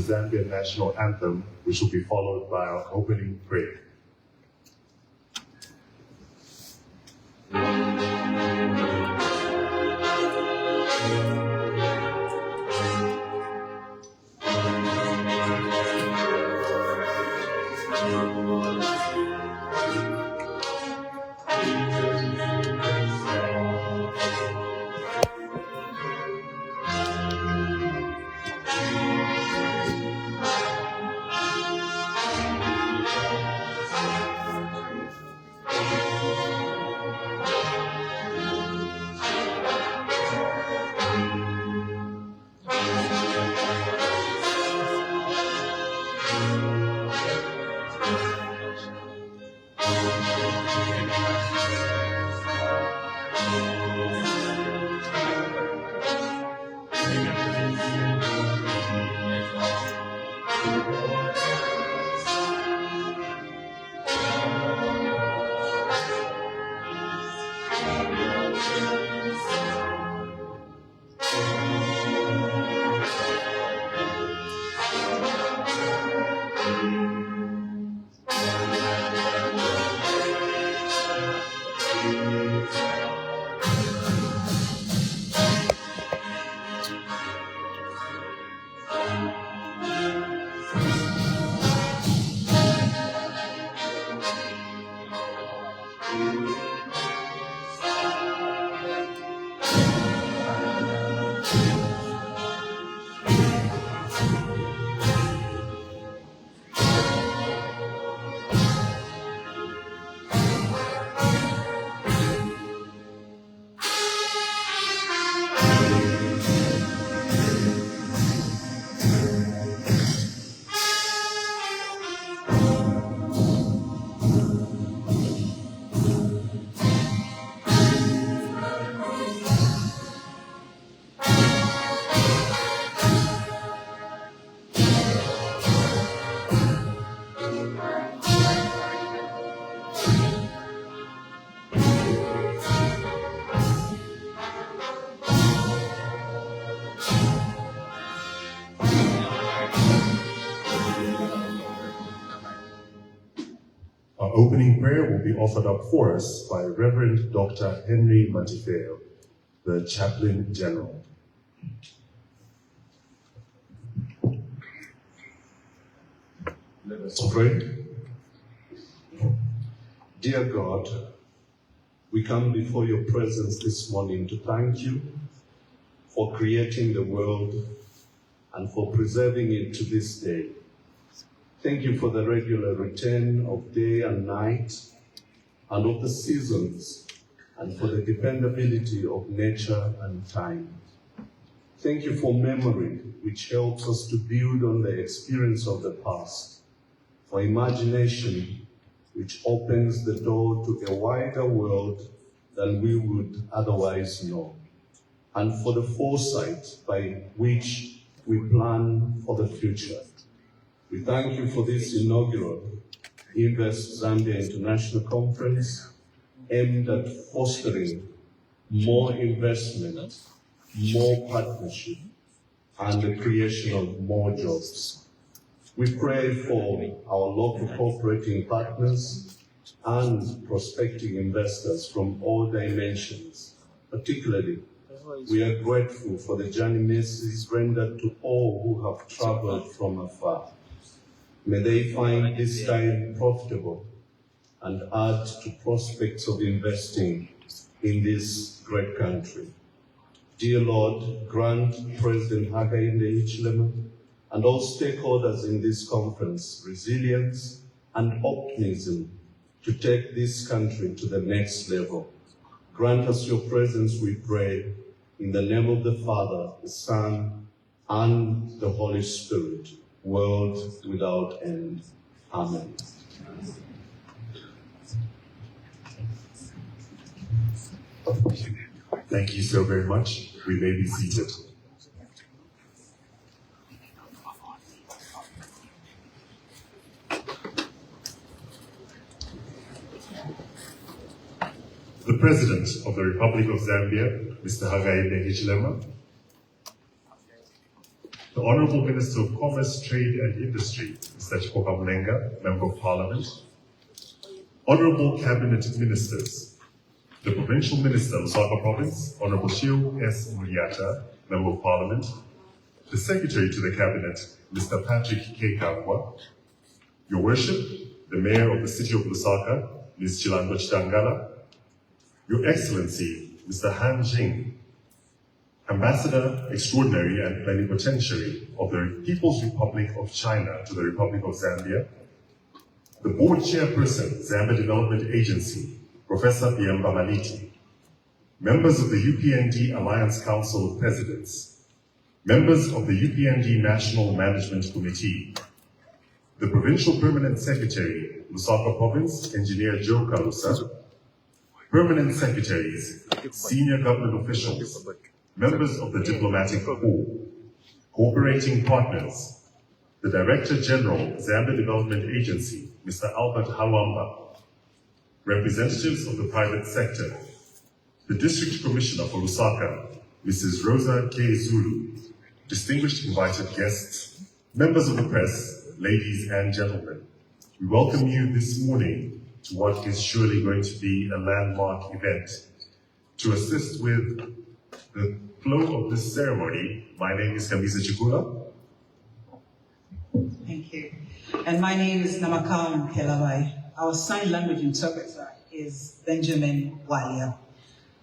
Zambian national anthem, which will be followed by our opening prayer. Our opening prayer will be offered up for us by Reverend Dr. Henry Matifeo, the Chaplain General. Let us pray. Dear God, we come before your presence this morning to thank you for creating the world and for preserving it to this day. Thank you for the regular return of day and night and of the seasons and for the dependability of nature and time. Thank you for memory, which helps us to build on the experience of the past, for imagination, which opens the door to a wider world than we would otherwise know, and for the foresight by which we plan for the future. We thank you for this inaugural Invest Zambia International Conference aimed at fostering more investment, more partnership, and the creation of more jobs. We pray for our local cooperating partners and prospective investors from all dimensions. Particularly, we are grateful for the journey mercies rendered to all who have traveled from afar. May they find this time profitable and add to prospects of investing in this great country. Dear Lord, grant President Hakainde Hichilema and all stakeholders in this conference resilience and optimism to take this country to the next level. Grant us your presence, we pray, in the name of the Father, the Son, and the Holy Spirit, world without end. Amen. Thank you so very much. We may be seated. The President of the Republic of Zambia, Mr. Hakainde Hichilema, the Honorable Minister of Commerce, Trade and Industry, Mr. Chipoka Mlenga, Member of Parliament, Honorable Cabinet Ministers, the Provincial Minister of Lusaka Province, Honorable Shio S. Muriata, Member of Parliament, the Secretary to the Cabinet, Mr. Patrick K. Kangwa, Your Worship, the Mayor of the City of Lusaka, Ms. Chilango Chitangala, Your Excellency, Mr. Han Jing, Ambassador Extraordinary and Plenipotentiary of the People's Republic of China to the Republic of Zambia, the Board Chairperson, Zambia Development Agency, Professor Biemba Maliti, members of the UPND Alliance Council of Presidents, members of the UPND National Management Committee, the Provincial Permanent Secretary, Lusaka Province, Engineer Joe Kalusa, Permanent Secretaries, Senior Government Officials, members of the Diplomatic Corps, cooperating partners, the Director General, Zambia Development Agency, Mr. Albert Halwamba, representatives of the private sector, the District Commissioner for Lusaka, Mrs. Rosa K. Zulu, distinguished invited guests, members of the press, ladies and gentlemen, we welcome you this morning to what is surely going to be a landmark event. To assist with the flow of this ceremony, my name is Kamisa Chikula. Thank you. And my name is Namakam Kelawai. Our sign language interpreter is Benjamin Walia.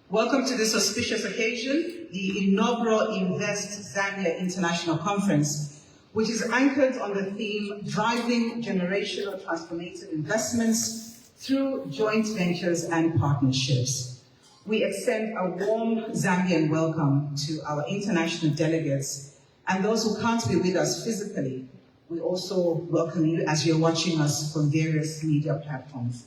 Welcome to this auspicious occasion, the inaugural Invest Zambia International Conference, which is anchored on the theme Driving Generational Transformative Investments through Joint Ventures and Partnerships. We extend a warm Zambian welcome to our international delegates and those who can't be with us physically. We also welcome you as you're watching us from various media platforms.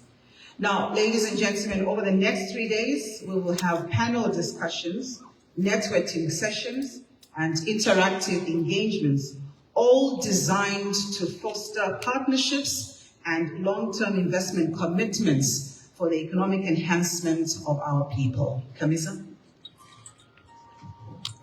Now, ladies and gentlemen, over the next 3 days, we will have panel discussions, networking sessions, and interactive engagements, all designed to foster partnerships and long-term investment commitments for the economic enhancement of our people. Kamisa?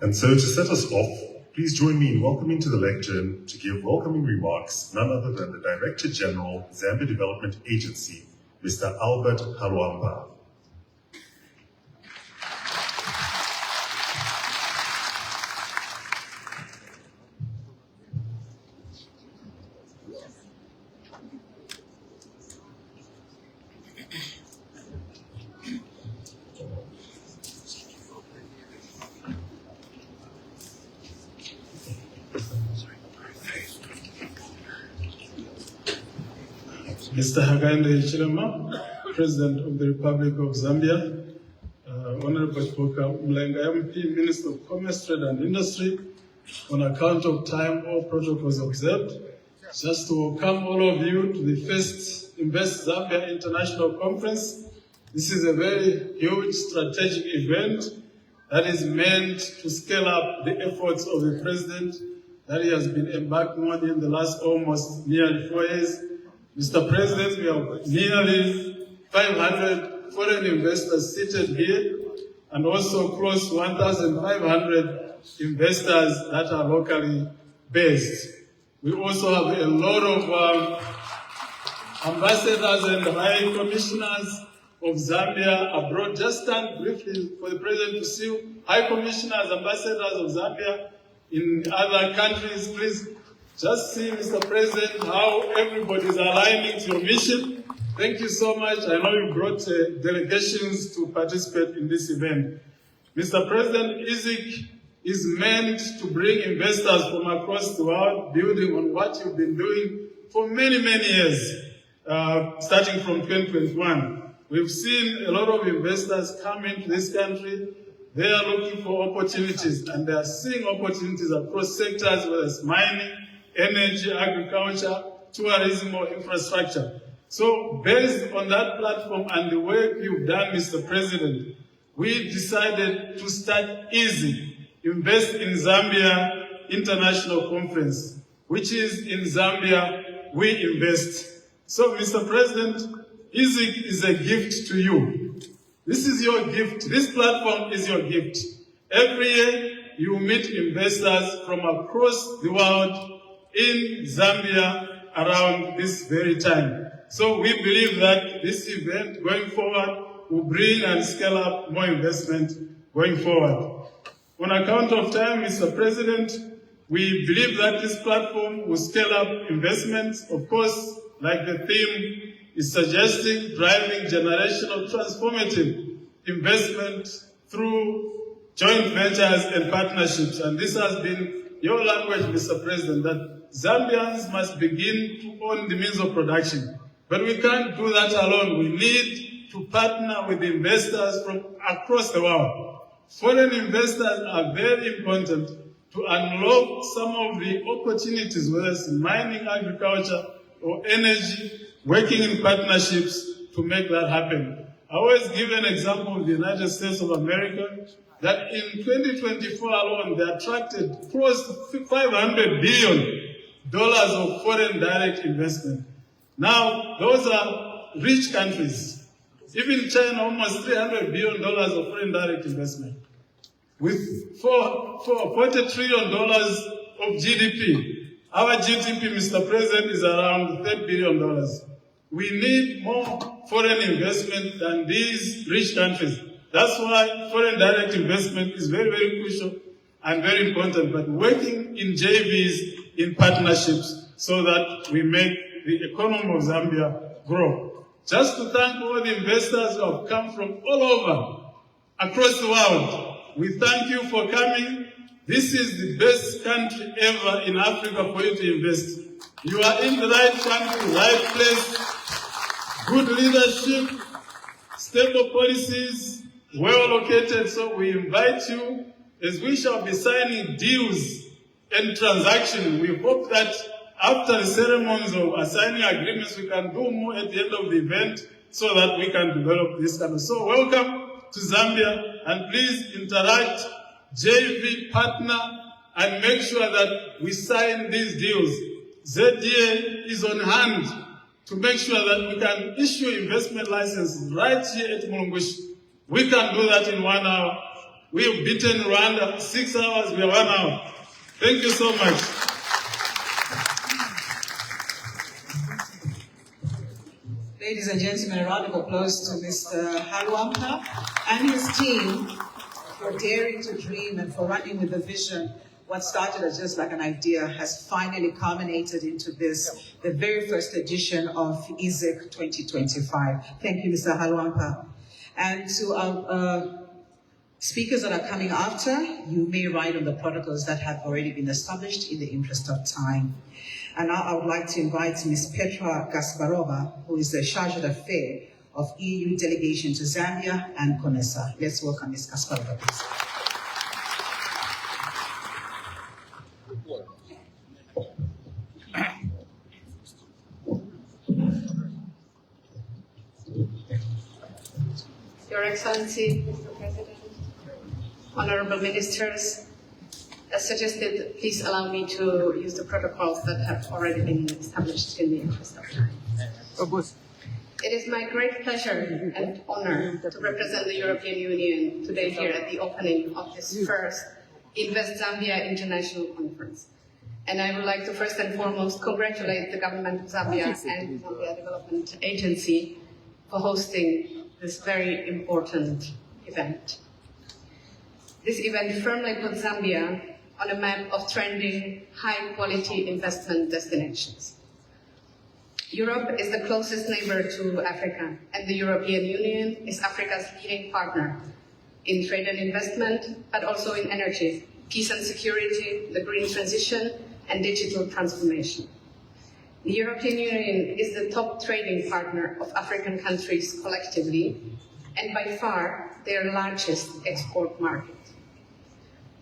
And so to set us off, please join me in welcoming to the lectern to give welcoming remarks none other than the Director General, Zambia Development Agency, Mr. Albert Halwamba. Mr. Hakainde Hichilema, President of the Republic of Zambia, Honorable Chipoka Mlenga MP, Minister of Commerce, Trade and Industry, on account of time, all protocols observed, just to welcome all of you to the first Invest Zambia International Conference. This is a very huge strategic event that is meant to scale up the efforts of the President that he has been embarking on in the last almost nearly 4 years. Mr. President, we have nearly 500 foreign investors seated here, and also close to 1,500 investors that are locally based. We also have a lot of ambassadors and high commissioners of Zambia abroad. Just stand briefly for the President to see high commissioners, ambassadors of Zambia in other countries, please. Just see, Mr. President, how everybody is aligning to your mission. Thank you so much. I know you brought delegations to participate in this event. Mr. President, ISIC is meant to bring investors from across the world, building on what you've been doing for many, many years, starting from 2021. We've seen a lot of investors come into this country. They are looking for opportunities, and they are seeing opportunities across sectors, whether it's mining, energy, agriculture, tourism, or infrastructure. So based on that platform and the work you've done, Mr. President, we decided to start EASY, Invest in Zambia International Conference, which is in Zambia, we invest. So, Mr. President, EASY is a gift to you. This is your gift. This platform is your gift. Every year, you meet investors from across the world in Zambia around this very time. So we believe that this event going forward will bring and scale up more investment going forward. On account of time, Mr. President, we believe that this platform will scale up investments, of course, like the theme is suggesting, driving generational transformative investment through joint ventures and partnerships. And this has been your language, Mr. President, that Zambians must begin to own the means of production. But we can't do that alone. We need to partner with investors from across the world. Foreign investors are very important to unlock some of the opportunities, whether it's in mining, agriculture, or energy, working in partnerships to make that happen. I always give an example of the United States of America, that in 2024 alone, they attracted close to $500 billion of foreign direct investment. Now, those are rich countries. Even China, almost $300 billion of foreign direct investment. With $40 trillion of GDP. Our GDP, Mr. President, is around $30 billion. We need more foreign investment than these rich countries. That's why foreign direct investment is very, very crucial and very important, but working in JVs, in partnerships, so that we make the economy of Zambia grow. Just to thank all the investors who have come from all over, across the world. We thank you for coming. This is the best country ever in Africa for you to invest. You are in the right country, right place, good leadership, stable policies, well located. So we invite you, as we shall be signing deals and transactions. We hope that after the ceremonies of assigning agreements, we can do more at the end of the event so that we can develop this kind of. So welcome to Zambia, and please interact, JV, partner, and make sure that we sign these deals. ZDA is on hand to make sure that we can issue investment licenses right here at Mulungushi. We can do that in 1 hour. We have beaten Rwanda 6 hours, we are 1 hour. Thank you so much. Ladies and gentlemen, a round of applause to Mr. Halwampa and his team for daring to dream and for running with the vision. What started as just like an idea has finally culminated into this, the very first edition of EZEC 2025. Thank you, Mr. Halwampa. And to our speakers that are coming after, you may write on the protocols that have already been established in the interest of time. And now I would like to invite Ms. Petra Gasparova, who is the Charge d'Affaires of EU Delegation to Zambia and CONESA. Let's welcome Ms. Gasparova, please. Your Excellency, Mr. President, honorable ministers, as suggested, please allow me to use the protocols that have already been established in the interest of time. It is my great pleasure and honor to represent the European Union today here at the opening of this first Invest Zambia International Conference. And I would like to first and foremost congratulate the government of Zambia and the Zambia Development Agency for hosting this very important event. This event firmly puts Zambia on a map of trending high-quality investment destinations. Europe is the closest neighbor to Africa, and the European Union is Africa's leading partner in trade and investment, but also in energy, peace and security, the green transition, and digital transformation. The European Union is the top trading partner of African countries collectively, and by far their largest export market.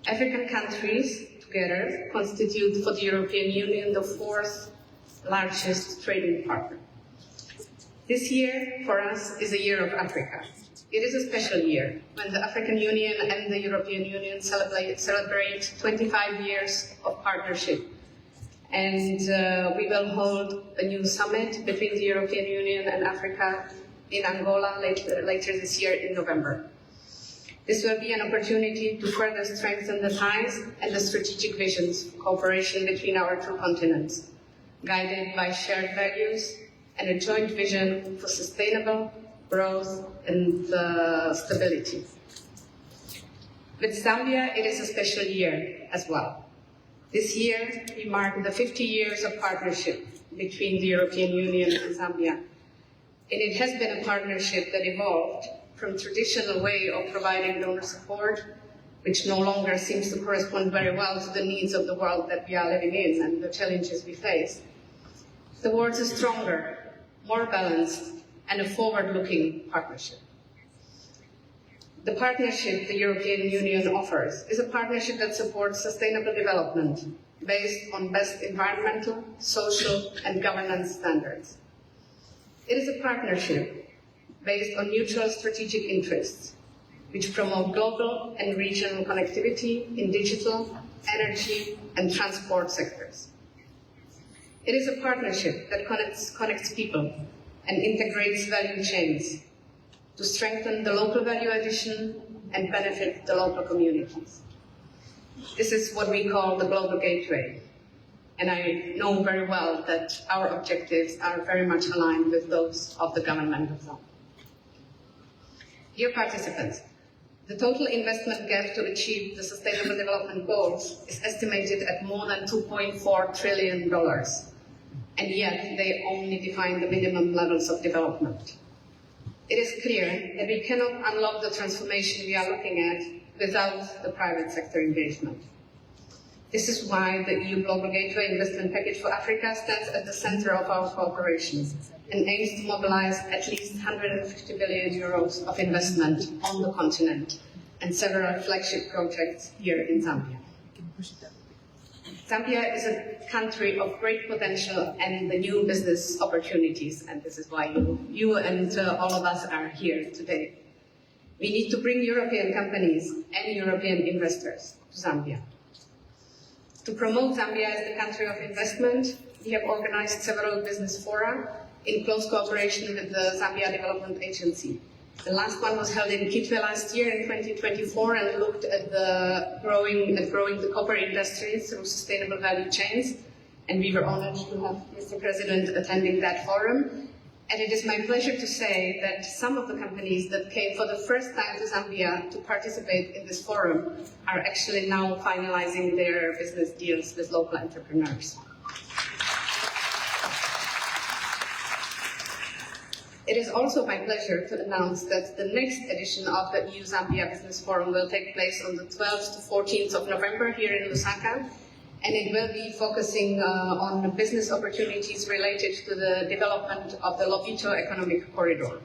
African countries together constitute for the European Union the fourth largest trading partner. This year for us is a year of Africa. It is a special year when the African Union and the European Union celebrate 25 years of partnership. And we will hold a new summit between the European Union and Africa in Angola later this year in November. This will be an opportunity to further strengthen the ties and the strategic visions for cooperation between our two continents, guided by shared values and a joint vision for sustainable growth and stability. With Zambia, it is a special year as well. This year, we mark the 50 years of partnership between the European Union and Zambia. And it has been a partnership that evolved from traditional way of providing donor support, which no longer seems to correspond very well to the needs of the world that we are living in and the challenges we face, towards a stronger, more balanced, and a forward-looking partnership. The partnership the European Union offers is a partnership that supports sustainable development based on best environmental, social, and governance standards. It is a partnership based on mutual strategic interests, which promote global and regional connectivity in digital, energy, and transport sectors. It is a partnership that connects people and integrates value chains to strengthen the local value addition and benefit the local communities. This is what we call the global gateway. And I know very well that our objectives are very much aligned with those of the government of Zambia. Dear participants, the total investment gap to achieve the Sustainable Development Goals is estimated at more than $2.4 trillion, and yet they only define the minimum levels of development. It is clear that we cannot unlock the transformation we are looking at without the private sector engagement. This is why the EU Global Gateway Investment Package for Africa stands at the center of our cooperation and aims to mobilize at least 150 billion euros of investment on the continent and several flagship projects here in Zambia. Zambia is a country of great potential and the new business opportunities, and this is why you and all of us are here today. We need to bring European companies and European investors to Zambia. To promote Zambia as the country of investment, we have organized several business fora in close cooperation with the Zambia Development Agency. The last one was held in Kitwe last year in 2024 and looked at growing the copper industry through sustainable value chains. And we were honored to have Mr. President attending that forum. And it is my pleasure to say that some of the companies that came for the first time to Zambia to participate in this forum are actually now finalizing their business deals with local entrepreneurs. It is also my pleasure to announce that the next edition of the EU-Zambia Business Forum will take place on the 12th to 14th of November here in Lusaka, and it will be focusing on business opportunities related to the development of the Lobito Economic Corridor.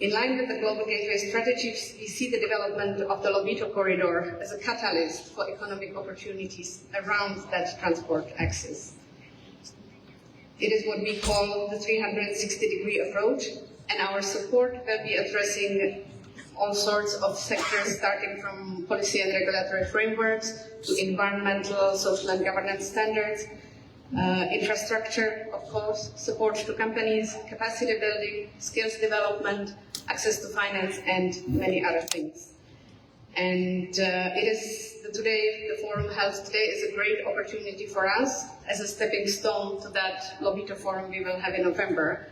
In line with the Global Gateway strategies, we see the development of the Lobito Corridor as a catalyst for economic opportunities around that transport axis. It is what we call the 360-degree approach, and our support will be addressing all sorts of sectors, starting from policy and regulatory frameworks to environmental, social and governance standards, infrastructure, of course, support to companies, capacity building, skills development, access to finance, and many other things. And the forum held today is a great opportunity for us as a stepping stone to that Lobito forum we will have in November,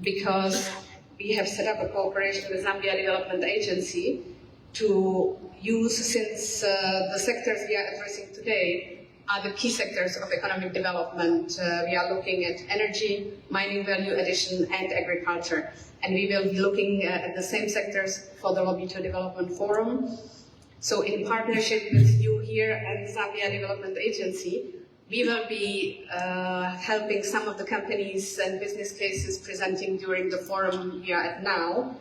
because we have set up a cooperation with Zambia Development Agency to use, since the sectors we are addressing today are the key sectors of economic development. We are looking at energy, mining value addition, and agriculture. And we will be looking at the same sectors for the Lobito Development Forum. So in partnership with you here and the Zambia Development Agency, we will be helping some of the companies and business cases presenting during the forum we are at now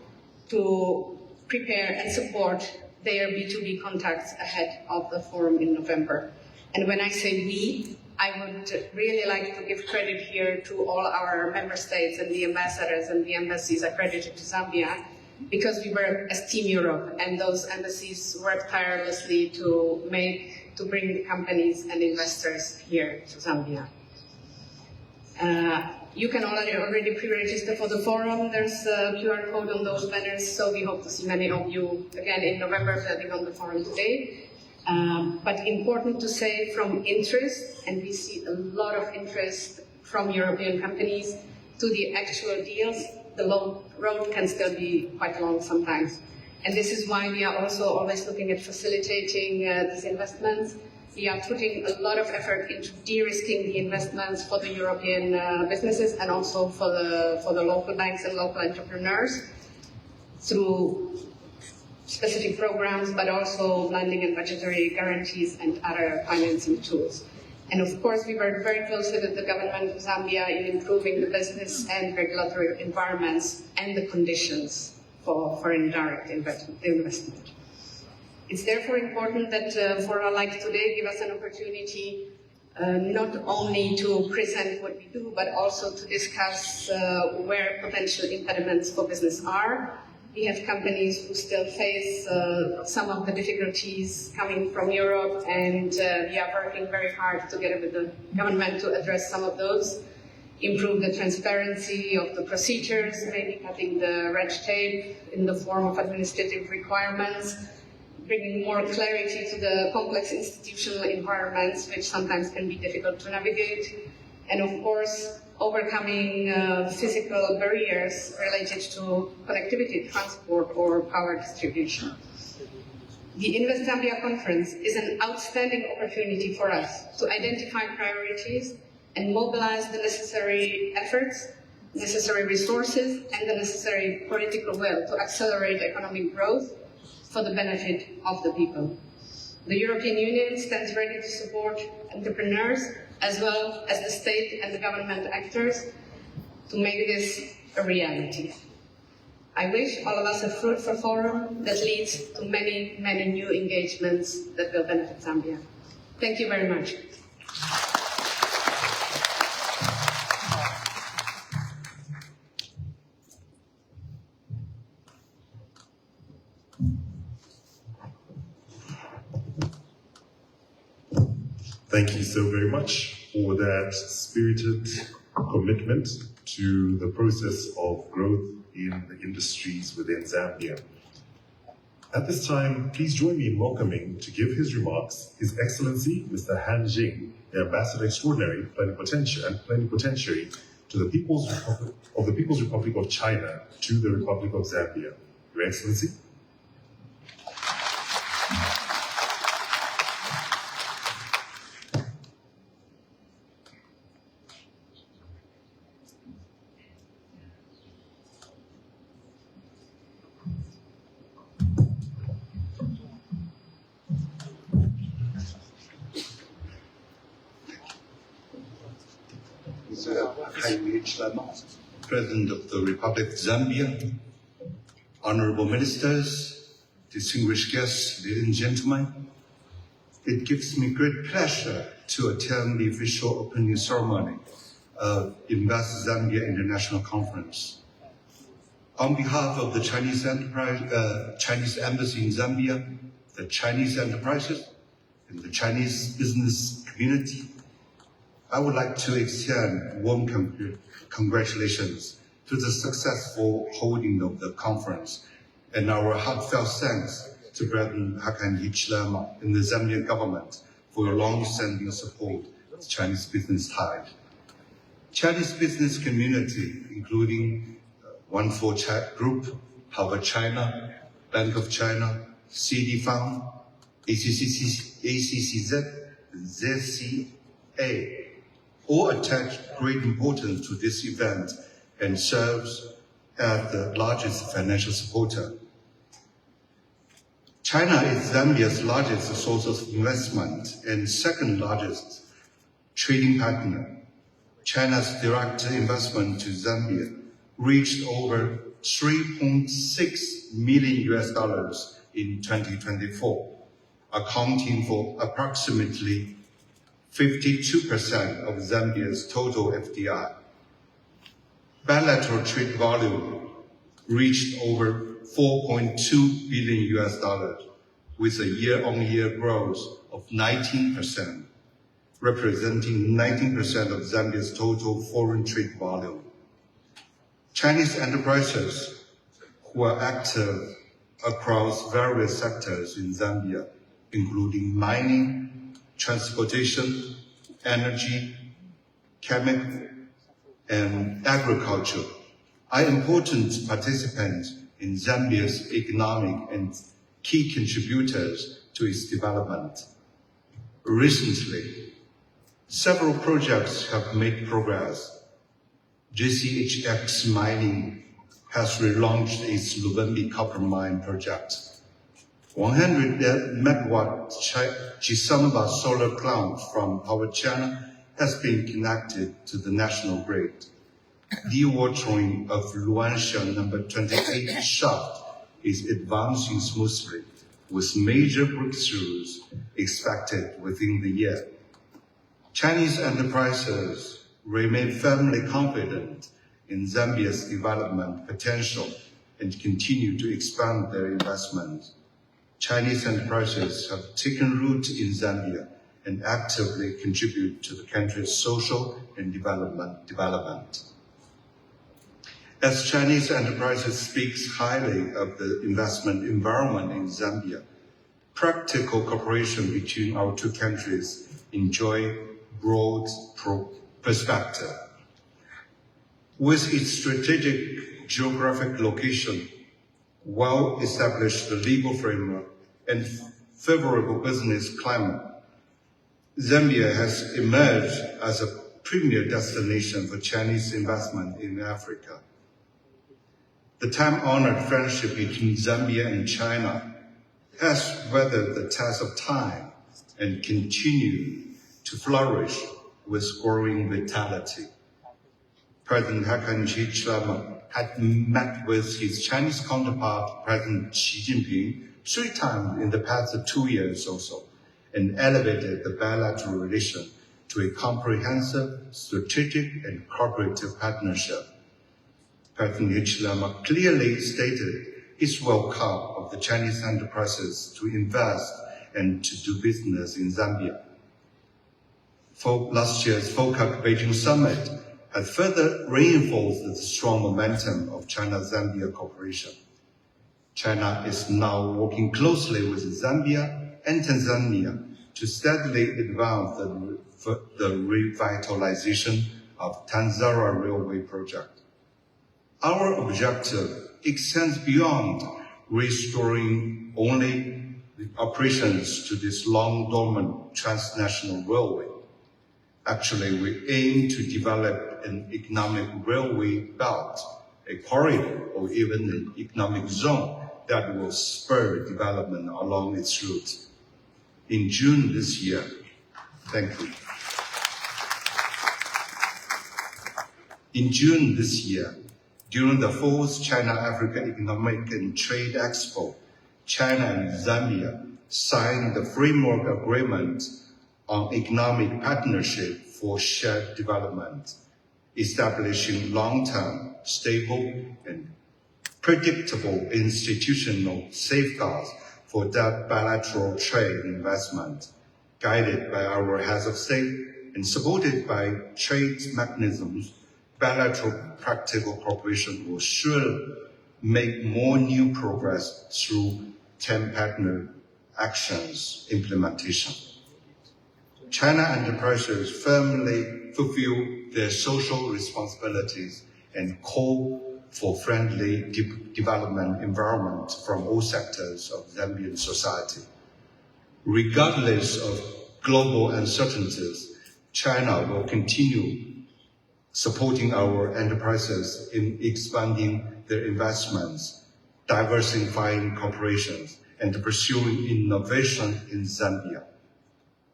to prepare and support their B2B contacts ahead of the forum in November. And when I say we, I would really like to give credit here to all our member states and the ambassadors and the embassies accredited to Zambia, because we were as Team Europe, and those embassies worked tirelessly to bring the companies and investors here to Zambia. You can already pre-register for the forum. There's a QR code on those banners, so we hope to see many of you again in November attending on the forum today. But important to say from interest, and we see a lot of interest from European companies to the actual deals, the road can still be quite long sometimes. And this is why we are also always looking at facilitating these investments. We are putting a lot of effort into de-risking the investments for the European businesses and also for the local banks and local entrepreneurs through specific programs, but also lending and budgetary guarantees and other financing tools. And of course, we work very closely with the government of Zambia in improving the business and regulatory environments and the conditions for foreign direct investment. It's therefore important that fora like today give us an opportunity not only to present what we do, but also to discuss where potential impediments for business are. We have companies who still face some of the difficulties coming from Europe, and we are working very hard together with the government to address some of those, improve the transparency of the procedures, maybe cutting the red tape in the form of administrative requirements, bringing more clarity to the complex institutional environments, which sometimes can be difficult to navigate, and of course, overcoming physical barriers related to connectivity, transport, or power distribution. The Invest Zambia conference is an outstanding opportunity for us to identify priorities and mobilize the necessary efforts, necessary resources, and the necessary political will to accelerate economic growth for the benefit of the people. The European Union stands ready to support entrepreneurs as well as the state and the government actors to make this a reality. I wish all of us a fruitful forum that leads to many, many new engagements that will benefit Zambia. Thank you very much. Thank you so very much for that spirited commitment to the process of growth in the industries within Zambia. At this time, please join me in welcoming to give his remarks His Excellency Mr. Han Jing, the Ambassador Extraordinary Plenipotentiary to the People's Republic of China to the Republic of Zambia. Your Excellency. President of the Republic of Zambia, honorable ministers, distinguished guests, ladies and gentlemen, it gives me great pleasure to attend the official opening ceremony of Invest Zambia International Conference. On behalf of the Chinese Embassy in Zambia, the Chinese enterprises, and the Chinese business community, I would like to extend warm congratulations to the successful holding of the conference and our heartfelt thanks to President Hakainde Hichilema and the Zambian government for your long-standing support of Chinese business tide. Chinese business community, including 14 Group, Harvard China, Bank of China, CD Fund, ACCZ, ZCA, all attach great importance to this event and serves as the largest financial supporter. China is Zambia's largest source of investment and second largest trading partner. China's direct investment to Zambia reached over $3.6 million in 2024, accounting for approximately 52% of Zambia's total FDI. Bilateral trade volume reached over $4.2 billion with a year-on-year growth of 19%. representing 19% of Zambia's total foreign trade volume. Chinese enterprises who are active across various sectors in Zambia, including mining, transportation, energy, chemical, and agriculture, are important participants in Zambia's economic and key contributors to its development. Recently, several projects have made progress. JCHX Mining has relaunched its Lubumbi copper mine project. 100 megawatt Chisamba solar plant from Power China has been connected to the national grid. Dewatering of Luansha number 28 shaft is advancing smoothly, with major breakthroughs expected within the year. Chinese enterprises remain firmly confident in Zambia's development potential and continue to expand their investments. Chinese enterprises have taken root in Zambia and actively contribute to the country's social and development. As Chinese enterprises speak highly of the investment environment in Zambia, practical cooperation between our two countries enjoy broad perspective. With its strategic geographic location, well-established legal framework, and favorable business climate, Zambia has emerged as a premier destination for Chinese investment in Africa. The time-honored friendship between Zambia and China has weathered the test of time and continued to flourish with growing vitality. President Hakan Hichilema had met with his Chinese counterpart, President Xi Jinping, 3 times in the past 2 years or so, and elevated the bilateral relation to a comprehensive, strategic, and cooperative partnership. President Hichilema clearly stated his welcome of the Chinese enterprises to invest and to do business in Zambia. For last year's FOCAC Beijing Summit has further reinforced the strong momentum of China-Zambia cooperation. China is now working closely with Zambia and Tanzania to steadily advance the revitalization of Tanzara Railway project. Our objective extends beyond restoring only the operations to this long-dormant transnational railway. Actually, we aim to develop an economic railway belt, a corridor, or even an economic zone that will spur development along its route. In June this year, thank you. In June this year, during the 4th China-Africa Economic and Trade Expo, China and Zambia signed the framework agreement on economic partnership for shared development, establishing long-term, stable, and predictable institutional safeguards for that bilateral trade and investment, guided by our heads of state and supported by trade mechanisms. Bilateral practical cooperation will surely make more new progress through 10 partner actions implementation. China enterprises firmly fulfill their social responsibilities and call for friendly development environment from all sectors of Zambian society. Regardless of global uncertainties, China will continue supporting our enterprises in expanding their investments, diversifying corporations, and pursuing innovation in Zambia.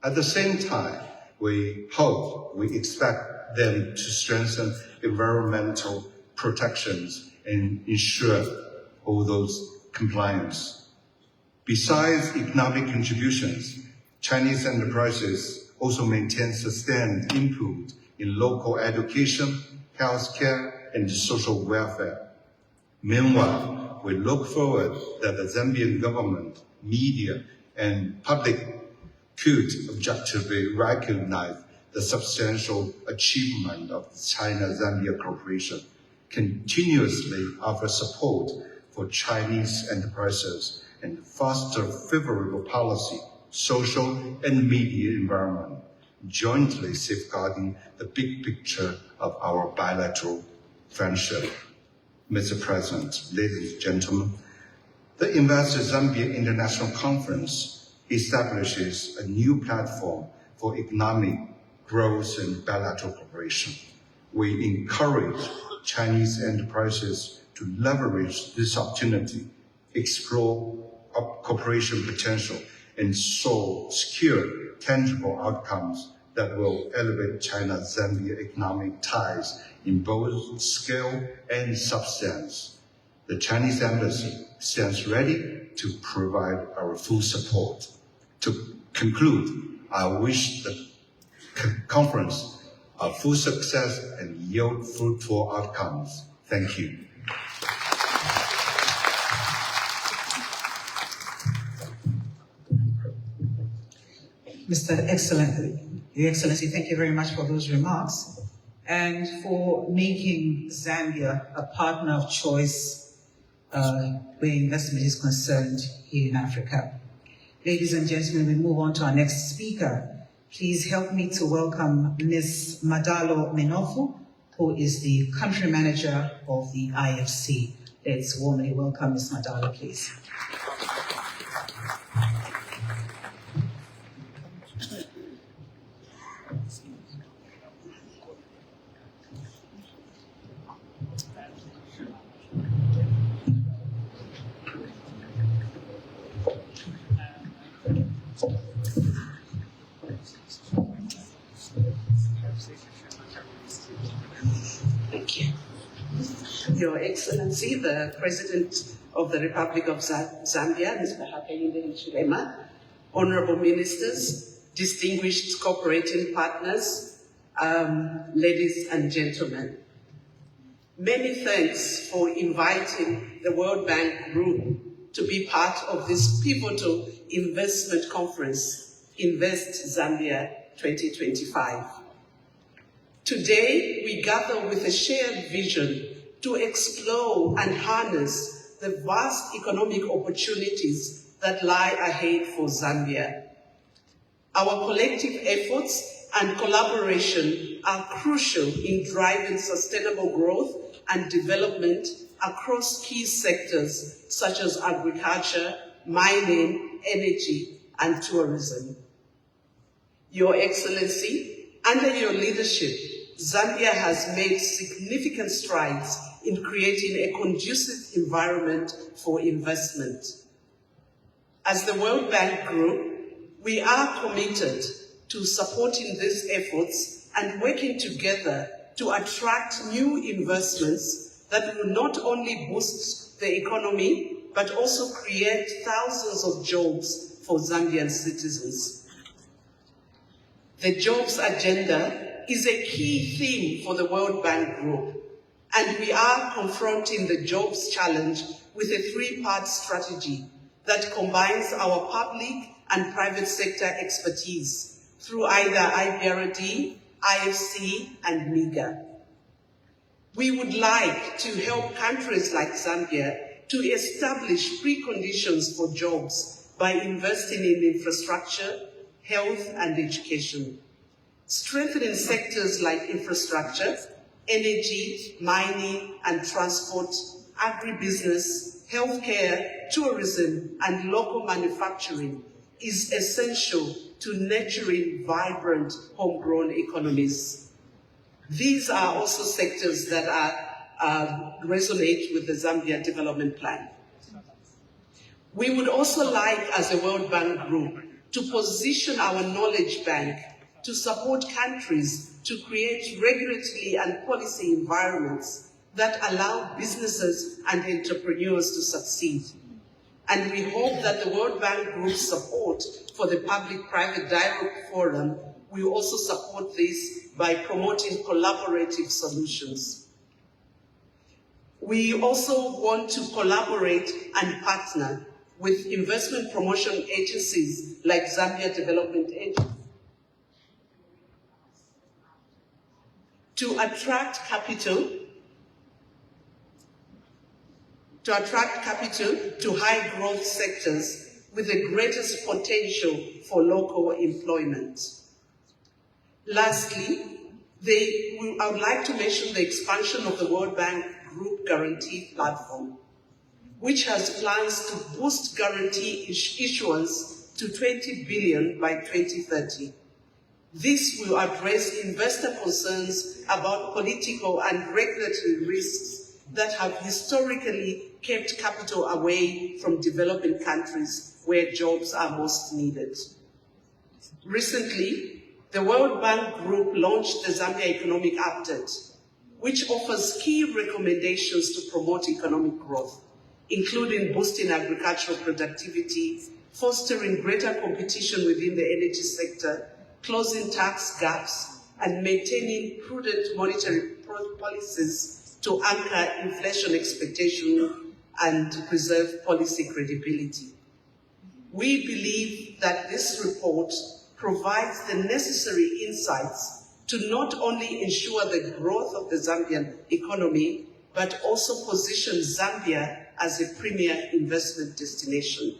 At the same time, we expect them to strengthen environmental protections and ensure all those compliance. Besides economic contributions, Chinese enterprises also maintain sustained input in local education, healthcare, and social welfare. Meanwhile, we look forward that the Zambian government, media, and public could objectively recognize the substantial achievement of the China-Zambia cooperation, continuously offer support for Chinese enterprises, and foster favorable policy, social, and media environment, jointly safeguarding the big picture of our bilateral friendship. Mr. President, ladies and gentlemen, the Invest Zambia International Conference establishes a new platform for economic growth and bilateral cooperation. We encourage Chinese enterprises to leverage this opportunity, explore cooperation potential, and so secure tangible outcomes that will elevate China-Zambia economic ties in both scale and substance. The Chinese Embassy stands ready to provide our full support. To conclude, I wish the conference a full success and yield fruitful outcomes. Thank you. Your Excellency, thank you very much for those remarks and for making Zambia a partner of choice where investment is concerned here in Africa. Ladies and gentlemen, we move on to our next speaker. Please help me to welcome Ms. Madalo Menofu, who is the country manager of the IFC. Let's warmly welcome Ms. Madalo, please. Thank you. Your Excellency, the President of the Republic of Zambia, Mr. Hakainde Hichilema, Honorable Ministers, distinguished cooperating partners, ladies and gentlemen. Many thanks for inviting the World Bank Group to be part of this pivotal investment conference, Invest Zambia 2025. Today, we gather with a shared vision to explore and harness the vast economic opportunities that lie ahead for Zambia. Our collective efforts and collaboration are crucial in driving sustainable growth and development across key sectors such as agriculture, mining, energy, and tourism. Your Excellency, under your leadership, Zambia has made significant strides in creating a conducive environment for investment. As the World Bank Group, we are committed to supporting these efforts and working together to attract new investments that will not only boost the economy, but also create thousands of jobs for Zambian citizens. The jobs agenda is a key theme for the World Bank Group, and we are confronting the jobs challenge with a three-part strategy that combines our public and private sector expertise through either IBRD, IFC, and MIGA. We would like to help countries like Zambia to establish preconditions for jobs by investing in infrastructure, health, and education. Strengthening sectors like infrastructure, energy, mining and transport, agribusiness, healthcare, tourism, and local manufacturing is essential to nurturing vibrant homegrown economies. These are also sectors that resonate with the Zambia Development Plan. We would also like, as a World Bank Group, to position our knowledge bank to support countries to create regulatory and policy environments that allow businesses and entrepreneurs to succeed. And we hope that the World Bank Group's support for the Public-Private Dialogue Forum will also support this by promoting collaborative solutions. We also want to collaborate and partner with investment promotion agencies like Zambia Development Agency to attract capital to high growth sectors with the greatest potential for local employment. Lastly, I would like to mention the expansion of the World Bank Group Guarantee Platform, which has plans to boost guarantee issuance to 20 billion by 2030. This will address investor concerns about political and regulatory risks that have historically kept capital away from developing countries where jobs are most needed. Recently, the World Bank Group launched the Zambia Economic Update, which offers key recommendations to promote economic growth, including boosting agricultural productivity, fostering greater competition within the energy sector, closing tax gaps, and maintaining prudent monetary policies to anchor inflation expectation and preserve policy credibility. We believe that this report provides the necessary insights to not only ensure the growth of the Zambian economy, but also position Zambia as a premier investment destination.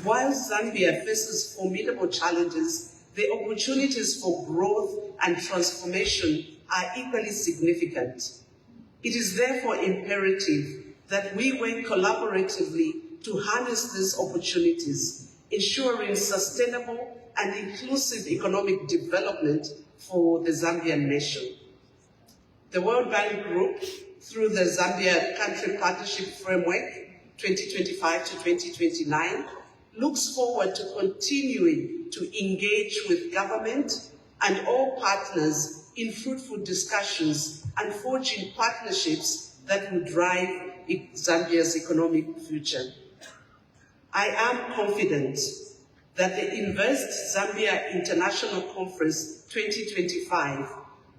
While Zambia faces formidable challenges, the opportunities for growth and transformation are equally significant. It is therefore imperative that we work collaboratively to harness these opportunities, ensuring sustainable and inclusive economic development for the Zambian nation. The World Bank Group, through the Zambia Country Partnership Framework 2025 to 2029, looks forward to continuing to engage with government and all partners in fruitful discussions and forging partnerships that will drive Zambia's economic future. I am confident that the Invest Zambia International Conference 2025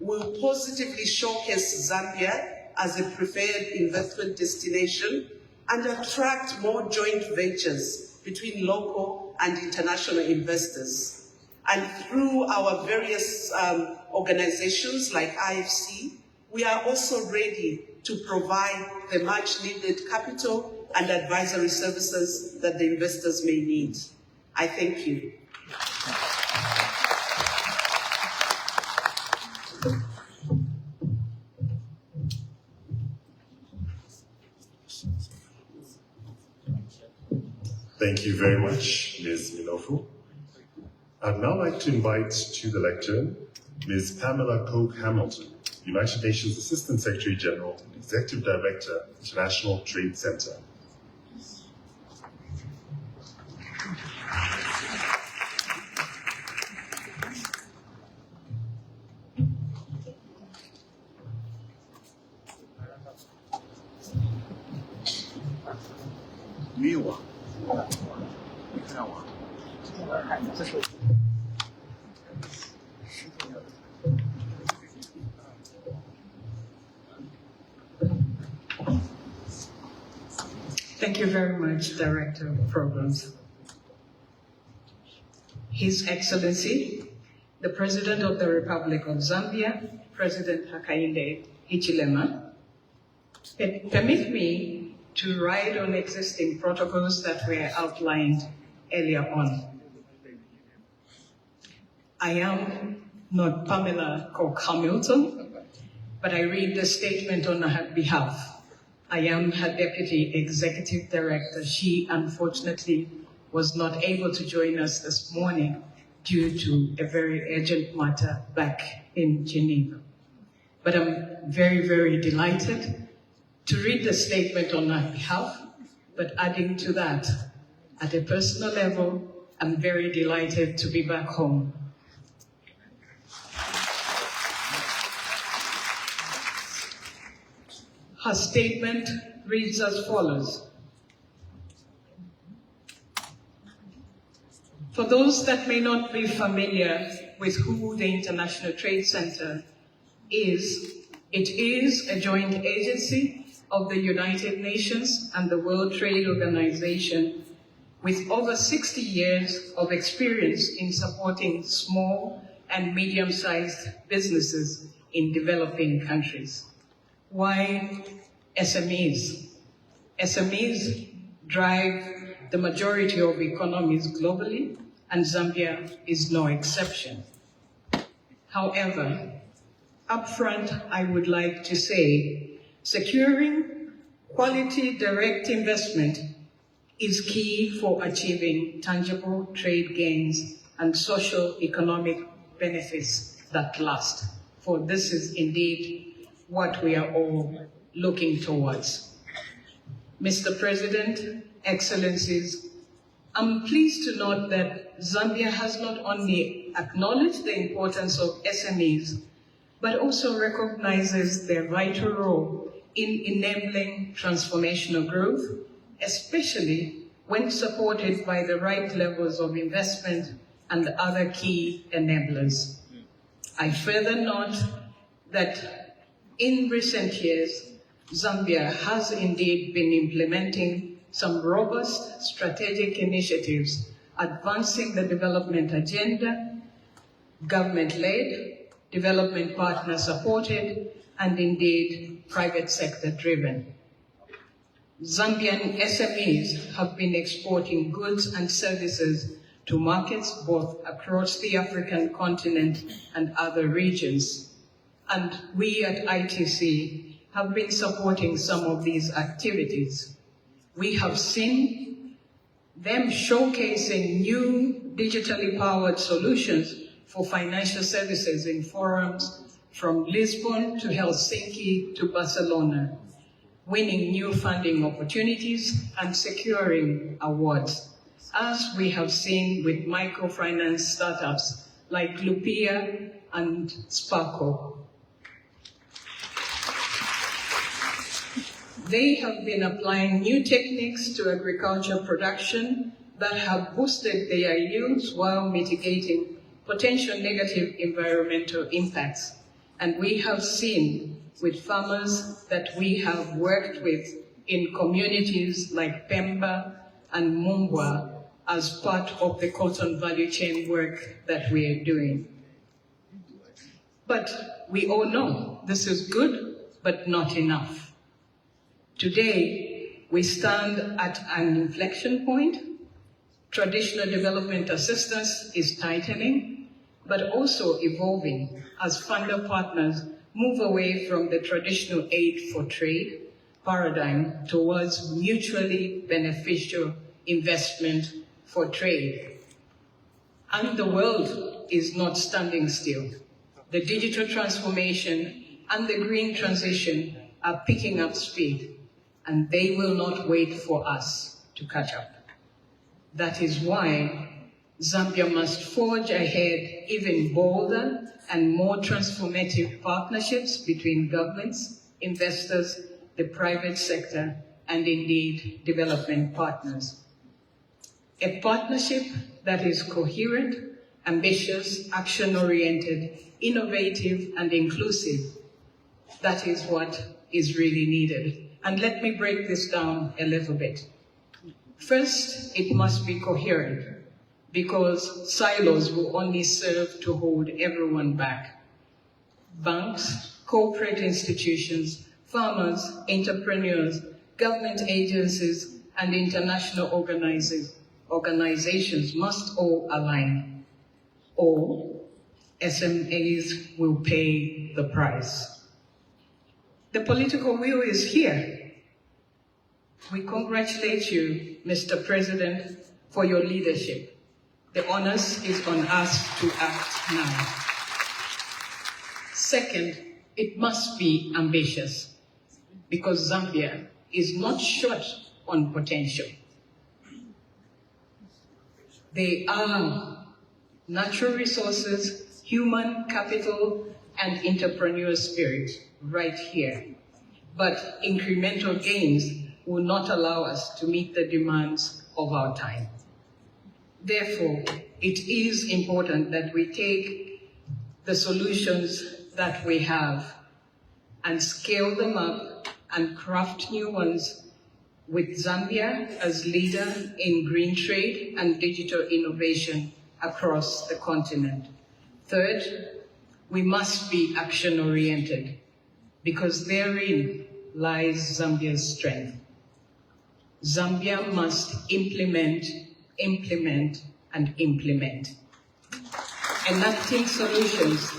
will positively showcase Zambia as a preferred investment destination and attract more joint ventures between local and international investors. And through our various organizations like IFC, we are also ready to provide the much needed capital and advisory services that the investors may need. I thank you. Thank you very much, Ms. Minofu. I'd now like to invite to the lectern Ms. Pamela Coke-Hamilton, United Nations Assistant Secretary General and Executive Director, International Trade Center. Thank you very much, Director of Programs. His Excellency, the President of the Republic of Zambia, President Hakainde Hichilema, permit me to ride on existing protocols that were outlined earlier on. I am not Pamela Coke-Hamilton, but I read the statement on her behalf. I am her Deputy Executive Director. She unfortunately was not able to join us this morning due to a very urgent matter back in Geneva. But I'm very, very delighted to read the statement on her behalf, but adding to that, at a personal level, I'm very delighted to be back home. Her statement reads as follows. For those that may not be familiar with who the International Trade Center is, It is a joint agency of the United Nations and the World Trade Organization with over 60 years of experience in supporting small and medium-sized businesses in developing countries. Why SMEs? SMEs drive the majority of economies globally, and Zambia is no exception. However, upfront, I would like to say, securing quality direct investment is key for achieving tangible trade gains and social economic benefits that last. For this is indeed what we are all looking towards. Mr. President, Excellencies, I'm pleased to note that Zambia has not only acknowledged the importance of SMEs, but also recognizes their vital role in enabling transformational growth, especially when supported by the right levels of investment and other key enablers. I further note that in recent years, Zambia has indeed been implementing some robust strategic initiatives advancing the development agenda, government-led, development partner-supported, and indeed private sector-driven. Zambian SMEs have been exporting goods and services to markets both across the African continent and other regions. And we at ITC have been supporting some of these activities. We have seen them showcasing new digitally powered solutions for financial services in forums from Lisbon to Helsinki to Barcelona, winning new funding opportunities and securing awards, as we have seen with microfinance startups like Lupia and Sparko. They have been applying new techniques to agriculture production that have boosted their yields while mitigating potential negative environmental impacts. And we have seen with farmers that we have worked with in communities like Pemba and Mumbwa as part of the cotton value chain work that we are doing. But we all know this is good, but not enough. Today, we stand at an inflection point. Traditional development assistance is tightening, but also evolving as funder partners move away from the traditional aid for trade paradigm towards mutually beneficial investment for trade. And the world is not standing still. The digital transformation and the green transition are picking up speed, and they will not wait for us to catch up. That is why Zambia must forge ahead even bolder and more transformative partnerships between governments, investors, the private sector, and indeed development partners. A partnership that is coherent, ambitious, action-oriented, innovative, and inclusive. That is what is really needed. And let me break this down a little bit. First, it must be coherent, because silos will only serve to hold everyone back. Banks, corporate institutions, farmers, entrepreneurs, government agencies, and international organizations must all align, or SMEs will pay the price. The political will is here. We congratulate you, Mr. President, for your leadership. The onus is on us to act now. Second, it must be ambitious, because Zambia is not short on potential. They are natural resources, human capital, and entrepreneurial spirit right here. But incremental gains will not allow us to meet the demands of our time. Therefore, it is important that we take the solutions that we have and scale them up and craft new ones with Zambia as leader in green trade and digital innovation across the continent. Third, we must be action-oriented because therein lies Zambia's strength. Zambia must implement, and implement, enacting solutions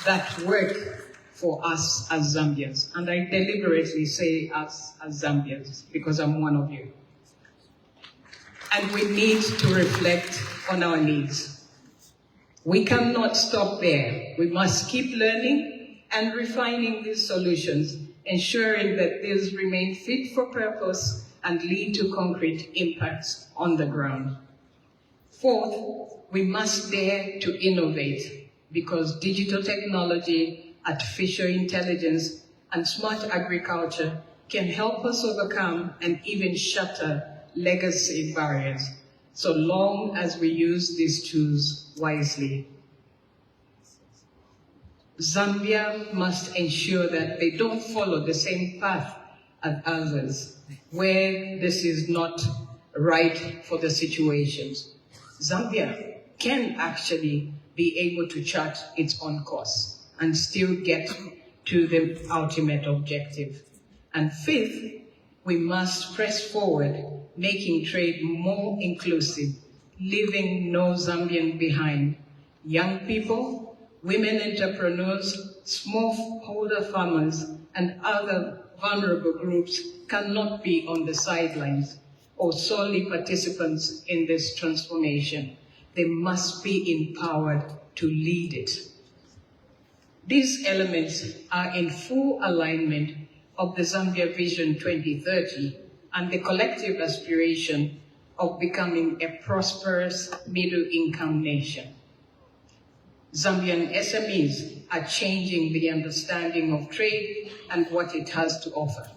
that work for us as Zambians. And I deliberately say us as Zambians because I'm one of you. And we need to reflect on our needs. We cannot stop there. We must keep learning and refining these solutions, ensuring that these remain fit for purpose and lead to concrete impacts on the ground. Fourth, we must dare to innovate because digital technology, artificial intelligence, and smart agriculture can help us overcome and even shatter legacy barriers, so long as we use these tools wisely. Zambia must ensure that they don't follow the same path as others, where this is not right for the situations. Zambia can actually be able to chart its own course and still get to the ultimate objective. And fifth, we must press forward, making trade more inclusive, leaving no Zambian behind. Young people, women entrepreneurs, smallholder farmers, and other vulnerable groups cannot be on the sidelines or solely participants in this transformation. They must be empowered to lead it. These elements are in full alignment of the Zambia Vision 2030 and the collective aspiration of becoming a prosperous middle-income nation. Zambian SMEs are changing the understanding of trade and what it has to offer.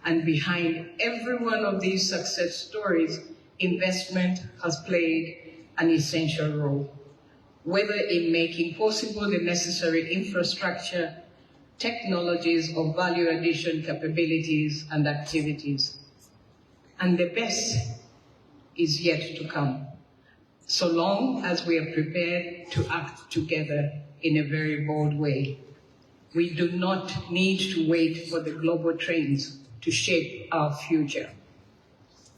And behind every one of these success stories, investment has played an essential role, whether in making possible the necessary infrastructure, technologies or value addition capabilities and activities. And the best is yet to come, so long as we are prepared to act together in a very bold way. We do not need to wait for the global trends to shape our future.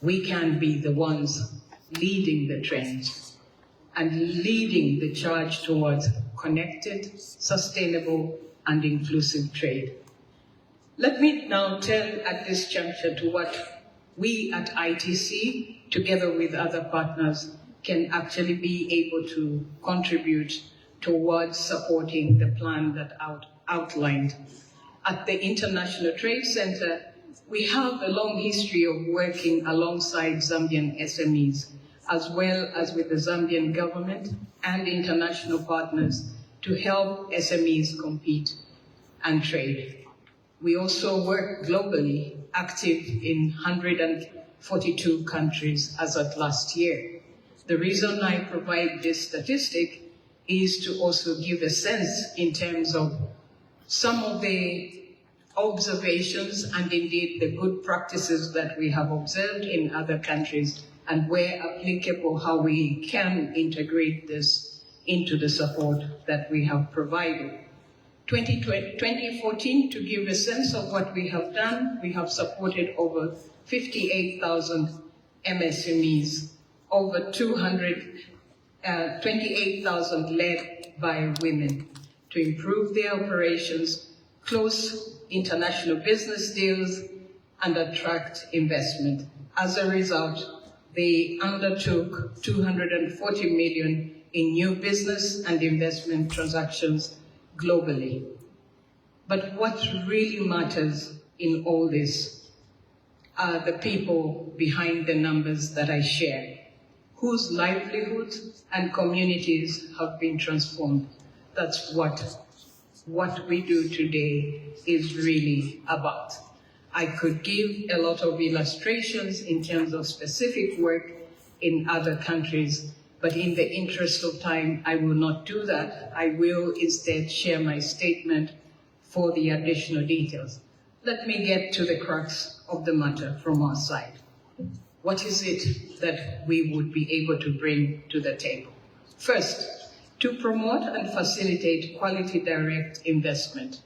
We can be the ones leading the trends and leading the charge towards connected, sustainable, and inclusive trade. Let me now turn at this juncture to what we at ITC, together with other partners, can actually be able to contribute towards supporting the plan that outlined. At the International Trade Center, we have a long history of working alongside Zambian SMEs, as well as with the Zambian government and international partners to help SMEs compete and trade. We also work globally, active in 142 countries as of last year. The reason I provide this statistic is to also give a sense in terms of some of the observations and indeed the good practices that we have observed in other countries, and where applicable, how we can integrate this into the support that we have provided. 2014, to give a sense of what we have done, we have supported over 58,000 MSMEs, over 28,000 led by women, to improve their operations, close international business deals, and attract investment. As a result, they undertook 240 million in new business and investment transactions globally. But what really matters in all this are the people behind the numbers that I share, whose livelihoods and communities have been transformed. That's what we do today is really about. I could give a lot of illustrations in terms of specific work in other countries, but in the interest of time, I will not do that. I will instead share my statement for the additional details. Let me get to the crux of the matter from our side. What is it that we would be able to bring to the table? First, to promote and facilitate quality direct investment.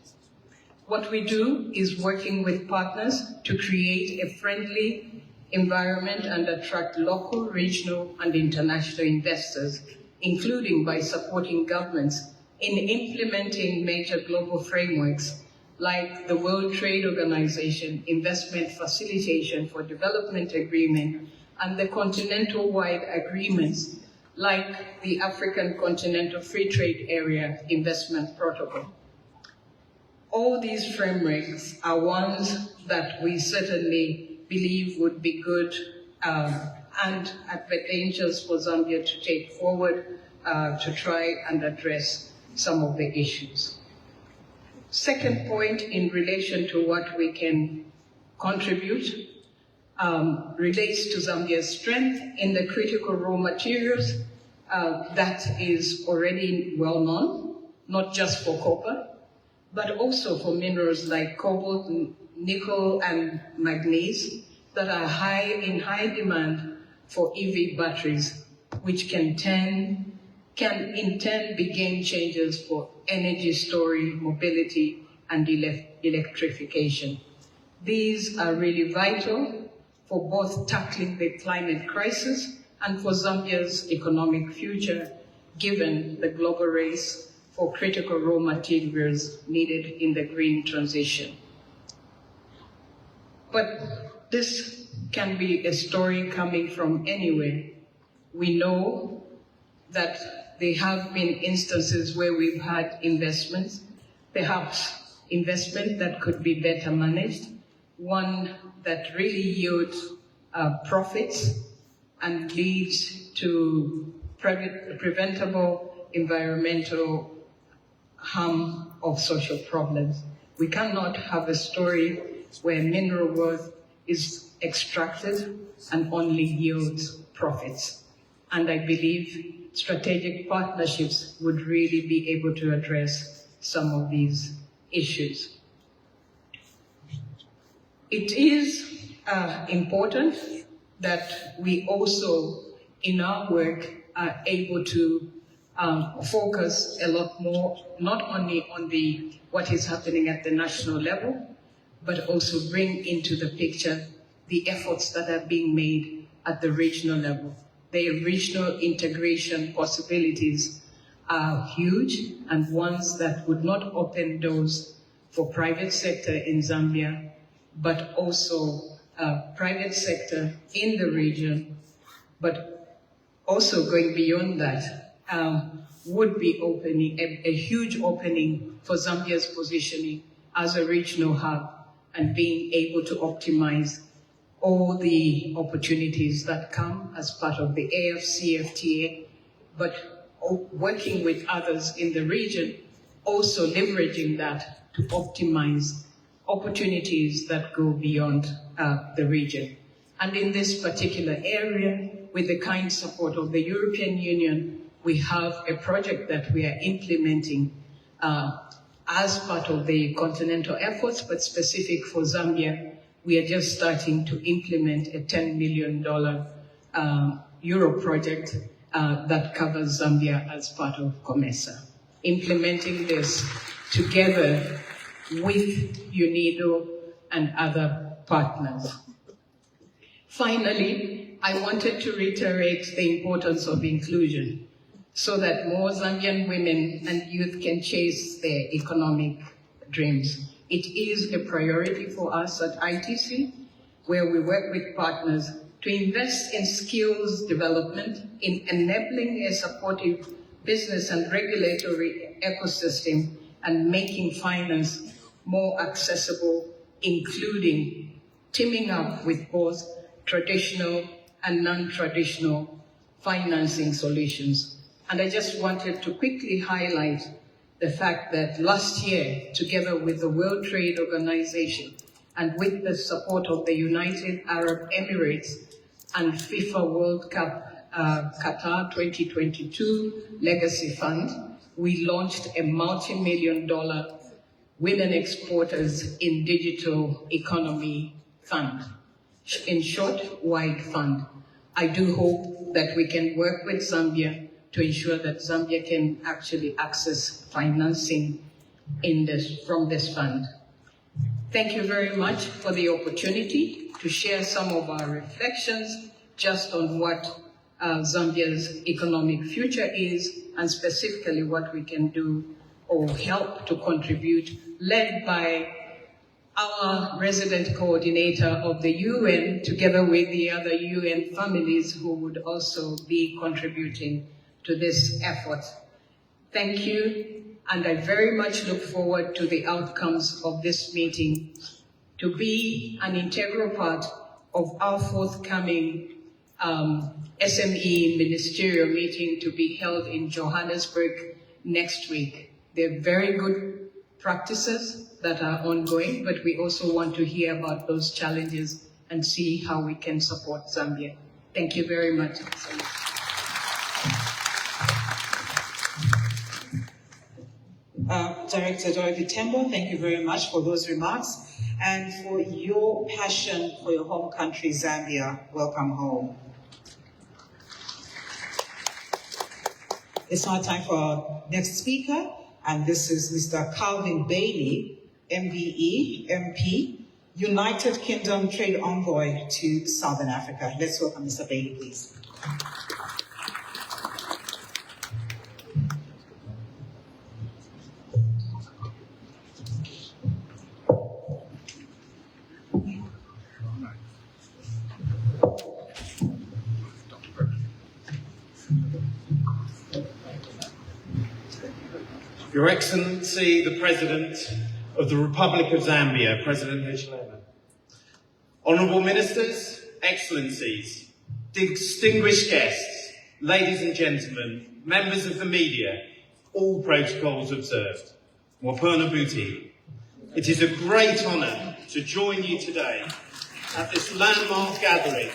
What we do is working with partners to create a friendly environment and attract local, regional, and international investors, including by supporting governments in implementing major global frameworks like the World Trade Organization Investment Facilitation for Development Agreement and the continental-wide agreements like the African Continental Free Trade Area Investment Protocol. All these frameworks are ones that we certainly believe would be good and advantageous for Zambia to take forward to try and address some of the issues. Second point in relation to what we can contribute relates to Zambia's strength in the critical raw materials that is already well known, not just for copper, but also for minerals like cobalt, nickel, and manganese that are in high demand for EV batteries, which can in turn be game changers for energy storage, mobility, and electrification. These are really vital for both tackling the climate crisis and for Zambia's economic future, given the global race for critical raw materials needed in the green transition. But this can be a story coming from anywhere. We know that there have been instances where we've had investments, perhaps investment that could be better managed, one that really yields profits and leads to preventable environmental harm of social problems. We cannot have a story where mineral wealth is extracted and only yields profits. And I believe strategic partnerships would really be able to address some of these issues. It is important that we also, in our work, are able to focus a lot more, not only on what is happening at the national level, but also bring into the picture the efforts that are being made at the regional level. The regional integration possibilities are huge and ones that would not open doors for private sector in Zambia, but also private sector in the region, but also going beyond that, would be opening a huge opening for Zambia's positioning as a regional hub and being able to optimize all the opportunities that come as part of the AFCFTA, but working with others in the region, also leveraging that to optimize opportunities that go beyond the region. And in this particular area, with the kind support of the European Union, we have a project that we are implementing as part of the continental efforts, but specific for Zambia. We are just starting to implement a $10 million Euro project that covers Zambia as part of COMESA. Implementing this together with UNIDO and other partners. Finally, I wanted to reiterate the importance of inclusion so that more Zambian women and youth can chase their economic dreams. It is a priority for us at ITC, where we work with partners to invest in skills development, in enabling a supportive business and regulatory ecosystem, and making finance more accessible, including teaming up with both traditional and non-traditional financing solutions. And I just wanted to quickly highlight the fact that last year, together with the World Trade Organization and with the support of the United Arab Emirates and FIFA World Cup Qatar 2022 Legacy Fund, we launched a multi-million-dollar Women Exporters in Digital Economy Fund. In short, WIDE Fund. I do hope that we can work with Zambia to ensure that Zambia can actually access financing from this fund. Thank you very much for the opportunity to share some of our reflections just on what Zambia's economic future is, and specifically what we can do or help to contribute, led by our resident coordinator of the UN, together with the other UN families who would also be contributing to this effort. Thank you, and I very much look forward to the outcomes of this meeting to be an integral part of our forthcoming SME ministerial meeting to be held in Johannesburg next week. They're very good practices that are ongoing, but we also want to hear about those challenges and see how we can support Zambia. Thank you very much. Director Dorothy Tembo, thank you very much for those remarks and for your passion for your home country, Zambia. Welcome home. It's now time for our next speaker, and this is Mr. Calvin Bailey, MBE, MP, United Kingdom Trade Envoy to Southern Africa. Let's welcome Mr. Bailey, please. Your Excellency, the President of the Republic of Zambia, President Hichilema. Honourable Ministers, Excellencies, distinguished guests, ladies and gentlemen, members of the media, all protocols observed. Wapurna Bhuti. It is a great honour to join you today at this landmark gathering,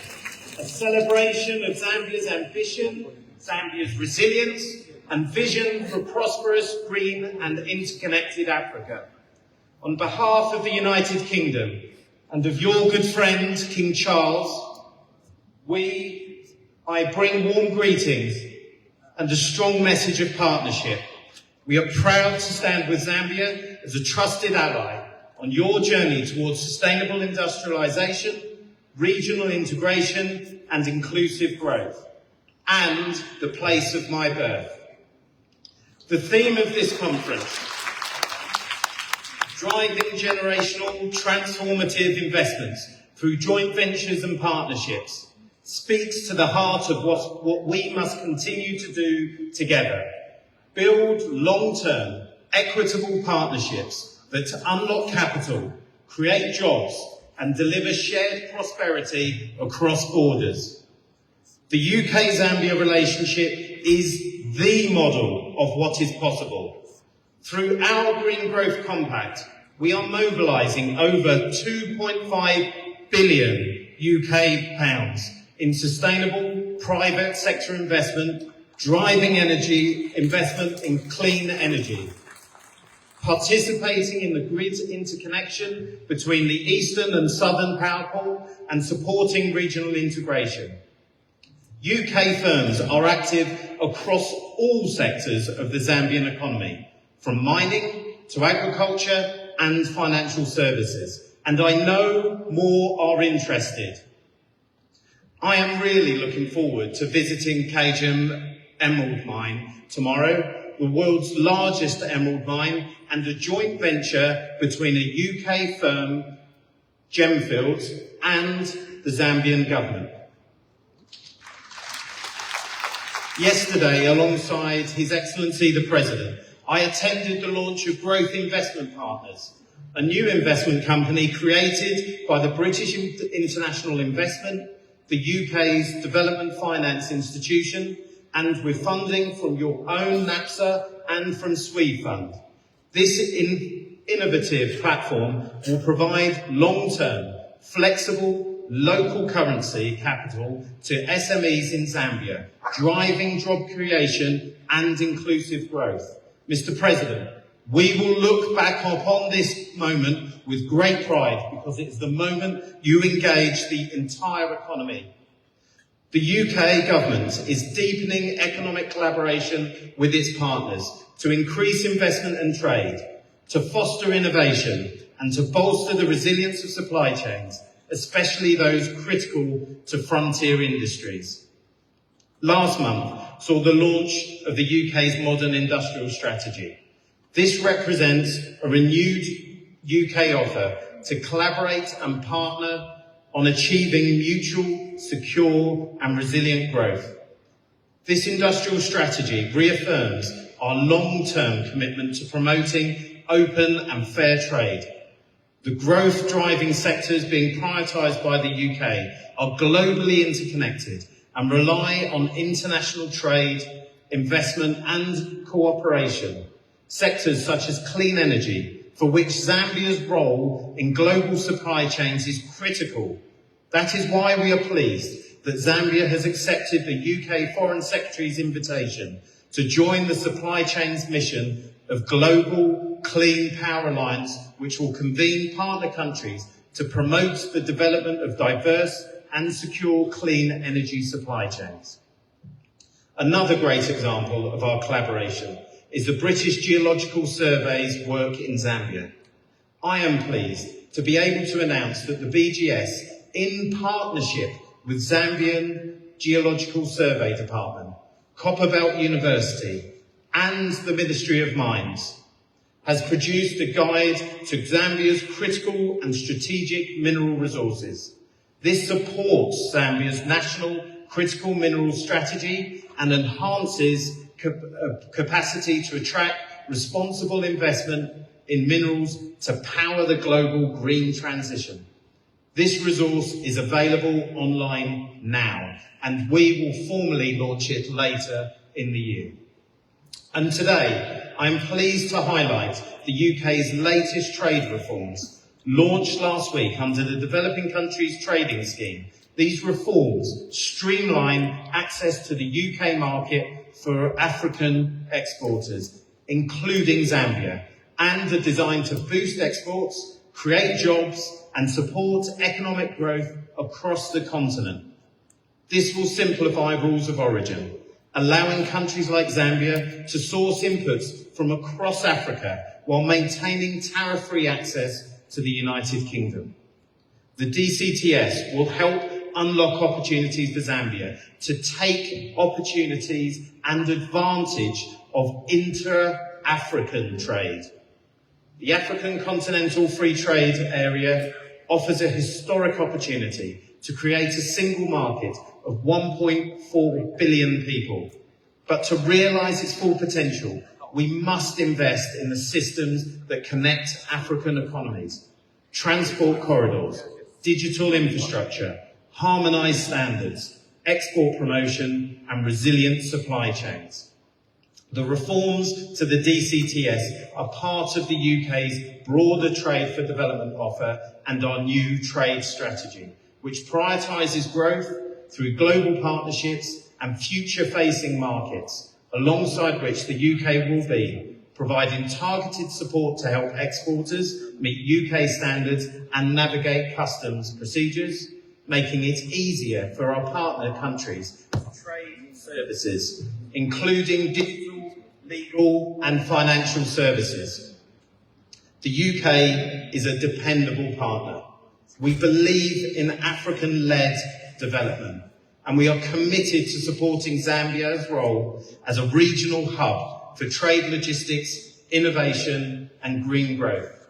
a celebration of Zambia's ambition, Zambia's resilience, and vision for a prosperous, green and interconnected Africa. On behalf of the United Kingdom and of your good friend, King Charles, I bring warm greetings and a strong message of partnership. We are proud to stand with Zambia as a trusted ally on your journey towards sustainable industrialisation, regional integration and inclusive growth, and the place of my birth. The theme of this conference, driving generational transformative investments through joint ventures and partnerships, speaks to the heart of what we must continue to do together. Build long-term, equitable partnerships that unlock capital, create jobs, and deliver shared prosperity across borders. The UK-Zambia relationship is the model of what is possible. Through our Green Growth Compact, we are mobilising over £2.5 billion UK in sustainable private sector investment, driving energy investment in clean energy, participating in the grid interconnection between the eastern and southern power pool, and supporting regional integration. UK firms are active across all sectors of the Zambian economy, from mining to agriculture and financial services, and I know more are interested. I am really looking forward to visiting Kagem Emerald Mine tomorrow, the world's largest emerald mine and a joint venture between a UK firm, Gemfields, and the Zambian government. Yesterday, alongside His Excellency the President, I attended the launch of Growth Investment Partners, a new investment company created by the British International Investment, the UK's Development Finance Institution, and with funding from your own NAPSA and from SWE Fund. This innovative platform will provide long-term, flexible, local currency capital to SMEs in Zambia, driving job creation and inclusive growth. Mr. President, We will look back upon this moment with great pride because it is the moment you engage the entire economy. The UK government is deepening economic collaboration with its partners to increase investment and trade, to foster innovation and to bolster the resilience of supply chains, especially those critical to frontier industries. Last month saw the launch of the UK's modern industrial strategy. This represents a renewed UK offer to collaborate and partner on achieving mutual, secure and resilient growth. This industrial strategy reaffirms our long-term commitment to promoting open and fair trade. The growth-driving sectors being prioritised by the UK are globally interconnected and rely on international trade, investment and cooperation. Sectors such as clean energy, for which Zambia's role in global supply chains is critical. That is why we are pleased that Zambia has accepted the UK Foreign Secretary's invitation to join the supply chains mission of Global Clean Power Alliance, which will convene partner countries to promote the development of diverse and secure clean energy supply chains. Another great example of our collaboration is the British Geological Survey's work in Zambia. I am pleased to be able to announce that the BGS, in partnership with Zambian Geological Survey Department, Copperbelt University and the Ministry of Mines, has produced a guide to Zambia's critical and strategic mineral resources. This supports Zambia's national critical minerals strategy and enhances capacity to attract responsible investment in minerals to power the global green transition. This resource is available online now, and we will formally launch it later in the year. And today, I am pleased to highlight the UK's latest trade reforms, launched last week under the Developing Countries Trading Scheme. These reforms streamline access to the UK market for African exporters, including Zambia, and are designed to boost exports, create jobs, and support economic growth across the continent. This will simplify rules of origin, allowing countries like Zambia to source inputs from across Africa while maintaining tariff-free access to the United Kingdom. The DCTS will help unlock opportunities for Zambia to take opportunities and advantage of inter-African trade. The African Continental Free Trade Area offers a historic opportunity to create a single market of 1.4 billion people. But to realise its full potential, we must invest in the systems that connect African economies, transport corridors, digital infrastructure, harmonised standards, export promotion and resilient supply chains. The reforms to the DCTS are part of the UK's broader Trade for Development offer and our new trade strategy, which prioritises growth through global partnerships and future-facing markets, alongside which the UK will be providing targeted support to help exporters meet UK standards and navigate customs procedures, making it easier for our partner countries to trade services, including digital, legal and financial services. The UK is a dependable partner. We believe in African-led development, and we are committed to supporting Zambia's role as a regional hub for trade logistics, innovation and green growth.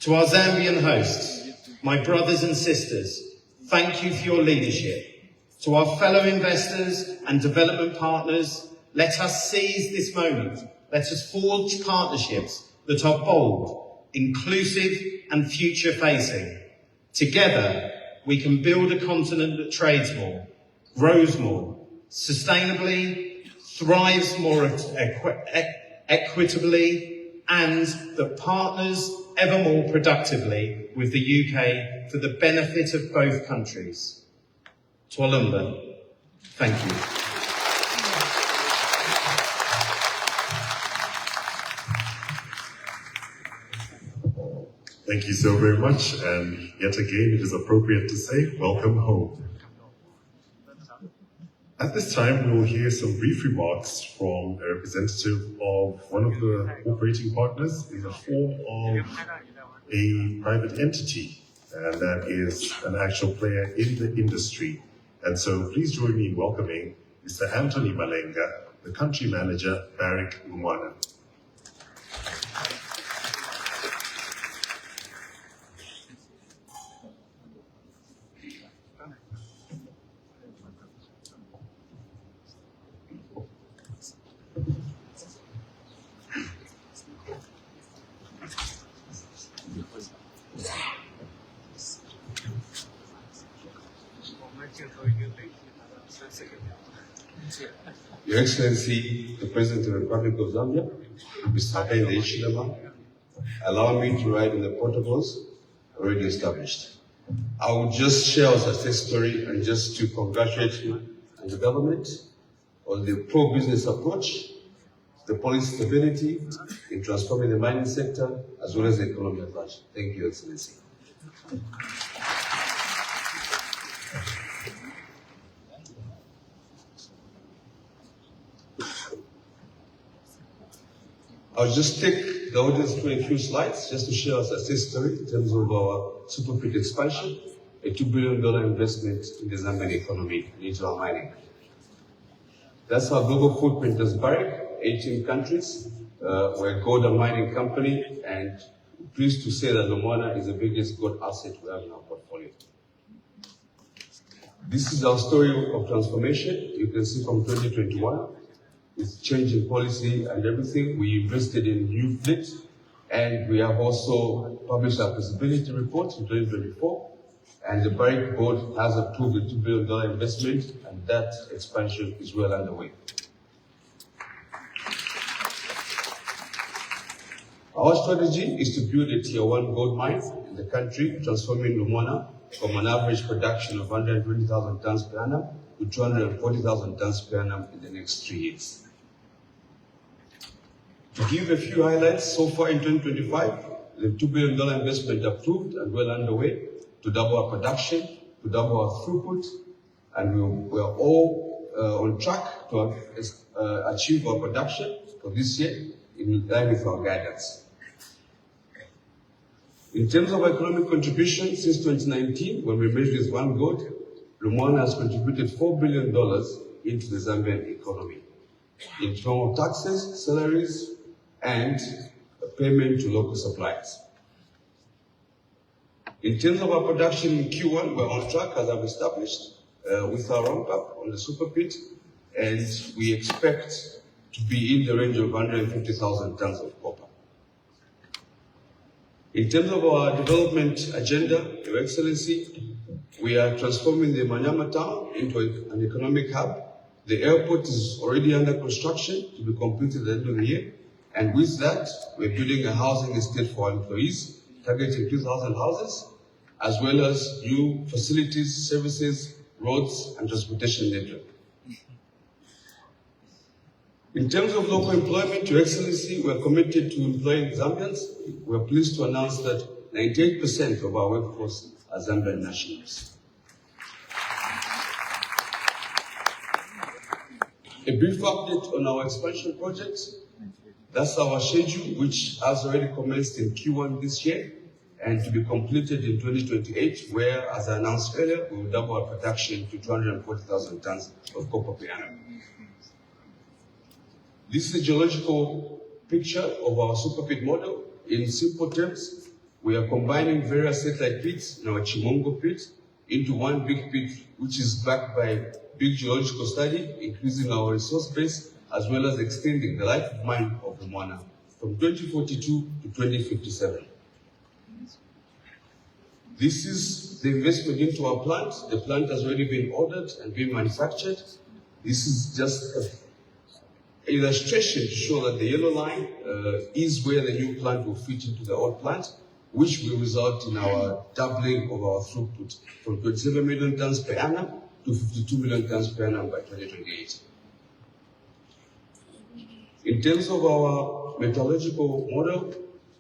To our Zambian hosts, my brothers and sisters, thank you for your leadership. To our fellow investors and development partners, let us seize this moment. Let us forge partnerships that are bold, inclusive and future-facing. Together, we can build a continent that trades more, grows more, sustainably, thrives more equitably, and that partners ever more productively with the UK for the benefit of both countries. Twalumba, thank you. Thank you so very much, and yet again, it is appropriate to say, welcome home. At this time, we will hear some brief remarks from a representative of one of the operating partners in the form of a private entity, and that is an actual player in the industry. And so please join me in welcoming Mr. Anthony Malenga, the country manager, Barrick Lumwana. Your Excellency, the President of the Republic of Zambia, Mr. Hakainde Hichilema, allow me to write in the protocols already established. I will just share our success story and just to congratulate you and the government on the pro-business approach, the policy stability in transforming the mining sector, as well as the economy at large. Thank you, Your Excellency. I'll just take the audience through a few slides just to share our success story in terms of our super pit expansion, a $2 billion investment in the Zambian economy and into our mining. That's our global footprint as Barrick, 18 countries. We're a gold and mining company, and pleased to say that Lumwana is the biggest gold asset we have in our portfolio. This is our story of transformation. You can see from 2021. It's change in policy and everything. We invested in new fleet, and we have also published our feasibility report in 2024. And the Barrick board has approved a $2 billion investment, and that expansion is well underway. Our strategy is to build a tier 1 gold mine in the country, transforming Lumwana from an average production of 120,000 tons per annum to 240,000 tons per annum in the next 3 years. To give a few highlights, so far in 2025, the $2 billion investment approved and well underway to double our production, to double our throughput, and we are all on track to achieve our production for this year in line with our guidance. In terms of economic contribution, since 2019, when we measured as one gold, Lumwana has contributed $4 billion into the Zambian economy in terms of taxes, salaries, and payment to local suppliers. In terms of our production in Q1, we're on track, as I've established, with our ramp-up on the super pit, and we expect to be in the range of 150,000 tons of copper. In terms of our development agenda, Your Excellency, we are transforming the Manyama town into an economic hub. The airport is already under construction to be completed at the end of the year. And with that, we're building a housing estate for our employees, targeting 2,000 houses, as well as new facilities, services, roads, and transportation network. In terms of local employment, Your Excellency, we're committed to employing Zambians. We're pleased to announce that 98% of our workforce are Zambian nationals. A brief update on our expansion projects. That's our schedule, which has already commenced in Q1 this year, and to be completed in 2028, where, as I announced earlier, we will double our production to 240,000 tons of copper per annum. This is a geological picture of our super pit model. In simple terms, we are combining various satellite pits in our Chimongo pit into one big pit, which is backed by big geological study, increasing our resource base, as well as extending the life of mine of Lumwana from 2042 to 2057. This is the investment into our plant. The plant has already been ordered and been manufactured. This is just an illustration to show that the yellow line is where the new plant will fit into the old plant, which will result in our doubling of our throughput from 27 million tons per annum to 52 million tons per annum by 2028. In terms of our metallurgical model,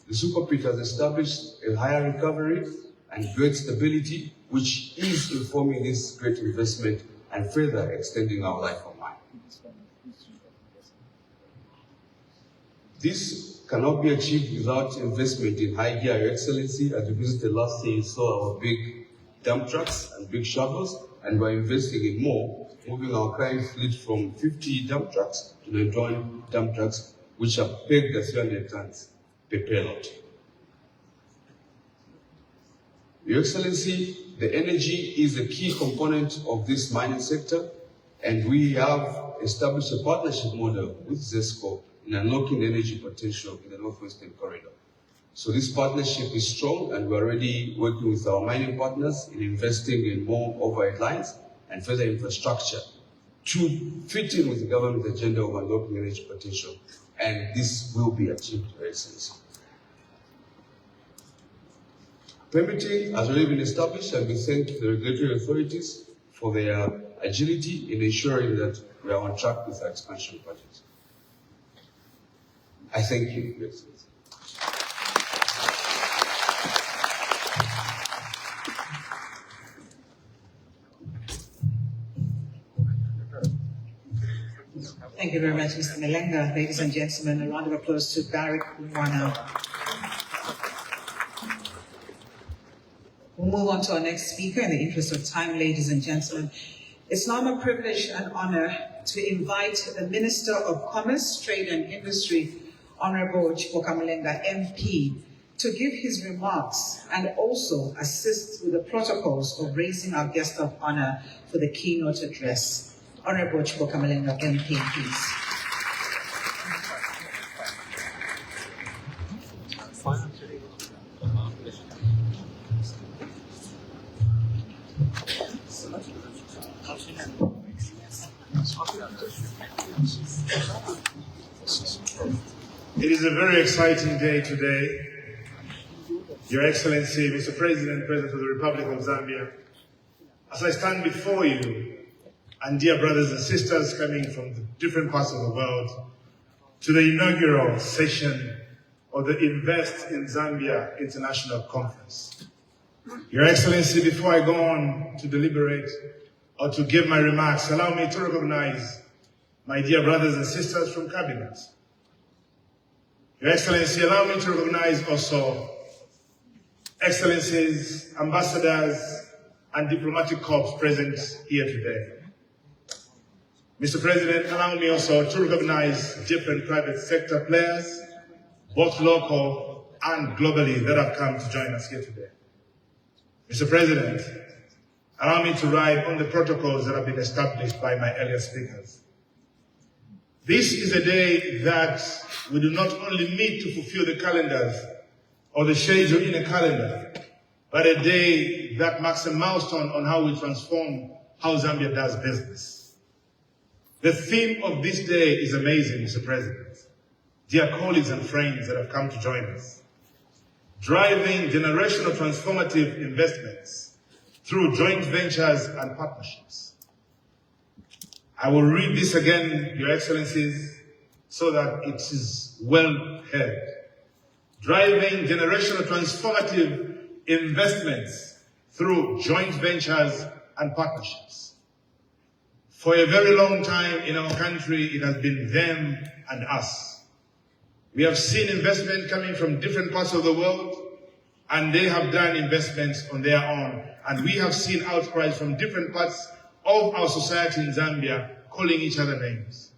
The super pit has established a higher recovery and great stability, which is informing this great investment and further extending our life of mine. This cannot be achieved without investment in high gear, Your Excellency. As you visited last year, you saw our big dump trucks and big shovels, and we're investing in more, moving our crime fleet from 50 dump trucks to 91 dump trucks, which are pegged at 300 tons per payload. Your Excellency, the energy is a key component of this mining sector, and we have established a partnership model with ZESCO in unlocking the energy potential in the Northwestern Corridor. So this partnership is strong, and we're already working with our mining partners in investing in more overhead lines and further infrastructure to fit in with the government agenda of unlocking energy potential, and this will be achieved, Your Excellency. Permitting has already been established, and we thank the regulatory authorities for their agility in ensuring that we are on track with our expansion project. I thank you, Your Excellency. Thank you very much, Mr. Melenga. Ladies and gentlemen, a round of applause to Barrick Umwana. We'll move on to our next speaker in the interest of time, ladies and gentlemen. It's now my privilege and honor to invite the Minister of Commerce, Trade and Industry, Honorable Chipoka Mulenga, MP, to give his remarks and also assist with the protocols of raising our guest of honor for the keynote address. Honorable Chipoka Mulenga, MP, please. It is a very exciting day today. Your Excellency, Mr. President, President of the Republic of Zambia, as I stand before you, and dear brothers and sisters coming from the different parts of the world, to the inaugural session of the Invest in Zambia International Conference. Your Excellency, before I go on to deliberate or to give my remarks, allow me to recognize my dear brothers and sisters from Cabinet. Your Excellency, allow me to recognize also Excellencies, ambassadors, and diplomatic corps present here today. Mr. President, allow me also to recognize different private sector players, both local and globally, that have come to join us here today. Mr. President, allow me to ride on the protocols that have been established by my earlier speakers. This is a day that we do not only meet to fulfill the calendars or the schedule in a calendar, but a day that marks a milestone on how we transform how Zambia does business. The theme of this day is amazing, Mr. President. Dear colleagues and friends that have come to join us, driving generational transformative investments through joint ventures and partnerships. I will read this again, Your Excellencies, so that it is well heard. Driving generational transformative investments through joint ventures and partnerships. For a very long time in our country, it has been them and us. We have seen investment coming from different parts of the world, and they have done investments on their own. And we have seen outcries from different parts of our society in Zambia calling each other names.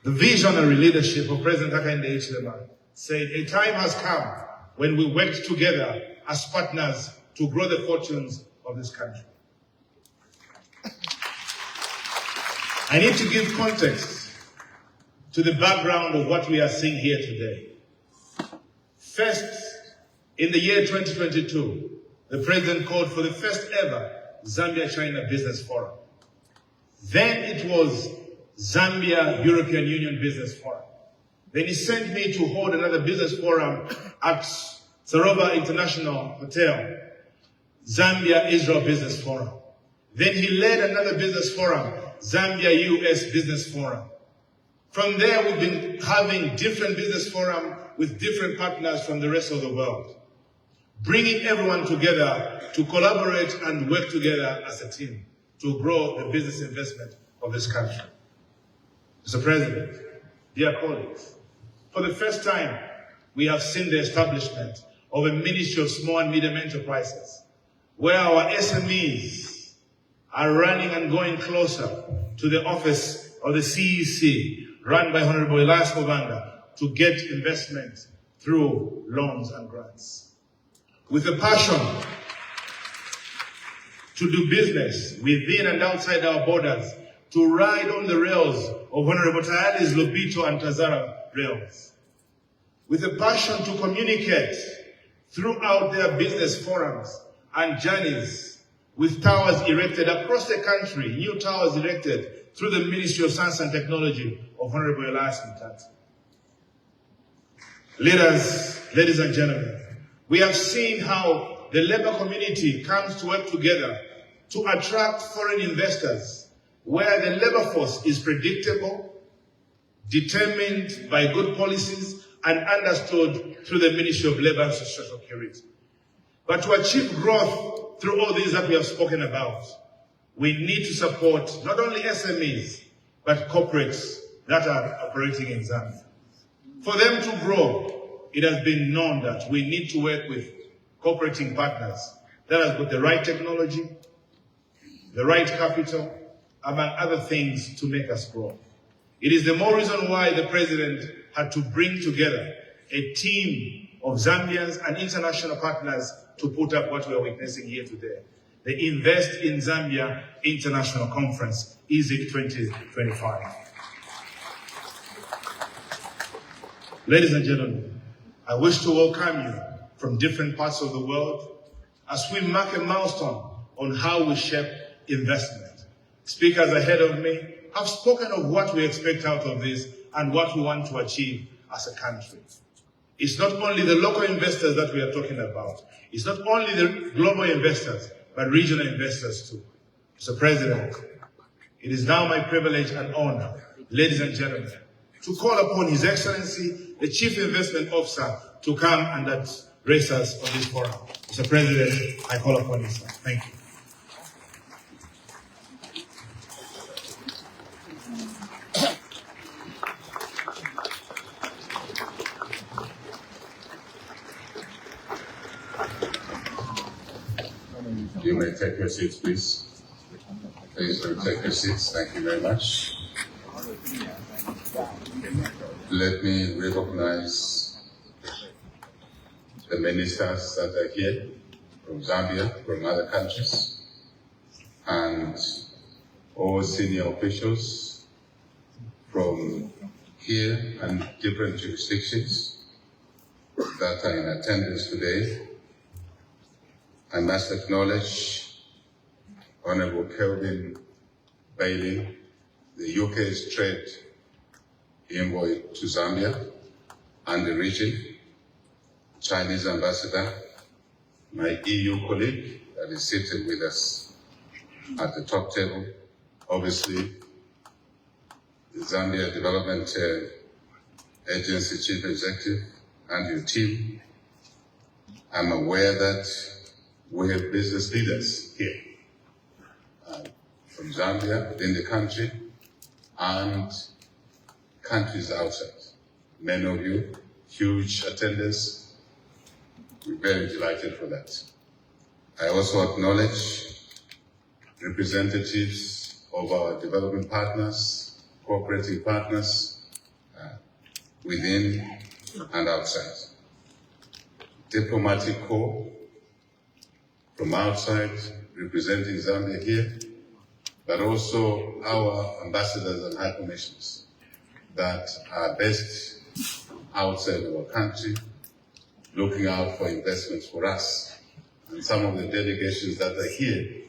The visionary leadership of President Hakainde Hichilema said, a time has come when we work together as partners to grow the fortunes of this country. I need to give context to the background of what we are seeing here today. First, in the year 2022, the President called for the first ever Zambia-China Business Forum. Then it was Zambia-European Union Business Forum. Then he sent me to hold another business forum at Sarova International Hotel, Zambia-Israel Business Forum. Then he led another business forum, Zambia-US Business Forum. From there, we've been having different business forums with different partners from the rest of the world, bringing everyone together to collaborate and work together as a team to grow the business investment of this country. Mr. President, dear colleagues, for the first time, we have seen the establishment of a Ministry of Small and Medium Enterprises, where our SMEs are running and going closer to the office of the CEC, run by Honorable Elias Mubanga, to get investment through loans and grants. With a passion to do business within and outside our borders, to ride on the rails of Honorable Tayali's Lobito and Tazara rails. With a passion to communicate throughout their business forums and journeys, with towers erected across the country, new towers erected through the Ministry of Science and Technology of Honorable Elias Mutati. Leaders, ladies and gentlemen, we have seen how the labor community comes to work together to attract foreign investors, where the labor force is predictable, determined by good policies, and understood through the Ministry of Labor and Social Security. But to achieve growth through all these that we have spoken about, we need to support not only SMEs, but corporates that are operating in Zambia. For them to grow, it has been known that we need to work with cooperating partners that have got the right technology, the right capital, among other things, to make us grow. It is the more reason why the President had to bring together a team of Zambians and international partners to put up what we are witnessing here today. The Invest in Zambia International Conference, EZIC 2025. Ladies and gentlemen, I wish to welcome you from different parts of the world as we mark a milestone on how we shape investment. Speakers ahead of me have spoken of what we expect out of this and what we want to achieve as a country. It's not only the local investors that we are talking about. It's not only the global investors, but regional investors too. Mr. President, it is now my privilege and honor, ladies and gentlemen, to call upon His Excellency, the Chief Investment Officer, to come and address us on this forum. Mr. President, I call upon you, sir. Thank you. You may take your seats, please. Please do take your seats. Thank you very much. Let me recognize the ministers that are here from Zambia, from other countries, and all senior officials from here and different jurisdictions that are in attendance today. I must acknowledge Honorable Kelvin Bailey, the UK's trade envoy to Zambia and the region, Chinese ambassador, my EU colleague that is seated with us at the top table, obviously the Zambia Development Agency Chief Executive and your team. I'm aware that we have business leaders here from Zambia, within the country, and countries outside. Many of you, huge attendance. We're very delighted for that. I also acknowledge representatives of our development partners, cooperating partners, within and outside. Diplomatic corps from outside representing Zambia here, but also our ambassadors and high commissioners that are based outside our country, looking out for investments for us. And some of the delegations that are here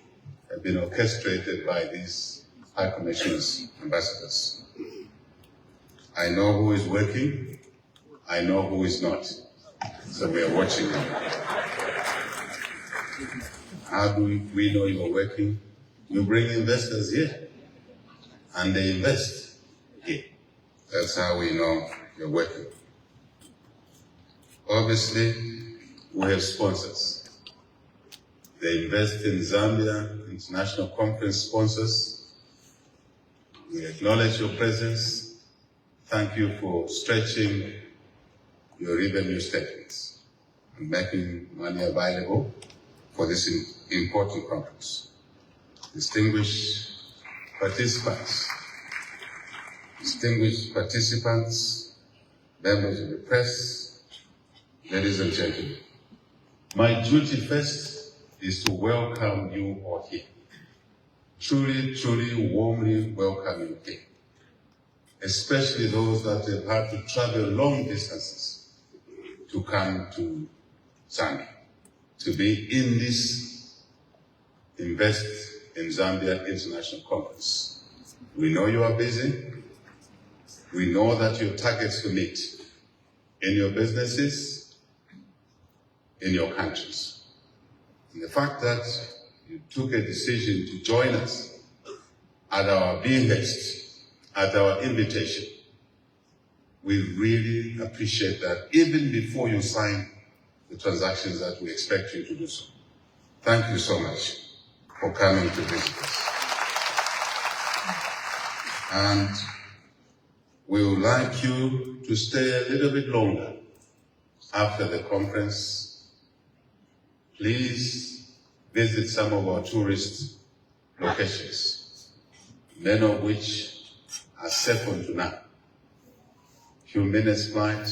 have been orchestrated by these high commissioners, ambassadors. I know who is working, I know who is not. So we are watching them. How do we know you are working? You bring investors here, and they invest here. That's how we know you're working. Obviously, we have sponsors. They invest in Zambia, international conference sponsors. We acknowledge your presence. Thank you for stretching your revenue statements and making money available for this important conference. Distinguished participants, members of the press, ladies and gentlemen, my duty first is to welcome you all here. Truly, truly, warmly welcome you here. Especially those that have had to travel long distances to come to Zambia, to be in this Invest in Zambia International Conference. We know you are busy. We know that you have targets to meet in your businesses, in your countries. And the fact that you took a decision to join us at our behest, at our invitation, we really appreciate that, even before you sign the transactions that we expect you to do so. Thank you so much for coming to visit us. And we would like you to stay a little bit longer after the conference. Please visit some of our tourist locations, many of which are safe until now. Few minutes flight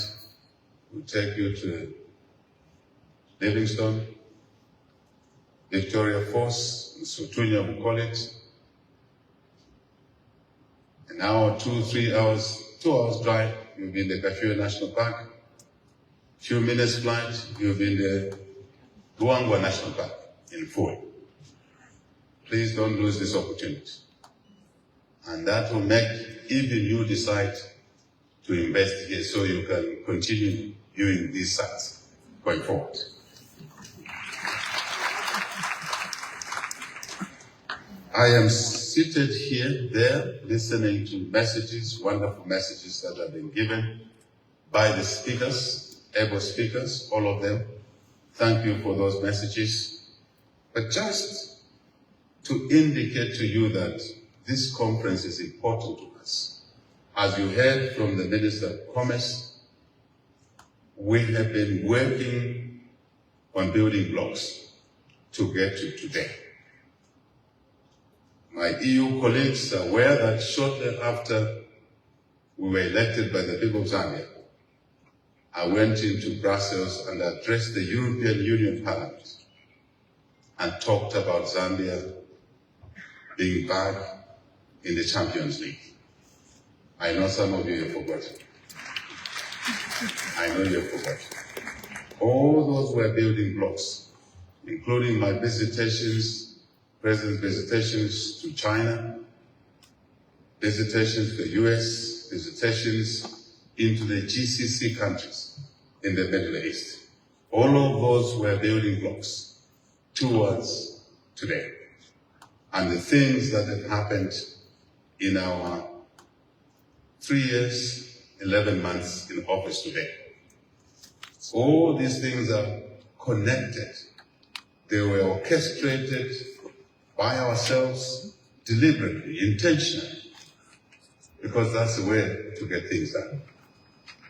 will take you to Livingstone, Victoria Falls, in Sotunya we call it. An hour, 2 hours drive, you'll be in the Kafue National Park. Few minutes flight, you'll be in the Luangwa National Park in Fui. Please don't lose this opportunity. And that will make even you decide to invest here so you can continue viewing these sites going forward. I am seated here, there, listening to messages, wonderful messages that have been given by the speakers, able speakers, all of them. Thank you for those messages. But just to indicate to you that this conference is important to us. As you heard from the Minister of Commerce, we have been working on building blocks to get to today. My EU colleagues are aware that shortly after we were elected by the people of Zambia, I went into Brussels and addressed the European Union Parliament and talked about Zambia being back in the Champions League. I know some of you have forgotten. I know you have forgotten. All those were building blocks, including my visitations, President's visitations to China, visitations to the US, visitations into the GCC countries in the Middle East. All of those were building blocks towards today. And the things that have happened in our 3 years, 11 months in office today. All these things are connected. They were orchestrated by ourselves, deliberately, intentionally, because that's the way to get things done,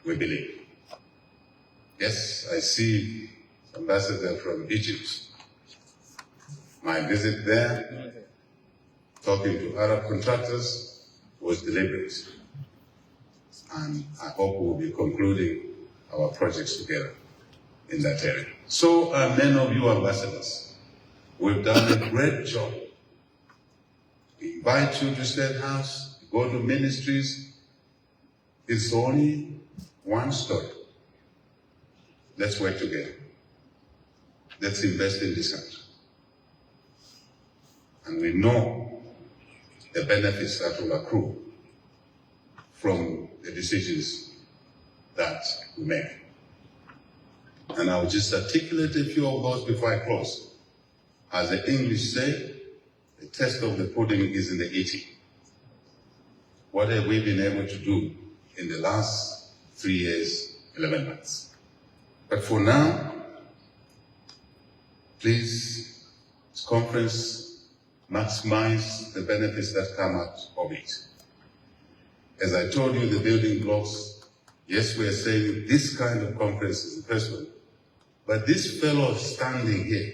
we believe. Yes, I see Ambassador from Egypt. My visit there, talking to Arab contractors, was deliberate. And I hope we'll be concluding our projects together in that area. So are many of you ambassadors. We've done a great job. We invite you to State House, go to ministries. It's only one story. Let's work together. Let's invest in this country. And we know the benefits that will accrue from the decisions that we make. And I'll just articulate a few of those before I close. As the English say, the test of the pudding is in the eating. What have we been able to do in the last 3 years, 11 months. But for now, please, this conference, maximize the benefits that come out of it. As I told you, the building blocks, yes, we are saying this kind of conference is the first one, but this fellow standing here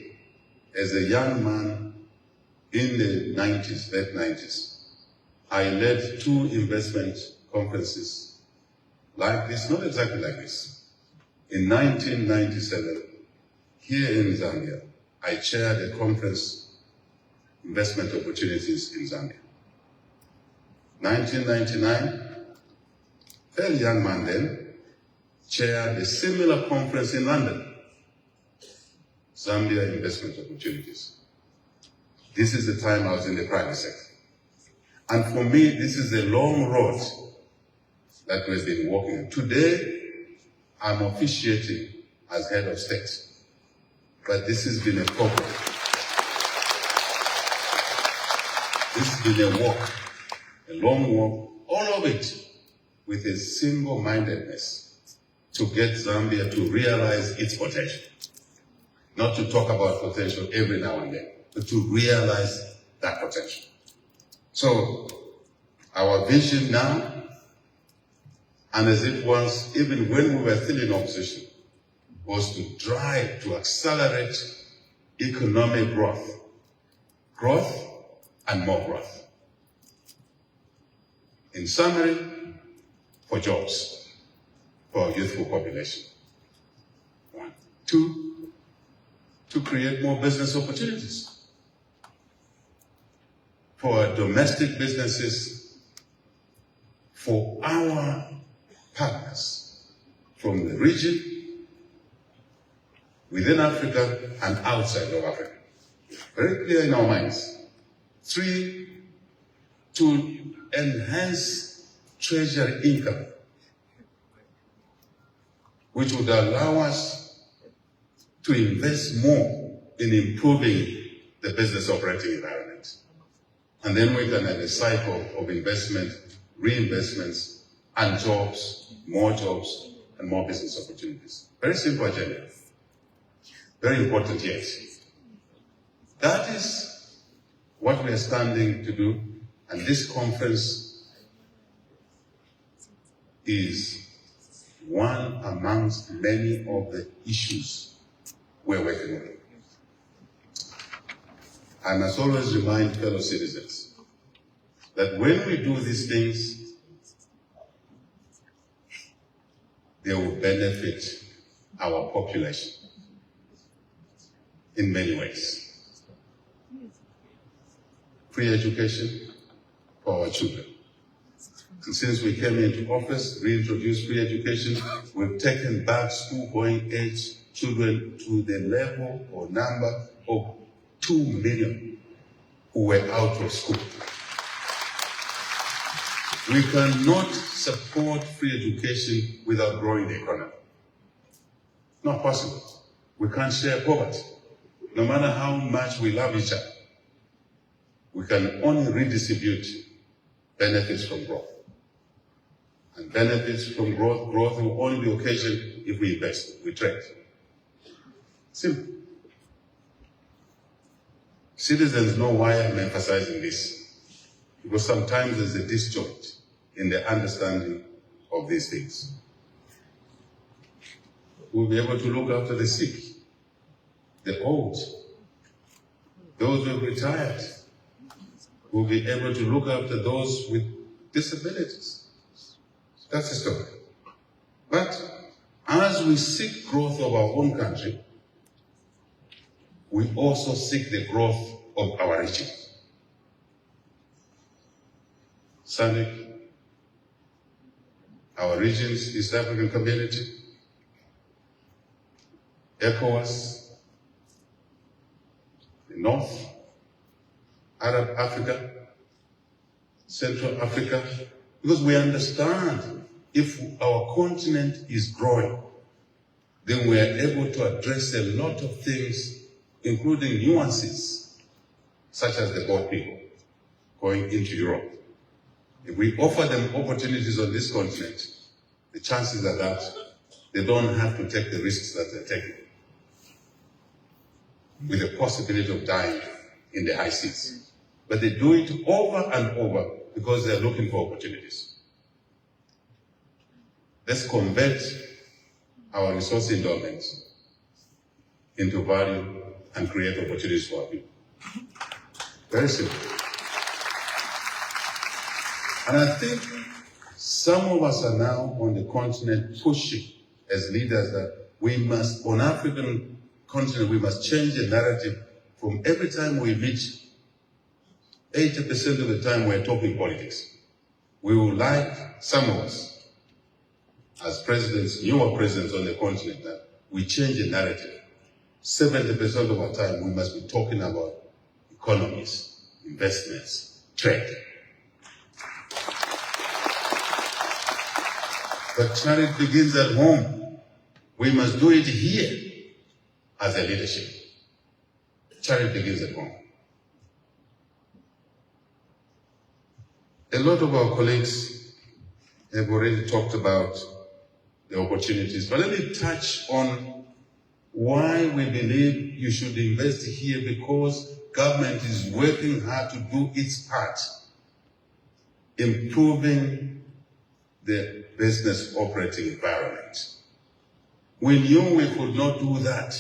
as a young man in the 90s, late 90s, I led 2 investment conferences like this, not exactly like this. In 1997, here in Zambia, I chaired a conference, Investment Opportunities in Zambia. 1999, fairly young man then, chaired a similar conference in London, Zambia Investment Opportunities. This is the time I was in the private sector. And for me, this is a long road that we've been walking on. Today, I'm officiating as head of state. But this has been a problem. This has been a walk, a long walk, all of it with a single-mindedness to get Zambia to realize its potential. Not to talk about potential every now and then, but to realize that potential. So, our vision now, and as it was even when we were still in opposition, was to drive, to accelerate economic growth. Growth and more growth. In summary, for jobs, for our youthful population. 1. 2, to create more business opportunities for our domestic businesses, for our partners from the region, within Africa and outside of Africa. Very clear in our minds. 3, to enhance treasury income, which would allow us to invest more in improving the business operating environment. And then we can have a cycle of investment, reinvestments, and jobs, more jobs, and more business opportunities. Very simple agenda. Very important yet. That is what we are standing to do, and this conference is one amongst many of the issues we're working on. I must always remind fellow citizens that when we do these things, they will benefit our population in many ways. Free education for our children. And since we came into office, reintroduced free education, we've taken back school-going age children to the level or number of 2 million who were out of school. We cannot support free education without growing the economy. Not possible. We can't share poverty. No matter how much we love each other, we can only redistribute benefits from growth. And benefits from growth will only be occasioned if we invest, we trade. Simple. Citizens know why I'm emphasizing this, because sometimes there's a disjoint in the understanding of these things. We'll be able to look after the sick, the old, those who have retired. We'll be able to look after those with disabilities. That's the story. But as we seek growth of our own country, we also seek the growth of our region. SADC, our region's East African community, ECOWAS, the North, Arab Africa, Central Africa, because we understand if our continent is growing, then we are able to address a lot of things, including nuances, such as the boat people going into Europe. If we offer them opportunities on this continent, the chances are that they don't have to take the risks that they're taking, with the possibility of dying in the high seas. But they do it over and over because they're looking for opportunities. Let's convert our resource endowments into value and create opportunities for our people. Very simple. And I think some of us are now on the continent pushing as leaders that we must, on African continent, we must change the narrative from every time we meet, 80% of the time we're talking politics. We would like, some of us, as presidents, newer presidents on the continent, that we change the narrative. 70% of our time we must be talking about economies, investments, trade. But charity begins at home. We must do it here as a leadership. Charity begins at home. A lot of our colleagues have already talked about the opportunities, but let me touch on why we believe you should invest here, because government is working hard to do its part, improving the business operating environment. We knew we could not do that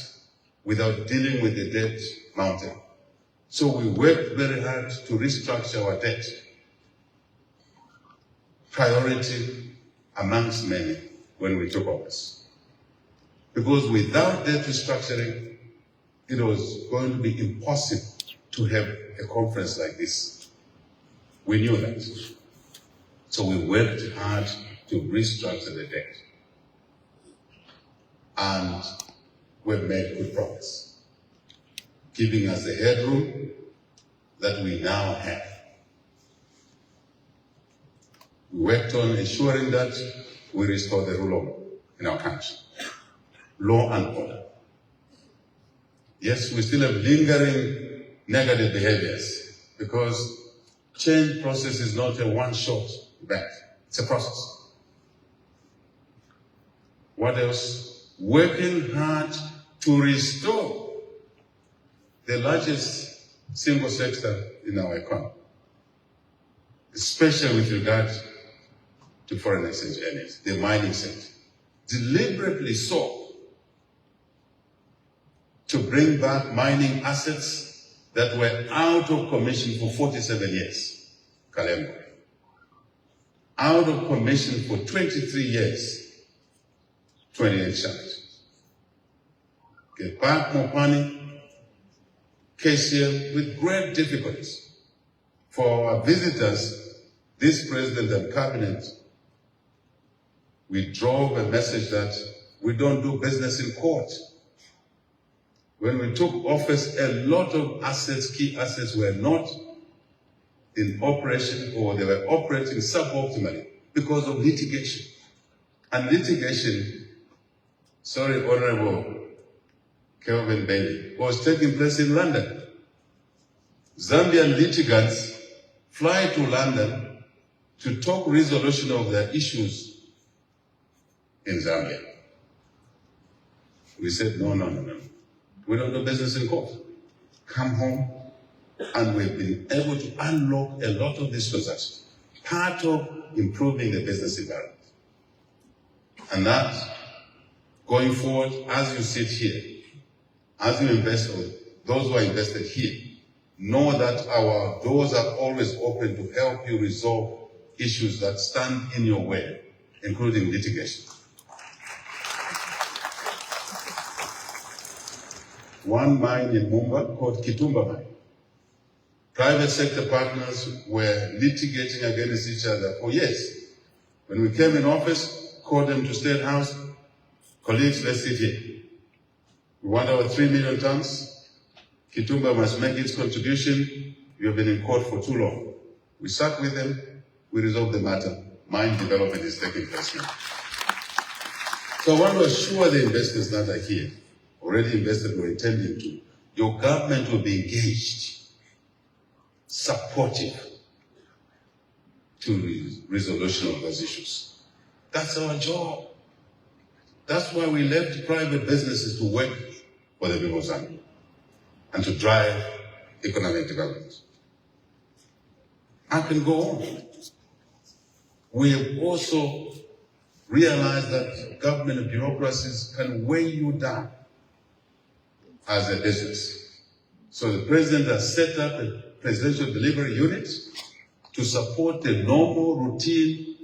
without dealing with the debt mountain. So we worked very hard to restructure our debt. Priority amongst many when we took office. Because without debt restructuring, it was going to be impossible to have a conference like this. We knew that. So we worked hard to restructure the debt. And we've made good progress, giving us the headroom that we now have. We worked on ensuring that we restore the rule of law in our country. Law and order. Yes, we still have lingering negative behaviors, because change process is not a one-shot event. It's a process. What else? Working hard to restore the largest single sector in our economy, especially with regard to foreign exchange earnings, the mining sector. Deliberately so, to bring back mining assets that were out of commission for 47 years. Kalembo. Out of commission for 23 years. 28 shaft. Get back Mopani, KCM with great difficulties. For our visitors, this president and cabinet, we drove a message that we don't do business in court. When we took office, a lot of assets, key assets, were not in operation, or they were operating suboptimally because of litigation. And litigation, sorry, Honorable Kelvin Bailey, was taking place in London. Zambian litigants fly to London to talk resolution of their issues in Zambia. We said, no. We don't do business in court. Come home, and we've been able to unlock a lot of these transactions. Part of improving the business environment. And that, going forward, as you sit here, as you invest, or those who are invested here, know that our doors are always open to help you resolve issues that stand in your way, including litigation. One mine in Mumba called Kitumba Mine. Private sector partners were litigating against each other for years. When we came in office, called them to State House, colleagues, let's sit here. We want our 3 million tons. Kitumba must make its contribution. You have been in court for too long. We sat with them, we resolved the matter. Mine development is taking place now. So I want to assure the investors that are here, already invested or intending to, your government will be engaged, supportive, to resolution of those issues. That's our job. That's why we left private businesses to work for the people of Zambia and to drive economic development. I can go on. We have also realized that government and bureaucracies can weigh you down as a business. So the president has set up a presidential delivery unit to support the normal routine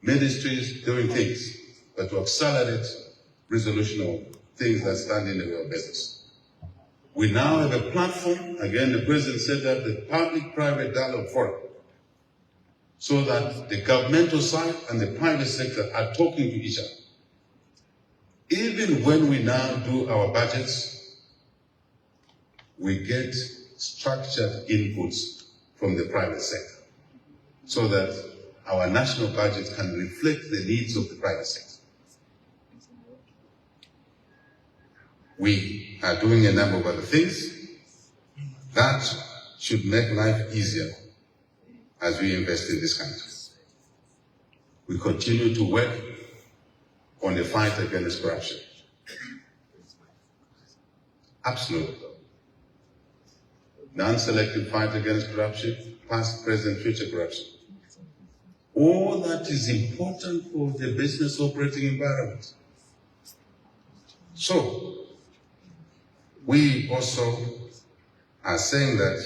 ministries doing things, but to accelerate resolution of things that stand in the way of business. We now have a platform. Again, the president set up the public-private dialogue forum so that the governmental side and the private sector are talking to each other. Even when we now do our budgets, we get structured inputs from the private sector so that our national budget can reflect the needs of the private sector. We are doing a number of other things that should make life easier as we invest in this country. We continue to work on the fight against corruption. Absolutely. Non-selective fight against corruption, past, present, future corruption. All that is important for the business operating environment. So, we also are saying that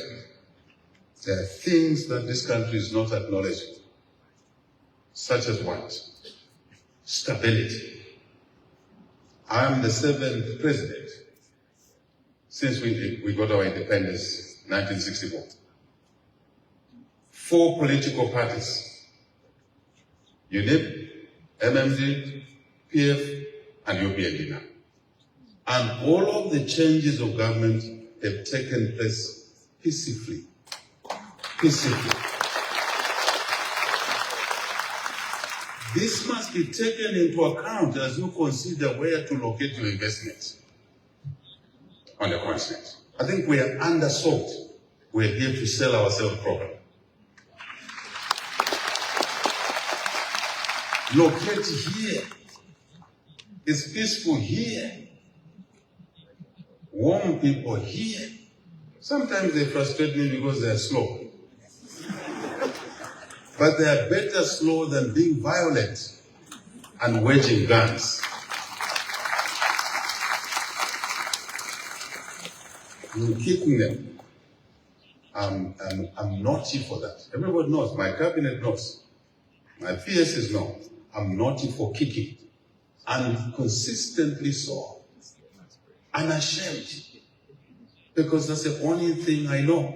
there are things that this country is not acknowledging, such as what? Stability. I am the 7th president since we got our independence in 1964. 4 political parties, UNIP, MMD, PF, and UPND now. And all of the changes of government have taken place peacefully. Peacefully. This must be taken into account as you consider where to locate your investments on the continent. I think we are undersold. We're here to sell ourselves properly. Locate here. It's peaceful here. Warm people here. Sometimes they frustrate me because they are slow. But they are better slow than being violent and waging guns. You're kicking them. I'm naughty for that. Everybody knows. My cabinet knows. My PSs know. I'm naughty for kicking. And consistently so. Unashamed. Because that's the only thing I know.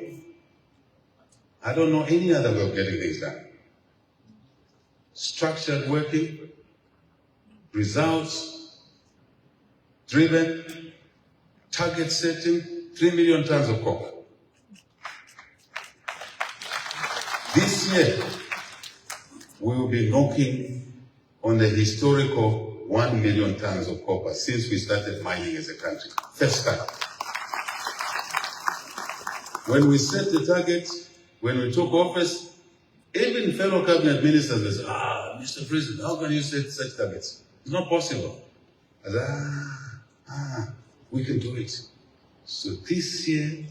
I don't know any other way of getting things done. Structured working, results driven, target setting, 3 million tons of copper. This year, we will be knocking on the historical 1 million tons of copper since we started mining as a country. First time. When we set the target, when we took office, even fellow cabinet ministers will say, Mr. President, how can you set such targets? It's not possible. I said, we can do it. So this year,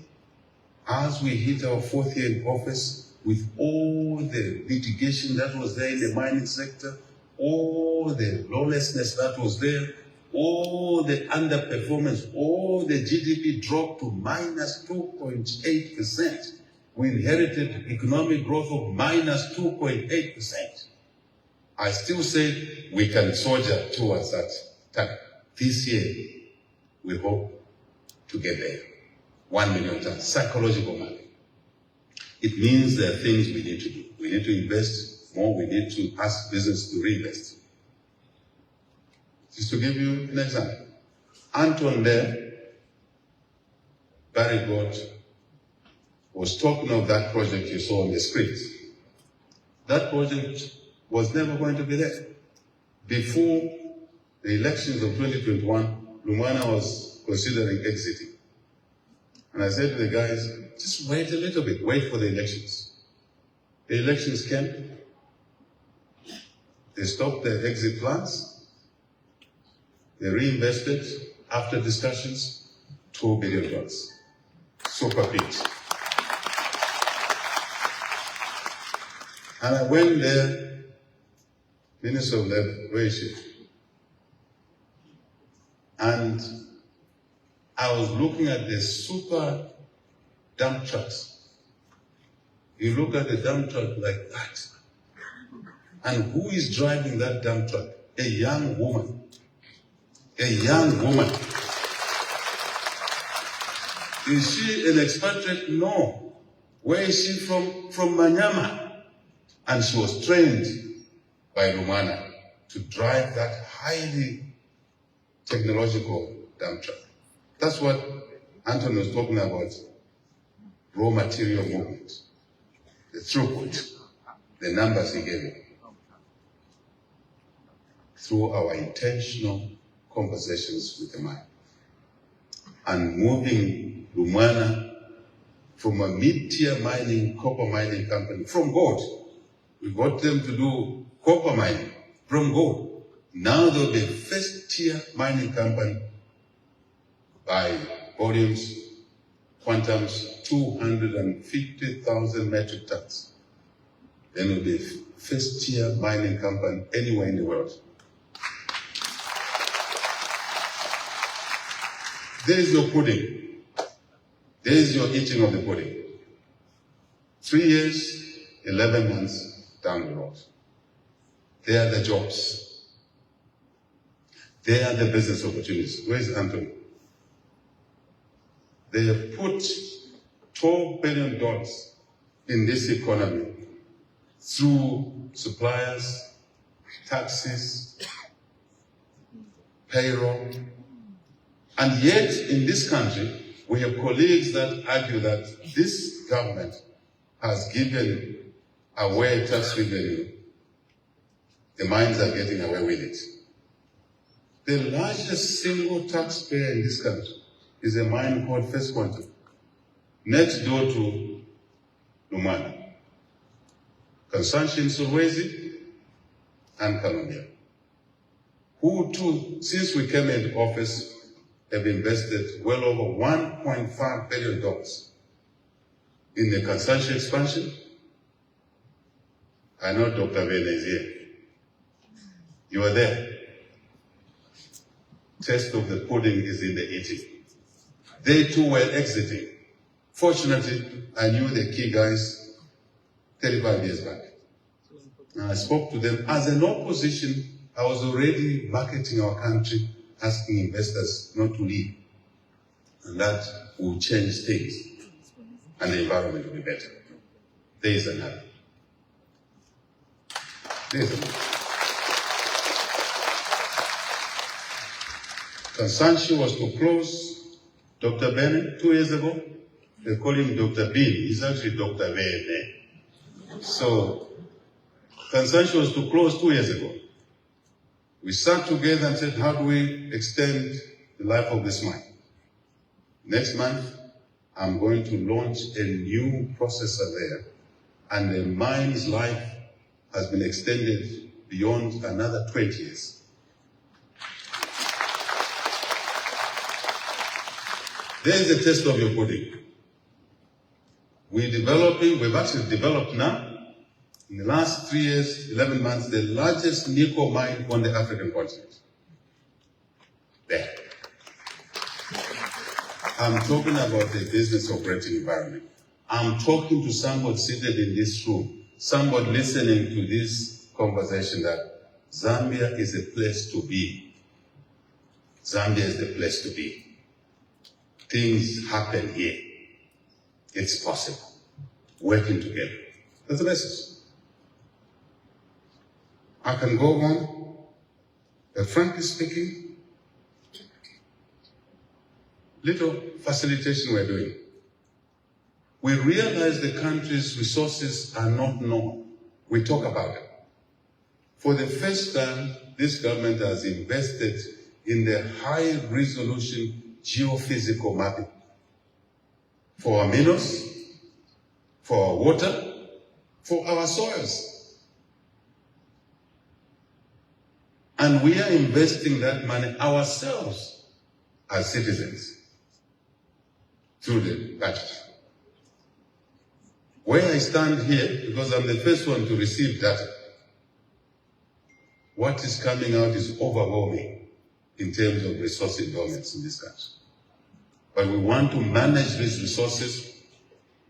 as we hit our 4th year in office, with all the litigation that was there in the mining sector, all the lawlessness that was there, all the underperformance, all the GDP dropped to minus 2.8%. We inherited economic growth of minus 2.8%. I still say we can soldier towards that target. This year, we hope to get there. 1 million tons, psychological money. It means there are things we need to do. We need to invest more. We need to ask business to reinvest. Just to give you an example. Anton there, Barry God, was talking of that project you saw on the screen. That project was never going to be there. Before the elections of 2021, Lumana was considering exiting. And I said to the guys, just wait a little bit, wait for the elections. the elections came, they stopped their exit plans, they reinvested after discussions $2 billion. Super big. And I went there, Minister of Labor, where is she? And I was looking at the super dump trucks. You look at the dump truck like that. And who is driving that dump truck? A young woman. A young woman. Is she an expatriate? No. Where is she from? From Manyama. And she was trained by Lumana to drive that highly technological dump truck. That's what Anton was talking about, raw material movement, the throughput, the numbers he gave me. Through our intentional conversations with the mine. And moving Lumana from a mid-tier mining, copper mining company, from gold. We got them to do copper mining from gold. Now they'll be a first-tier mining company by volumes, quantums, 250,000 metric tons. Then it'll be a first-tier mining company anywhere in the world. There is your pudding. There is your eating of the pudding. 3 years, 11 months down the road. They are the jobs. They are the business opportunities. Where is Anthony? They have put $12 billion in this economy through suppliers, taxes, payroll. And yet, in this country, we have colleagues that argue that this government has given away tax revenue. The mines are getting away with it. The largest single taxpayer in this country is a mine called First Quantum, next door to Lumana. Consumption Sulawesi and Colombia, who too, since we came into office, have invested well over $1.5 billion in the consumption expansion. I know Dr. Vene is here. You were there. Taste of the pudding is in the eating. They too were exiting. Fortunately, I knew the key guys 35 years back. And I spoke to them. As an opposition, I was already marketing our country, asking investors not to leave. And that will change things. And the environment will be better. There is another. There is another. Kansanshi was to close Dr. Bennett 2 years ago. They call him Dr. Bean. He's actually Dr. Bennett. So, Kansanshi was to close 2 years ago. We sat together and said, how do we extend the life of this mine? Next month, I'm going to launch a new processor there. And the mine's life has been extended beyond another 20 years. There is a taste of your pudding. We've actually developed now, in the last 3 years, 11 months, the largest nickel mine on the African continent. There. I'm talking about the business operating environment. I'm talking to somebody seated in this room, somebody listening to this conversation that Zambia is a place to be. Zambia is the place to be. Things happen here. It's possible. Working together. That's the message. I can go on, but frankly speaking, little facilitation we're doing. We realize the country's resources are not known. We talk about it. For the first time, this government has invested in the high resolution geophysical mapping for our minerals, for our water, for our soils. And we are investing that money ourselves as citizens through the budget. Where I stand here, because I'm the first one to receive data, what is coming out is overwhelming in terms of resource endowments in this country. But we want to manage these resources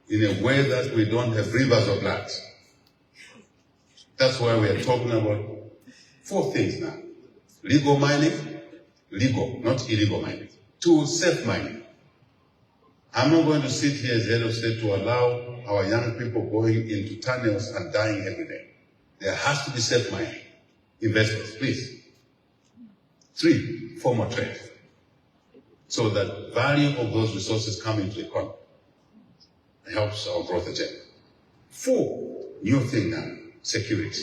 in a way that we don't have rivers of blood. That's why we are talking about 4 things now. Legal mining, legal, not illegal mining. 2, safe mining. I'm not going to sit here as head of state to allow our young people going into tunnels and dying every day. There has to be safe mining. Investments, please. 3, formal trade. So that value of those resources come into the economy. It helps our growth agenda. 4, new thing now, security.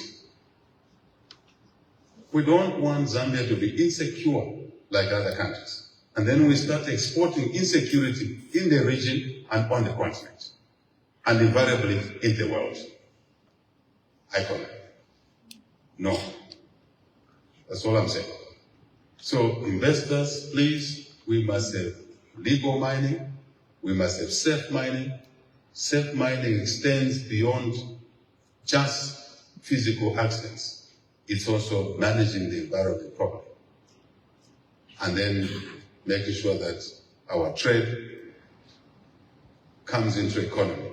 We don't want Zambia to be insecure like other countries. And then we start exporting insecurity in the region and on the continent. And invariably in the world. I call it. No. That's all I'm saying. So investors, please, we must have legal mining. We must have safe mining. Safe mining extends beyond just physical accidents. It's also managing the environment properly. And then making sure that our trade comes into economy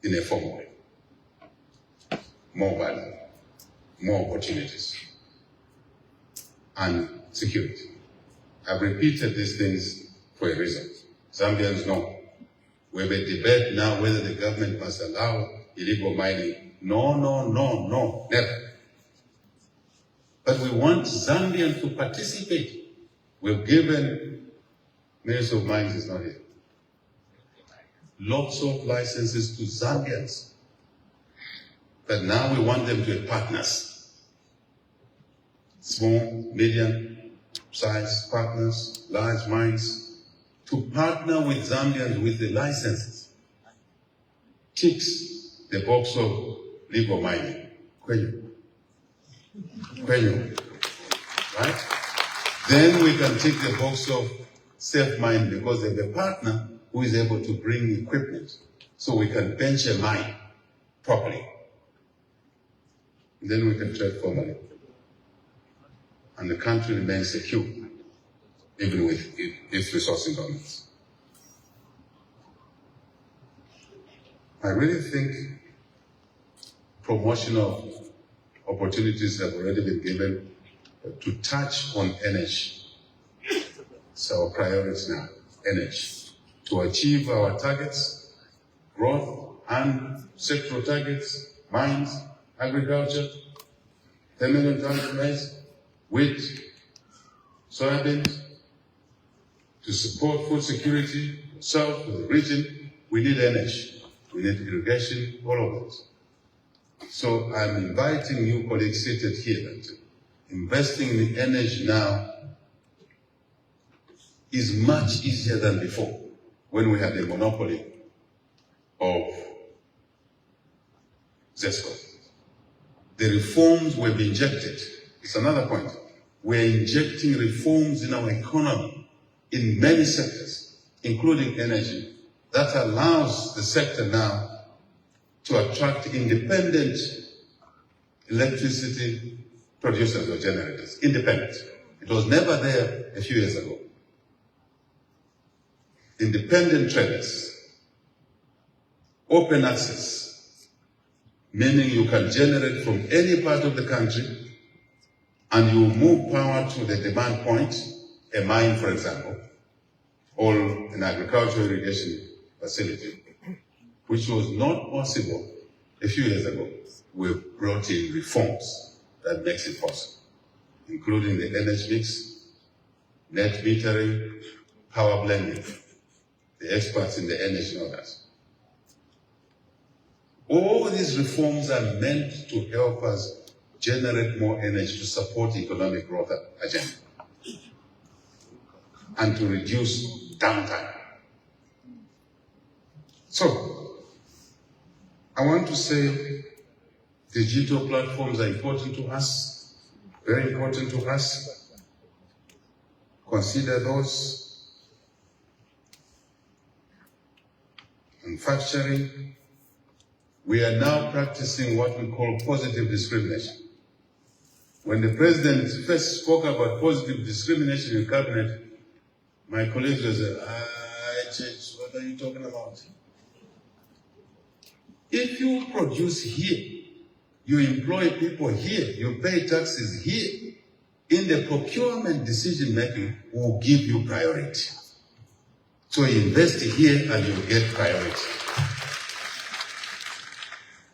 in a formal way. More value, more opportunities, and security. I've repeated these things for a reason. Zambians know. We have a debate now whether the government must allow illegal mining. No, no, no, no, never. But we want Zambians to participate. We've given, Minister of Mines is not here, lots of licenses to Zambians. But now we want them to be partners. Small, medium size partners, large mines, to partner with Zambians with the licenses. Ticks the box of legal mining. Kwenyu. Right? Then we can tick the box of safe mining because they have a partner who is able to bring equipment so we can bench a mine properly. Then we can trade formally. And the country remains secure, even with its resource endowments. I really think promotion of opportunities have already been given to touch on energy. It's our priority now, energy. To achieve our targets, growth and sectoral targets, mines, agriculture, 10 million tons of maize, wheat, soybeans, to support food security, south of the region, we need energy, we need irrigation, all of it. So I'm inviting you colleagues seated here that investing in energy now is much easier than before, when we had a monopoly of ZESCO. The reforms were injected. It's another point. We're injecting reforms in our economy in many sectors, including energy, that allows the sector now to attract independent electricity producers or generators. Independent. It was never there a few years ago. Independent traders. Open access. Meaning you can generate from any part of the country and you move power to the demand point, a mine, for example, or an agricultural irrigation facility, which was not possible a few years ago. We've brought in reforms that makes it possible, including the energy mix, net metering, power blending. The experts in the energy know that. All these reforms are meant to help us generate more energy to support the economic growth agenda and to reduce downtime. So, I I want to say digital platforms are important to us, very important to us. Consider those. Manufacturing. We are now practicing what we call positive discrimination. When the president first spoke about positive discrimination in cabinet, my colleagues were saying, what are you talking about? If you produce here, you employ people here, you pay taxes here, in the procurement decision making will give you priority. So invest here and you get priority.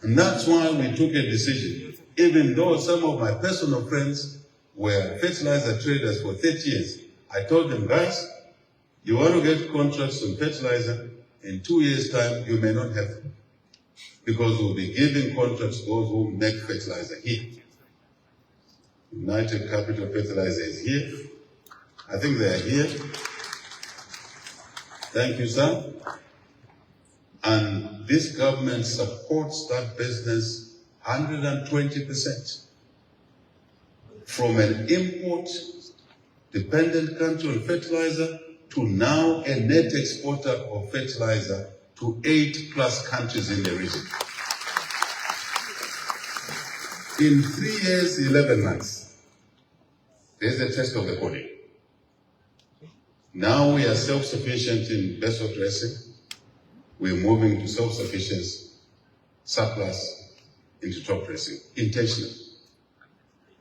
And that's why we took a decision. Even though some of my personal friends were fertilizer traders for 30 years, I told them, guys, you want to get contracts on fertilizer, in 2 years' time, you may not have them. Because we'll be giving contracts to those who make fertilizer here. United Capital Fertilizer is here. I think they are here. Thank you, sir. And this government supports that business 120%. From an import-dependent country on fertilizer to now a net exporter of fertilizer to 8+ countries in the region. In 3 years, 11 months, there's a test of the body. Now we are self-sufficient in vessel dressing. We're moving to self-sufficiency, surplus into top dressing, intentionally.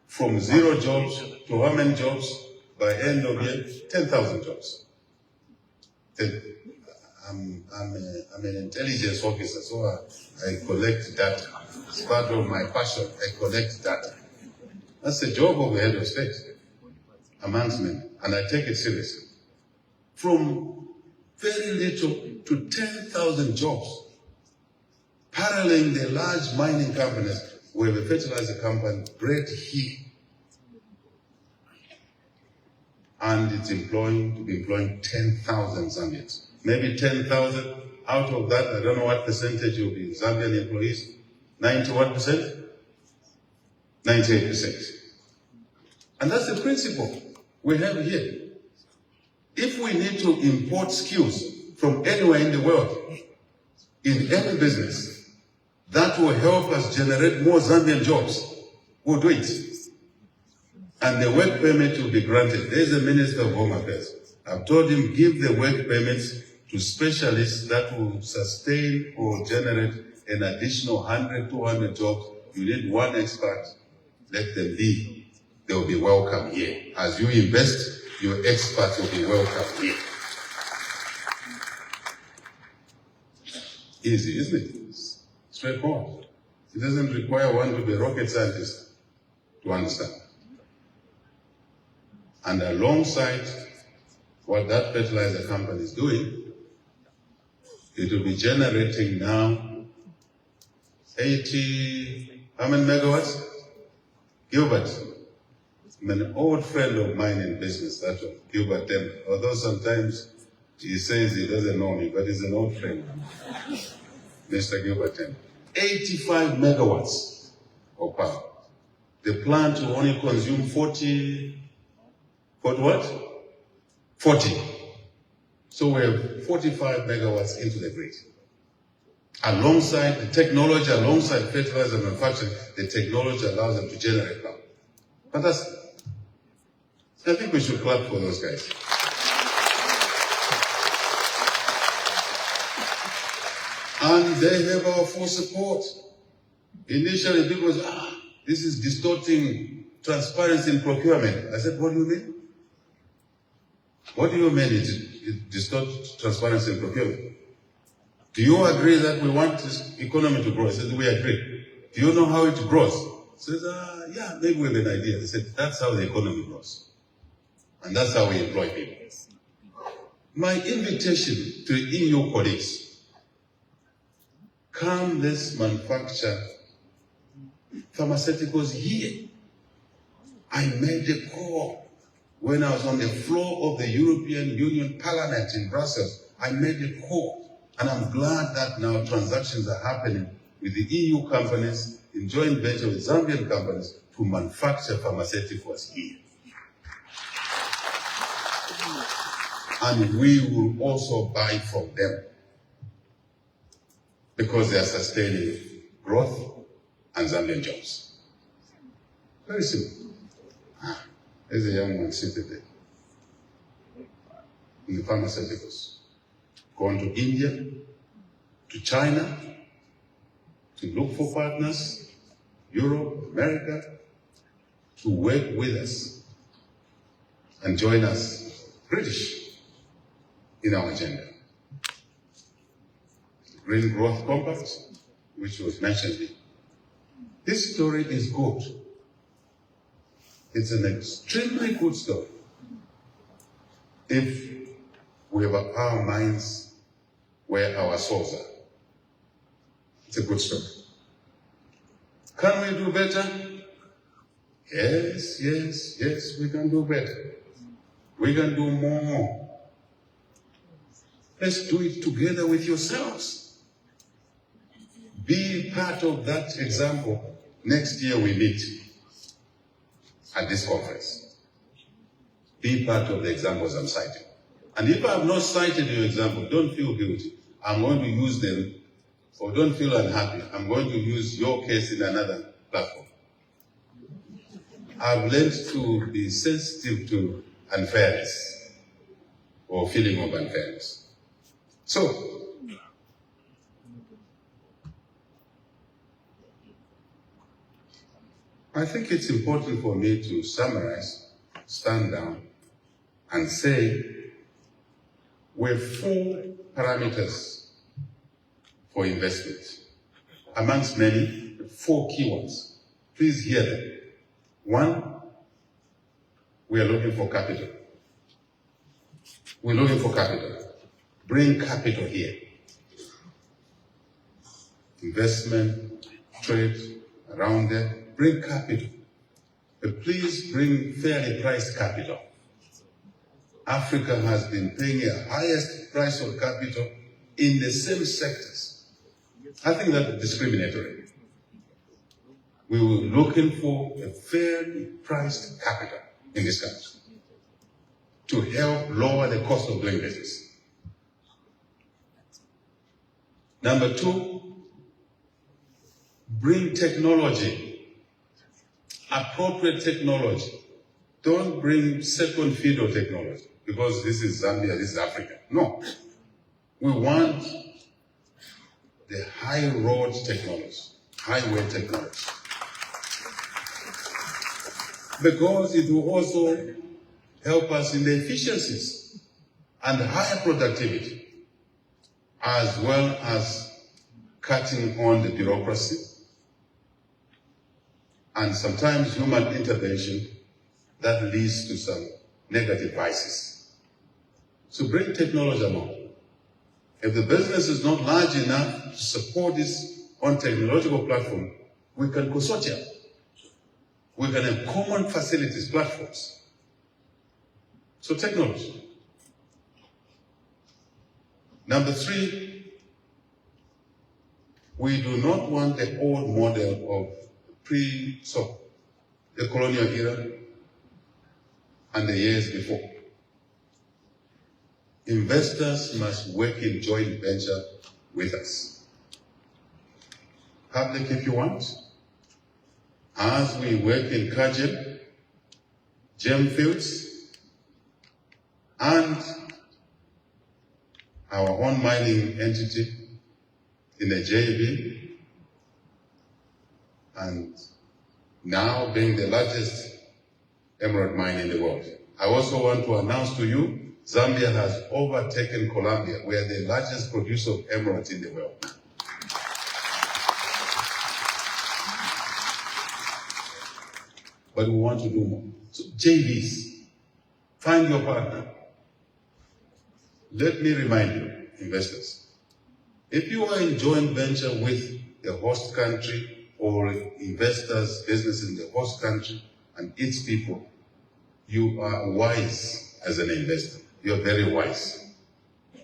From 0 jobs to how many jobs? By end of year, 10,000 jobs. I'm an intelligence officer, so I collect data. It's part of my passion. I collect data. That's the job of the head of state, amongst men, and I take it seriously. From very little to 10,000 jobs, paralleling the large mining companies. We have a fertilizer company, bred here, and it's employing 10,000 Zambians. Maybe 10,000 out of that, I don't know what percentage will be Zambian employees. 91%? 98%. And that's the principle we have here. If we need to import skills from anywhere in the world, in any business, that will help us generate more Zambian jobs. We'll do it. And the work permit will be granted. There's a Minister of Home Affairs. I've told him, give the work permits to specialists that will sustain or generate an additional 100, 200 jobs. You need one expert, let them be. They will be welcome here. As you invest, your experts will be welcome here. Easy, isn't it? Straightforward. It doesn't require one to be a rocket scientist to understand. And alongside what that fertilizer company is doing, it will be generating now 80, how many megawatts? Gilbert, I'm an old friend of mine in business, that one, Gilbert Temple. Although sometimes he says he doesn't know me, but he's an old friend. Mr. Gilbert Temple. 85 megawatts of power. The plant will only consume 40 what? 40. So we have 45 megawatts into the grid. Alongside the technology, alongside fertilizer manufacturing, the technology allows them to generate power. Fantastic. I think we should clap for those guys. And they have our full support. Initially, people said, this is distorting transparency in procurement. I said, what do you mean? What do you mean it distorts transparency in procurement? Do you agree that we want this economy to grow? I said, we agree. Do you know how it grows? He says, yeah, maybe we have an idea. I said, that's how the economy grows. And that's how we employ people. My invitation to EU colleagues, come, let's manufacture pharmaceuticals here. I made a call when I was on the floor of the European Union Parliament in Brussels. I made a call, and I'm glad that now transactions are happening with the EU companies in joint venture with Zambian companies to manufacture pharmaceuticals here. And we will also buy from them because they are sustaining growth and Zambian jobs. Very simple. There's a young man sitting there in the pharmaceuticals, going to India, to China, to look for partners, Europe, America, to work with us and join us, British, in our agenda. Green Growth Compact, which was mentioned here. This story is good. It's an extremely good story. If we have our minds where our souls are. It's a good story. Can we do better? Yes, yes, yes, we can do better. We can do more. Let's do it together with yourselves. Be part of that example. Next year we meet at this conference. Be part of the examples I'm citing. And if I have not cited your example, don't feel guilty. I'm going to use them, or don't feel unhappy. I'm going to use your case in another platform. I've learned to be sensitive to unfairness or feeling of unfairness. So, I think it's important for me to summarize, stand down, and say we have 4 parameters for investment. Amongst many, 4 key ones. Please hear them. 1, we are looking for capital. We're looking for capital. Bring capital here. Investment, trade, around there. Bring capital. But please bring fairly priced capital. Africa has been paying the highest price of capital in the same sectors. I think that's discriminatory. We were looking for a fairly priced capital in this country to help lower the cost of doing business. Number 2, bring technology, appropriate technology. Don't bring second fiddle technology because this is Zambia, this is Africa. No. We want the high road technology, highway technology. Because it will also help us in the efficiencies and higher productivity, as well as cutting on the bureaucracy and sometimes human intervention that leads to some negative vices. So bring technology along. If the business is not large enough to support this on technological platform, we can consortium. We can have common facilities, platforms. So technology. Number 3, we do not want the old model of the colonial era and the years before. Investors must work in joint venture with us. Public if you want. As we work in Kajel, gem fields, and our own mining entity in the JV, and now being the largest emerald mine in the world. I also want to announce to you, Zambia has overtaken Colombia. We are the largest producer of emeralds in the world. But we want to do more. So JVs, find your partner. Let me remind you, investors, if you are in joint venture with the host country or investors, business in the host country and its people, you are wise as an investor. You're very wise.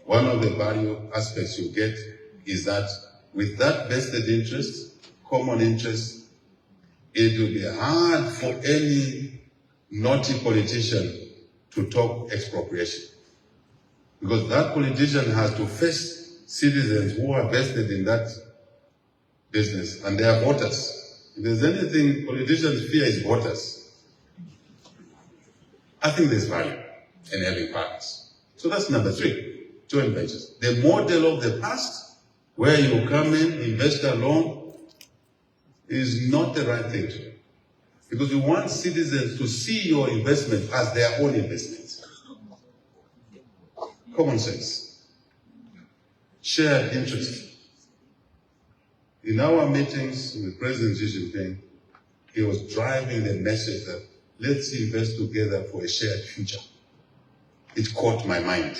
One of the value aspects you get is that with that vested interest, common interest, it will be hard for any naughty politician to talk expropriation. Because that politician has to face citizens who are vested in that business, and they are voters. If there's anything politicians fear is voters. I think there's value in having partners. So that's number 3, joint ventures. The model of the past, where you come in, invest alone, is not the right thing to do. Because you want citizens to see your investment as their own investment. Common sense. Shared interest. In our meetings with President Xi Jinping, he was driving the message that let's invest together for a shared future. It caught my mind.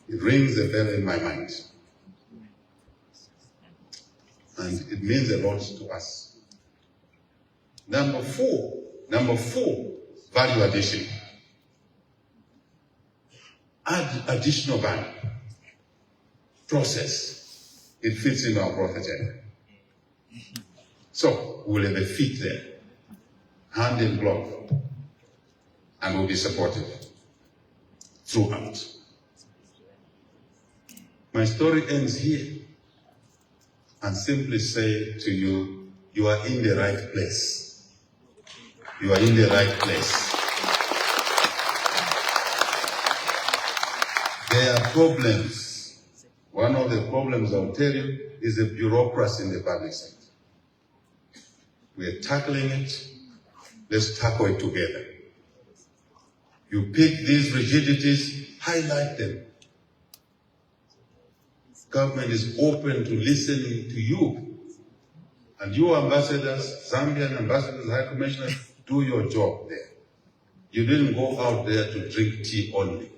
It rings a bell in my mind. And it means a lot to us. Number four, value addition. Add additional value. Process. It fits in our growth agenda. So, we'll have a fit there, hand in glove, and we'll be supportive throughout. My story ends here, and simply say to you, you are in the right place. You are in the right place. There are problems. One of the problems, I'll tell you, is the bureaucracy in the public sector. We are tackling it. Let's tackle it together. You pick these rigidities, highlight them. Government is open to listening to you. And you ambassadors, Zambian ambassadors, high commissioners, do your job there. You didn't go out there to drink tea only.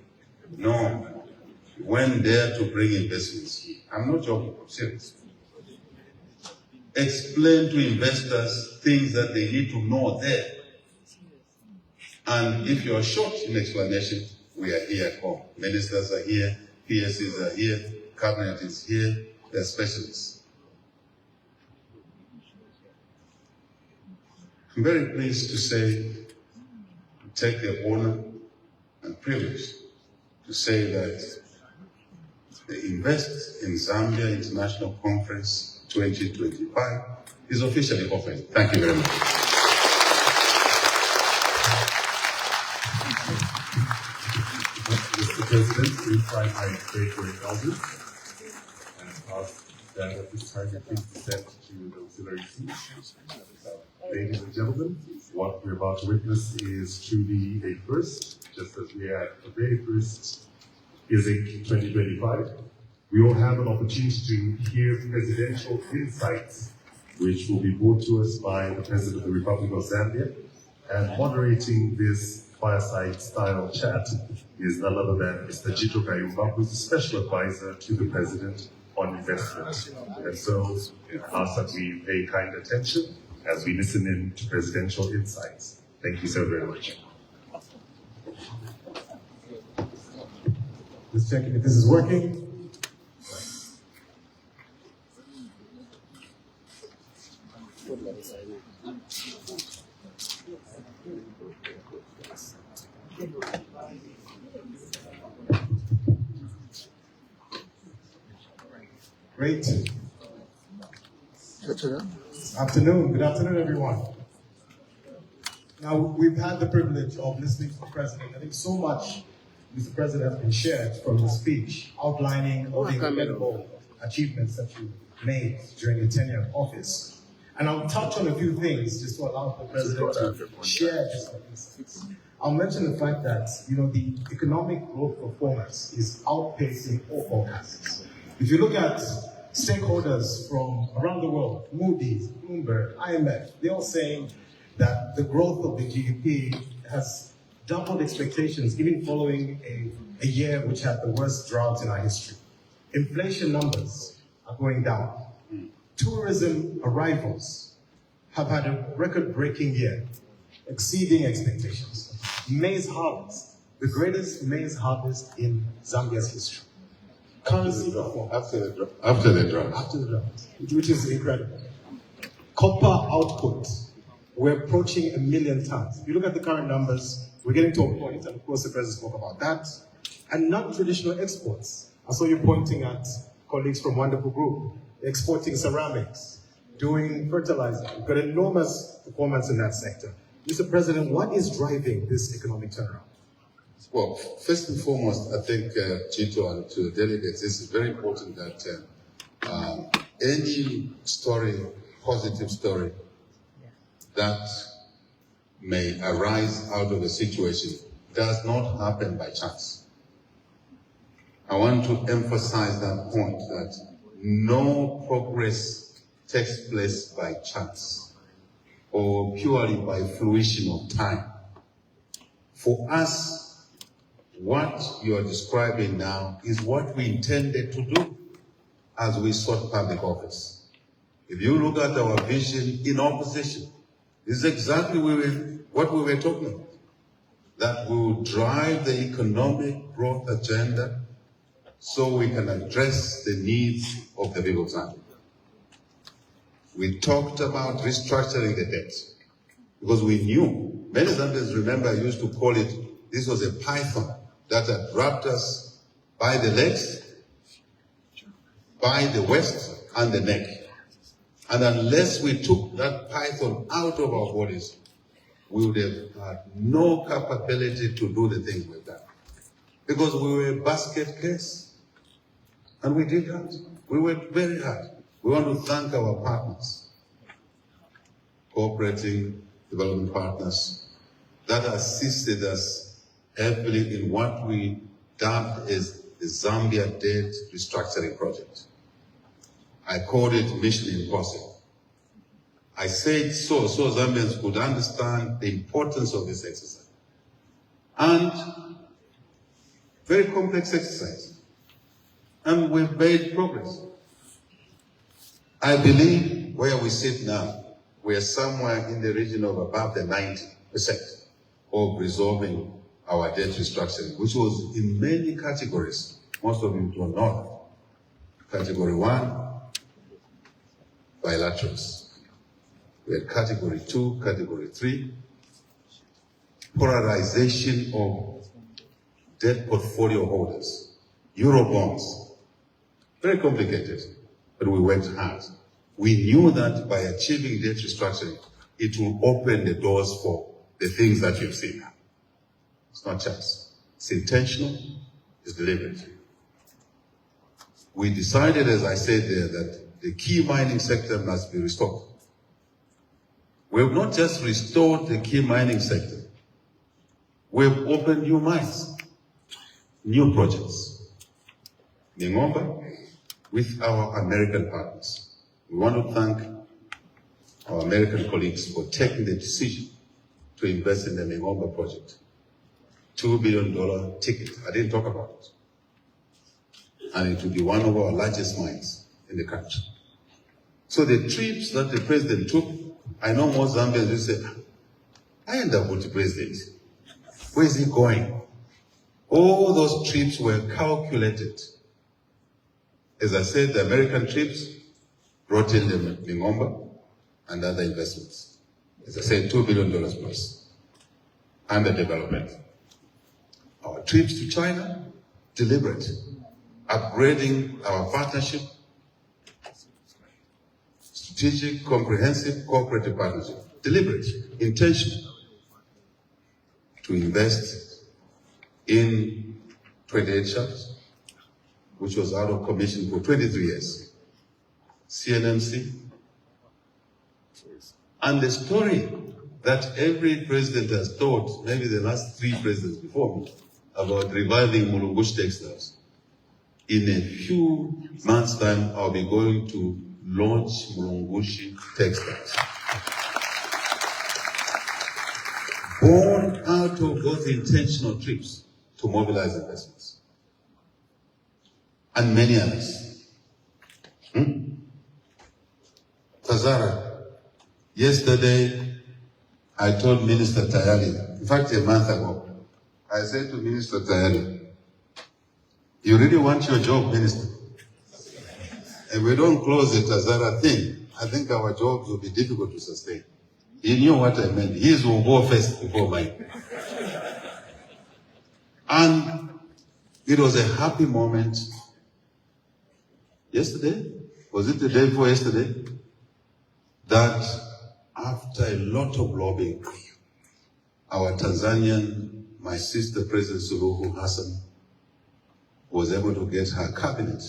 No. You went there to bring investments here. I'm not joking, I'm serious. Explain to investors things that they need to know there. And if you're short in explanation, we are here at home. Ministers are here, PSCs are here, cabinet is here, they're specialists. I'm very pleased to say, take the honor and privilege to say that the Invest in Zambia International Conference 2025 is officially open. Thank you very much. Mr. President, we try my great elders and ask that at this time you please descend to the auxiliary seats. Ladies and gentlemen, what we're about to witness is truly a first, just as we had the very first ISIC 2025. We will have an opportunity to hear presidential insights, which will be brought to us by the President of the Republic of Zambia. And moderating this fireside-style chat is none other than Mr. Jito Kayumba, who's the Special Advisor to the President on Investment. And so I ask that we pay kind attention as we listen in to presidential insights. Thank you so very much. Just checking if this is working. Great. Good afternoon, everyone. Now, we've had the privilege of listening to the President. I think so much, Mr. President, has been shared from the speech outlining all the incredible achievements that you made during your tenure in office. And I'll touch on a few things just to allow the President to share his insights. I'll mention the fact that, the economic growth performance is outpacing all forecasts. If you look at stakeholders from around the world, Moody's, Bloomberg, IMF, they're all saying that the growth of the GDP has doubled expectations, even following a year which had the worst drought in our history. Inflation numbers are going down. Tourism arrivals have had a record-breaking year, exceeding expectations. Maize harvest, the greatest maize harvest in Zambia's history. currency performance. After the draft. After the draft, which is incredible. Copper output, we're approaching 1 million tons. If you look at the current numbers, we're getting to a point, and of course the president spoke about that, and non-traditional exports. I saw you pointing at colleagues from Wonderful Group, exporting ceramics, doing fertilizer. We've got enormous performance in that sector. Mr. President, what is driving this economic turnaround? Well, first and foremost, I think, Chito, and to the delegates, this is very important that any story, positive story, that may arise out of a situation does not happen by chance. I want to emphasize that point, that no progress takes place by chance or purely by fruition of time. For us, what you are describing now is what we intended to do as we sought public office. If you look at our vision in opposition, this is exactly what we were talking about. That we will drive the economic growth agenda so we can address the needs of the people of Zambia. We talked about restructuring the debt because we knew, many Zambians remember I used to call it, this was a python that had wrapped us by the legs, by the waist and the neck. And unless we took that python out of our bodies, we would have had no capability to do the things we've done. Because we were a basket case. And we did that. We worked very hard. We want to thank our partners, cooperating development partners, that assisted us heavily in what we dubbed as the Zambia Debt Restructuring Project. I called it Mission Impossible. I said so Zambians could understand the importance of this exercise. And very complex exercise. And we've made progress. I believe where we sit now, we are somewhere in the region of above the 90% of resolving our debt restructuring, which was in many categories. Most of you don't know that. Category 1, bilaterals. We had category 2, category 3, polarization of debt portfolio holders, Eurobonds. Very complicated, but we worked hard. We knew that by achieving debt restructuring, it will open the doors for the things that you've seen now. It's not chance. It's intentional, it's deliberate. We decided, as I said there, that the key mining sector must be restored. We have not just restored the key mining sector, we have opened new mines, new projects. Ningomba, with our American partners. We want to thank our American colleagues for taking the decision to invest in the Ningomba project. $2 billion ticket, I didn't talk about it. And it will be one of our largest mines in the country. So the trips that the president took, I know most Zambians will say, I end up with the president. Where is he going? All those trips were calculated. As I said, the American trips brought in the Ningomba and other investments. As I said, $2 billion plus under development. Our trips to China, deliberate. Upgrading our partnership, strategic, comprehensive, cooperative partnership, deliberate, intentional, to invest in 28 shafts, which was out of commission for 23 years. CNMC. And the story that every president has told, maybe the last 3 presidents before me, about reviving Mulungushi textiles. In a few months' time, I'll be going to launch Mulungushi textiles. Born out of those intentional trips to mobilize investments. And many others. Tazara, yesterday I told Minister Tayali, in fact a month ago, I said to Minister Tayali, You really want your job, Minister? If we don't close the Tazara thing, I think our jobs will be difficult to sustain. He knew what I meant. His will go first before mine. And it was a happy moment. Yesterday, was it the day before yesterday? That after a lot of lobbying, our Tanzanian, my sister, President Suluhu Hassan, was able to get her cabinet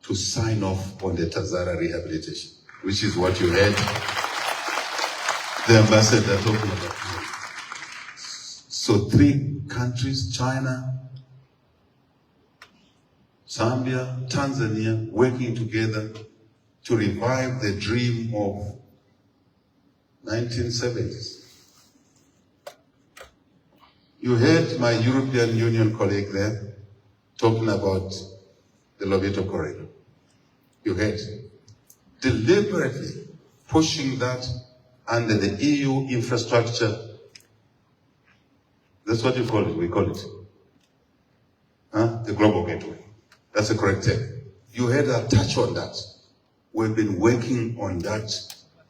to sign off on the Tazara rehabilitation, which is what you heard the ambassador talking about. So 3 countries, China, Zambia, Tanzania, working together to revive the dream of 1970s. You heard my European Union colleague there talking about the Lobito corridor. You heard deliberately pushing that under the EU infrastructure. That's what you call it, we call it. The global gateway. That's the correct term. You had a touch on that. We've been working on that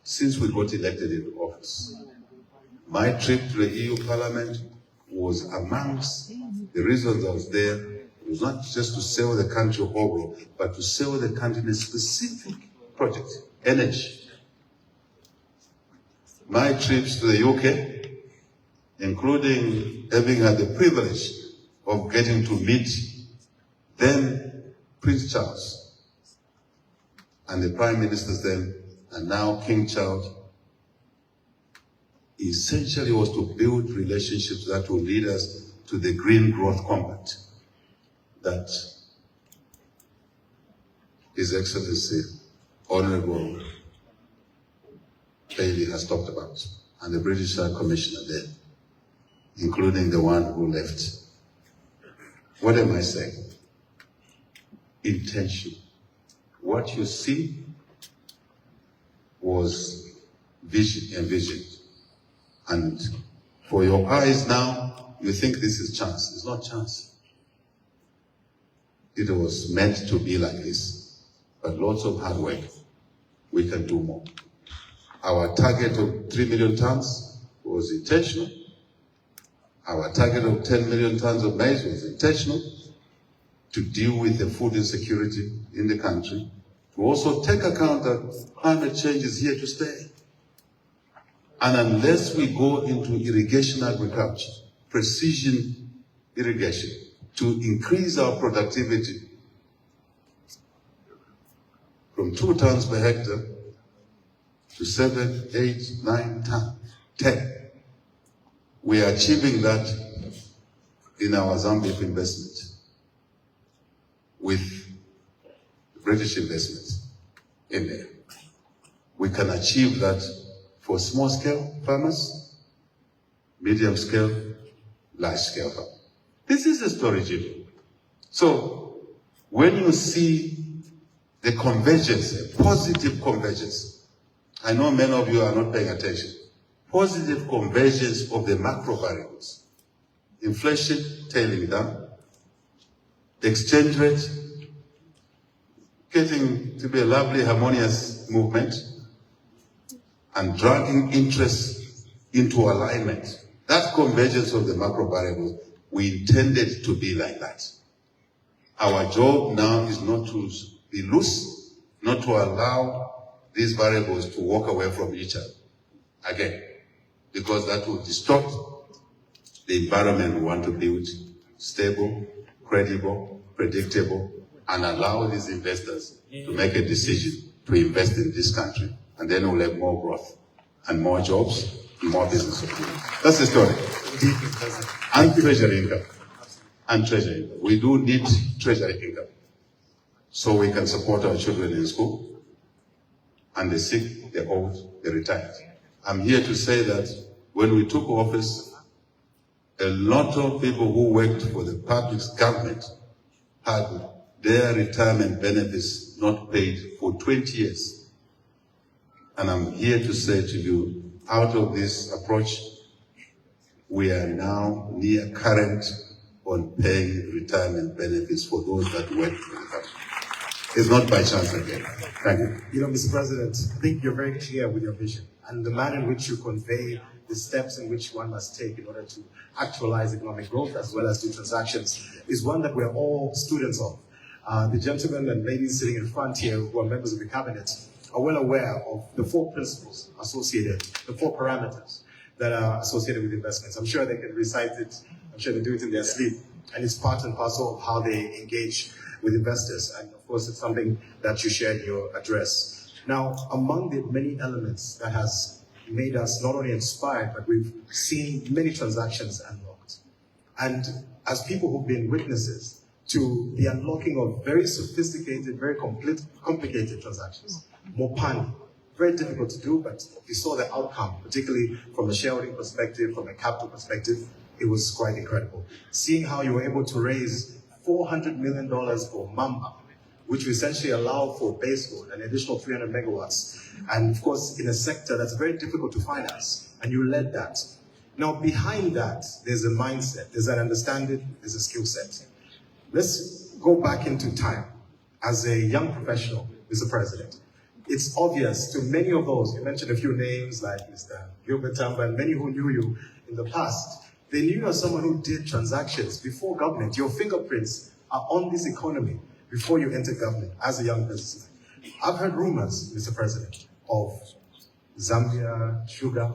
since we got elected in office. My trip to the EU Parliament was amongst the reasons I was there. It was not just to sell the country overall, but to sell the country in a specific project, energy. My trips to the UK, including having had the privilege of getting to meet then Prince Charles and the Prime Ministers then, and now King Charles, essentially was to build relationships that will lead us to the Green Growth Compact that His Excellency Honorable Bailey has talked about, and the British High Commissioner there, including the one who left. What am I saying? Intention. What you see was envisioned. And for your eyes now, you think this is chance. It's not chance. It was meant to be like this. But lots of hard work. We can do more. Our target of 3 million tons was intentional. Our target of 10 million tons of maize was intentional to deal with the food insecurity in the country, to also take account that climate change is here to stay. And unless we go into irrigation agriculture, precision irrigation, to increase our productivity from 2 tons per hectare to 7, 8, 9, 10, we are achieving that in our Zambia investment with British investments in there. We can achieve that for small scale farmers, medium scale, large scale farmers. This is a story, Jimmy. So when you see the convergence, a positive convergence, I know many of you are not paying attention, positive convergence of the macro variables, inflation tailing down, exchange rate getting to be a lovely, harmonious movement, and dragging interest into alignment. That convergence of the macro variables, we intended to be like that. Our job now is not to be loose, not to allow these variables to walk away from each other again, because that will distort the environment we want to build, stable, credible, predictable, and allow these investors to make a decision to invest in this country, and then we'll have more growth and more jobs and more business opportunities. That's the story. And treasury income. And treasury income. We do need treasury income so we can support our children in school, and the sick, the old, the retired. I'm here to say that when we took office, a lot of people who worked for the public government had their retirement benefits not paid for 20 years. And I'm here to say to you, out of this approach, we are now near current on paying retirement benefits for those that work for the country. It's not by chance again. Thank you. You know, Mr. President, I think you're very clear with your vision and the manner in which you convey the steps in which one must take in order to actualize economic growth as well as do transactions is one that we're all students of. The gentlemen and ladies sitting in front here who are members of the cabinet are well aware of the 4 principles associated, the 4 parameters that are associated with investments. I'm sure they can recite it, I'm sure they do it in their sleep, and it's part and parcel of how they engage with investors, and of course it's something that you shared in your address. Now, among the many elements that has made us not only inspired, but we've seen many transactions unlocked. And as people who've been witnesses to the unlocking of very sophisticated, very complicated transactions, Mopani, very difficult to do, but you saw the outcome, particularly from a shareholding perspective, from a capital perspective, it was quite incredible. Seeing how you were able to raise $400 million for Mamba, which will essentially allow for baseload, an additional 300 megawatts. And of course, in a sector that's very difficult to finance, and you led that. Now, behind that, there's a mindset, there's an understanding, there's a skill set. Let's go back into time. As a young professional, Mr. President, it's obvious to many of those, you mentioned a few names like Mr. Gilbert Tamba and many who knew you in the past, they knew you as someone who did transactions before government. Your fingerprints are on this economy before you entered government as a young businessman. I've heard rumors, Mr. President, of Zambia Sugar,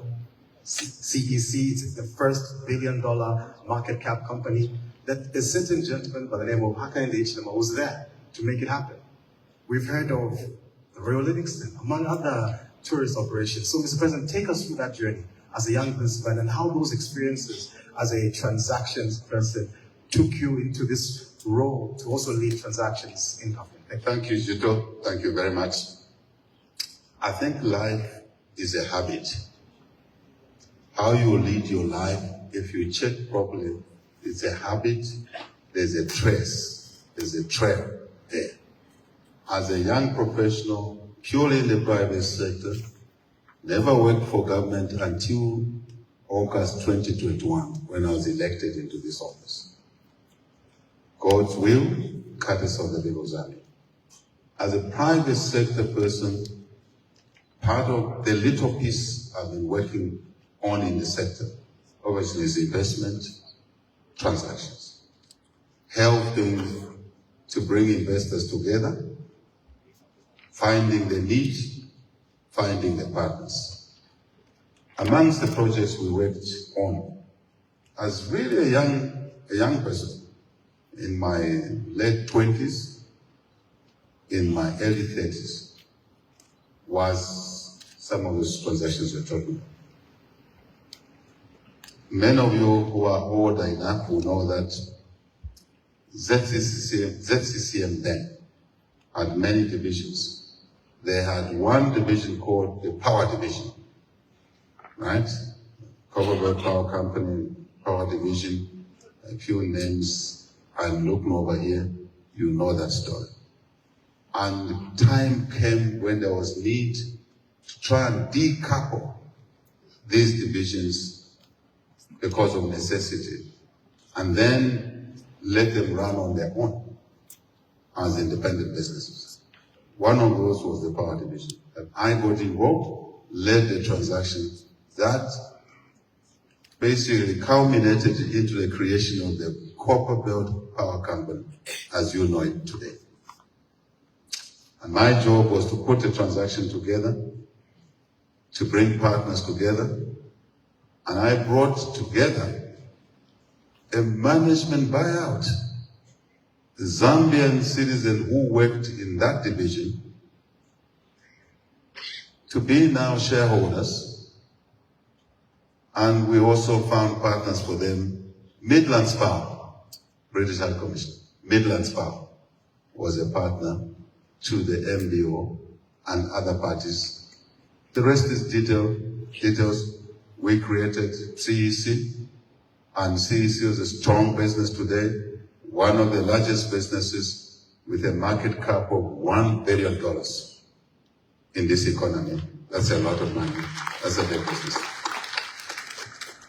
CEC, it's the first billion-dollar market cap company, that a certain gentleman by the name of Hakainde Hichilema was there to make it happen. We've heard of the Royal Livingston, among other tourist operations. So, Mr. President, take us through that journey as a young businessman and how those experiences as a transactions person took you into this role to also lead transactions in government. Thank you, Jito. Thank you very much. I think life is a habit. How you lead your life, if you check properly, it's a habit, there's a trace, there's a trail there. As a young professional, purely in the private sector, never worked for government until August 2021, when I was elected into this office. God's will, courtesy of the people of Zambia. As a private sector person, part of the little piece I've been working on in the sector, obviously, is investment transactions. Helping to bring investors together, finding the need, finding the partners. Amongst the projects we worked on, as really a young person, in my late 20s, in my early 30s, was some of those transactions we're talking about. Many of you who are older enough will know that ZCCM then had many divisions. They had one division called the Power Division, right? Copperbelt Power Company, Power Division, a few names I'm looking over here, you know that story. And time came when there was need to try and decouple these divisions because of necessity, and then let them run on their own as independent businesses. One of those was the Power Division. And I got involved, led the transaction that basically culminated into the creation of the Copperbelt Power Company, as you know it today. And my job was to put a transaction together, to bring partners together, and I brought together a management buyout. The Zambian citizens who worked in that division to be now shareholders, and we also found partners for them. Midlands Power, British High Commission, Midlands Power was a partner to the MBO and other parties. The rest is details. We created CEC, and CEC is a strong business today, one of the largest businesses with a market cap of $1 billion in this economy. That's a lot of money. That's a big business.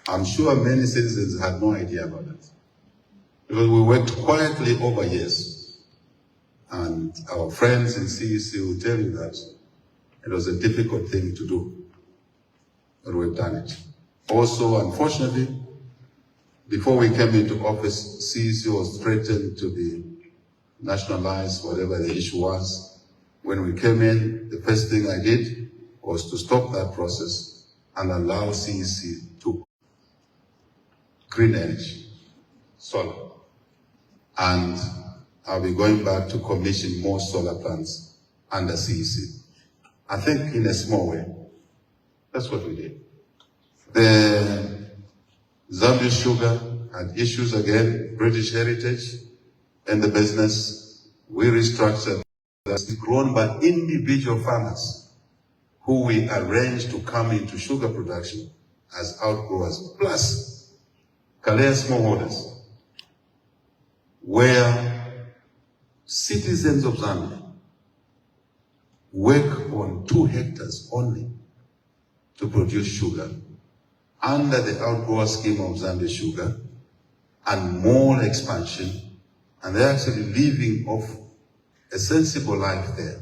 I'm sure many citizens had no idea about that. Because we worked quietly over years. And our friends in CEC will tell you that it was a difficult thing to do, but we've done it. Also, unfortunately, before we came into office, CEC was threatened to be nationalized, whatever the issue was. When we came in, the first thing I did was to stop that process and allow CEC to green energy, solar. And I'll be going back to commission more solar plants under CEC. I think in a small way. That's what we did. The Zambia Sugar had issues again, British heritage, and the business. We restructured. That's grown by individual farmers who we arranged to come into sugar production as outgrowers, plus Kalea smallholders, where citizens of Zambia work on 2 hectares only to produce sugar under the outgrower scheme of Zambia Sugar and more expansion, and they're actually living off a sensible life there.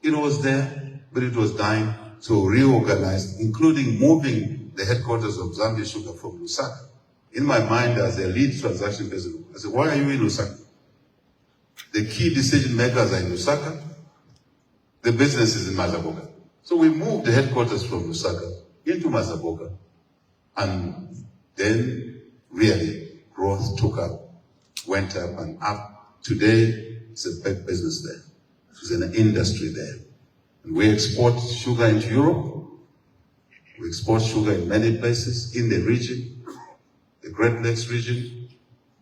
It was there, but it was dying, so reorganized, including moving the headquarters of Zambia Sugar from Lusaka. In my mind, as a lead transaction person, I said, why are you in Lusaka? The key decision makers are in Lusaka. The business is in Mazaboga. So we moved the headquarters from Lusaka into Mazaboga. And then really growth took up, went up and up. Today, it's a big business there. There's an industry there. And we export sugar into Europe. We export sugar in many places in the region, the Great Lakes region.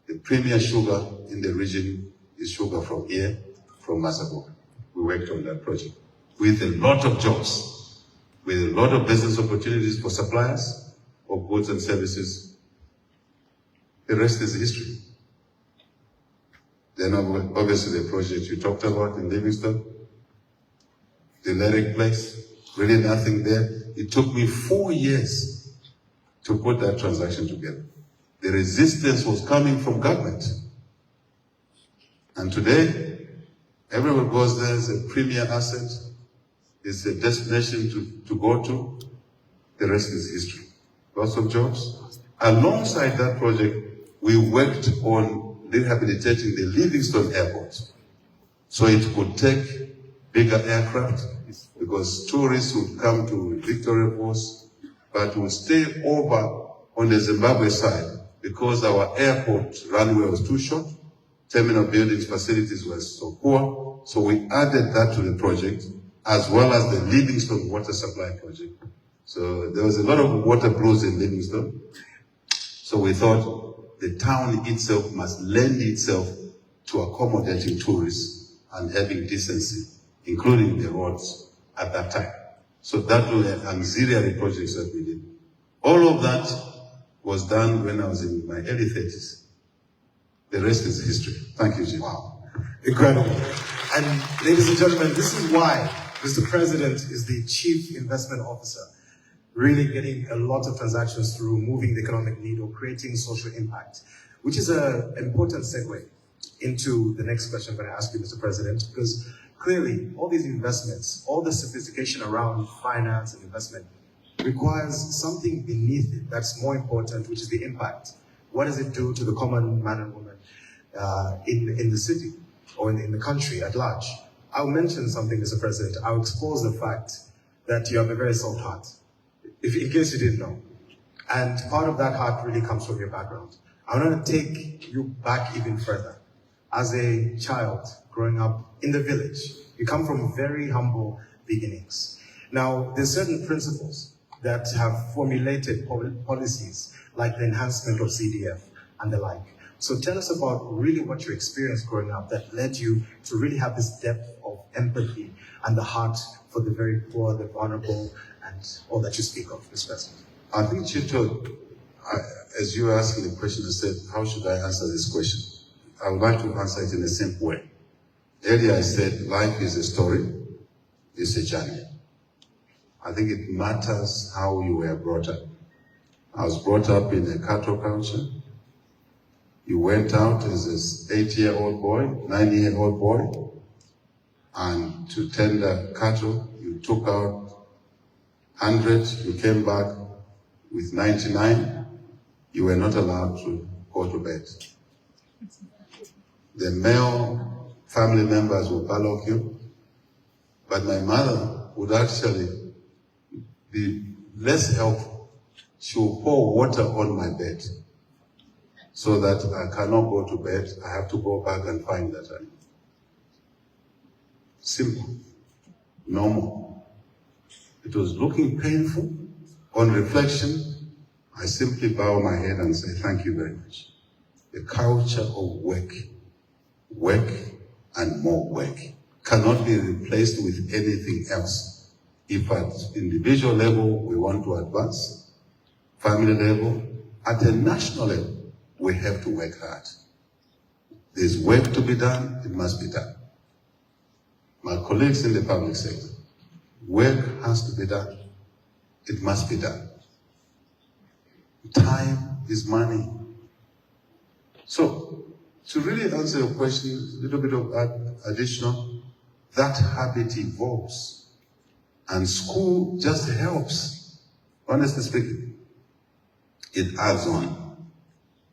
The premier sugar in the region is sugar from here, from Mazaboga. We worked on that project with a lot of jobs, with a lot of business opportunities for suppliers of goods and services. The rest is history. Then obviously the project you talked about in Livingston, the lyric place, really nothing there. It took me 4 years to put that transaction together. The resistance was coming from government. And today, everyone goes there as a premier asset. It's a destination to go to. The rest is history. Lots of jobs. Alongside that project, we worked on rehabilitating the Livingston Airport so it could take bigger aircraft, because tourists would come to Victoria Falls, but would stay over on the Zimbabwe side because our airport runway was too short, terminal buildings, facilities were so poor, so we added that to the project, as well as the Livingston water supply project. So there was a lot of water blues in Livingston. So we thought the town itself must lend itself to accommodating tourists and having decency, including the roads at that time. So that was an auxiliary projects that we did. All of that was done when I was in my early 30s. The rest is history. Thank you, Jim. Wow. Incredible. And ladies and gentlemen, this is why Mr. President is the Chief Investment Officer, really getting a lot of transactions through, moving the economic needle, creating social impact, which is an important segue into the next question I'm going to ask you, Mr. President, because clearly all these investments, all the sophistication around finance and investment requires something beneath it that's more important, which is the impact. What does it do to the common man and woman in the city or in the country at large? I'll mention something, Mr. President. I'll expose the fact that you have a very soft heart, in case you didn't know. And part of that heart really comes from your background. I want to take you back even further. As a child growing up in the village, you come from very humble beginnings. Now, there's certain principles that have formulated policies like the enhancement of CDF and the like. So tell us about really what you experienced growing up that led you to really have this depth of empathy and the heart for the very poor, the vulnerable, and all that you speak of, Mr. President. I think, Chito, as you were asking the question, I said, how should I answer this question? I would like to answer it in a simple way. Earlier I said, life is a story, it's a journey. I think it matters how you were brought up. I was brought up in a cattle culture. You went out as an 8-year-old boy, 9-year-old boy, and to tender cattle, you took out 100, you came back with 99, you were not allowed to go to bed. The male family members would ballock you, but my mother would actually be less helpful. She will pour water on my bed so that I cannot go to bed. I have to go back and find that animal. Simple, normal. It was looking painful. On reflection, I simply bow my head and say, thank you very much. The culture of work and more work cannot be replaced with anything else. If at individual level we want to advance, family level, at a national level, we have to work hard. There's work to be done, it must be done. My colleagues in the public sector, work has to be done. It must be done. Time is money. So, to really answer your question, a little bit of additional, that habit evolves. And school just helps, honestly speaking. It adds on.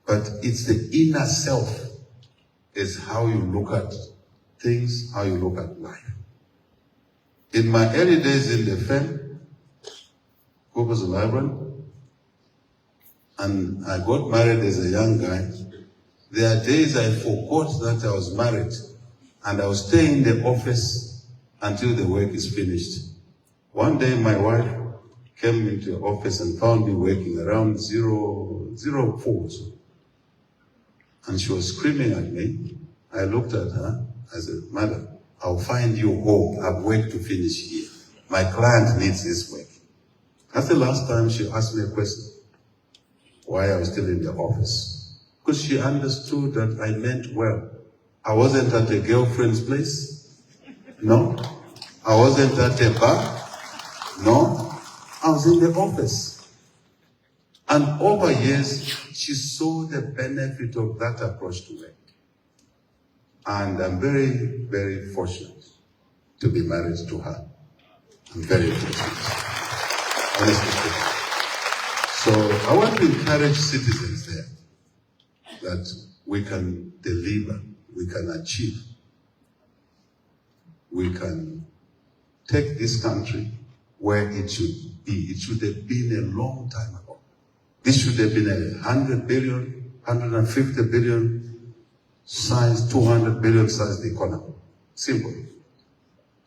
But it's the inner self is how you look at things, how you look at life. In my early days in the firm, who was a librarian, and I got married as a young guy, there are days I forgot that I was married, and I was staying in the office until the work is finished. One day my wife came into the office and found me working around 04. And she was screaming at me. I looked at her. I said, Madam, I'll find you home. I've work to finish here. My client needs this work. That's the last time she asked me a question. Why I was still in the office. Because she understood that I meant well. I wasn't at a girlfriend's place. No. I wasn't at a bar. No. I was in the office. And over years, she saw the benefit of that approach to work. And I'm very, very fortunate to be married to her. I'm very fortunate. Honestly speaking. So I want to encourage citizens there that we can deliver, we can achieve, we can take this country where it should be. It should have been a long time ago. This should have been a 100 billion, 150 billion size, 200 billion size economy. Simple.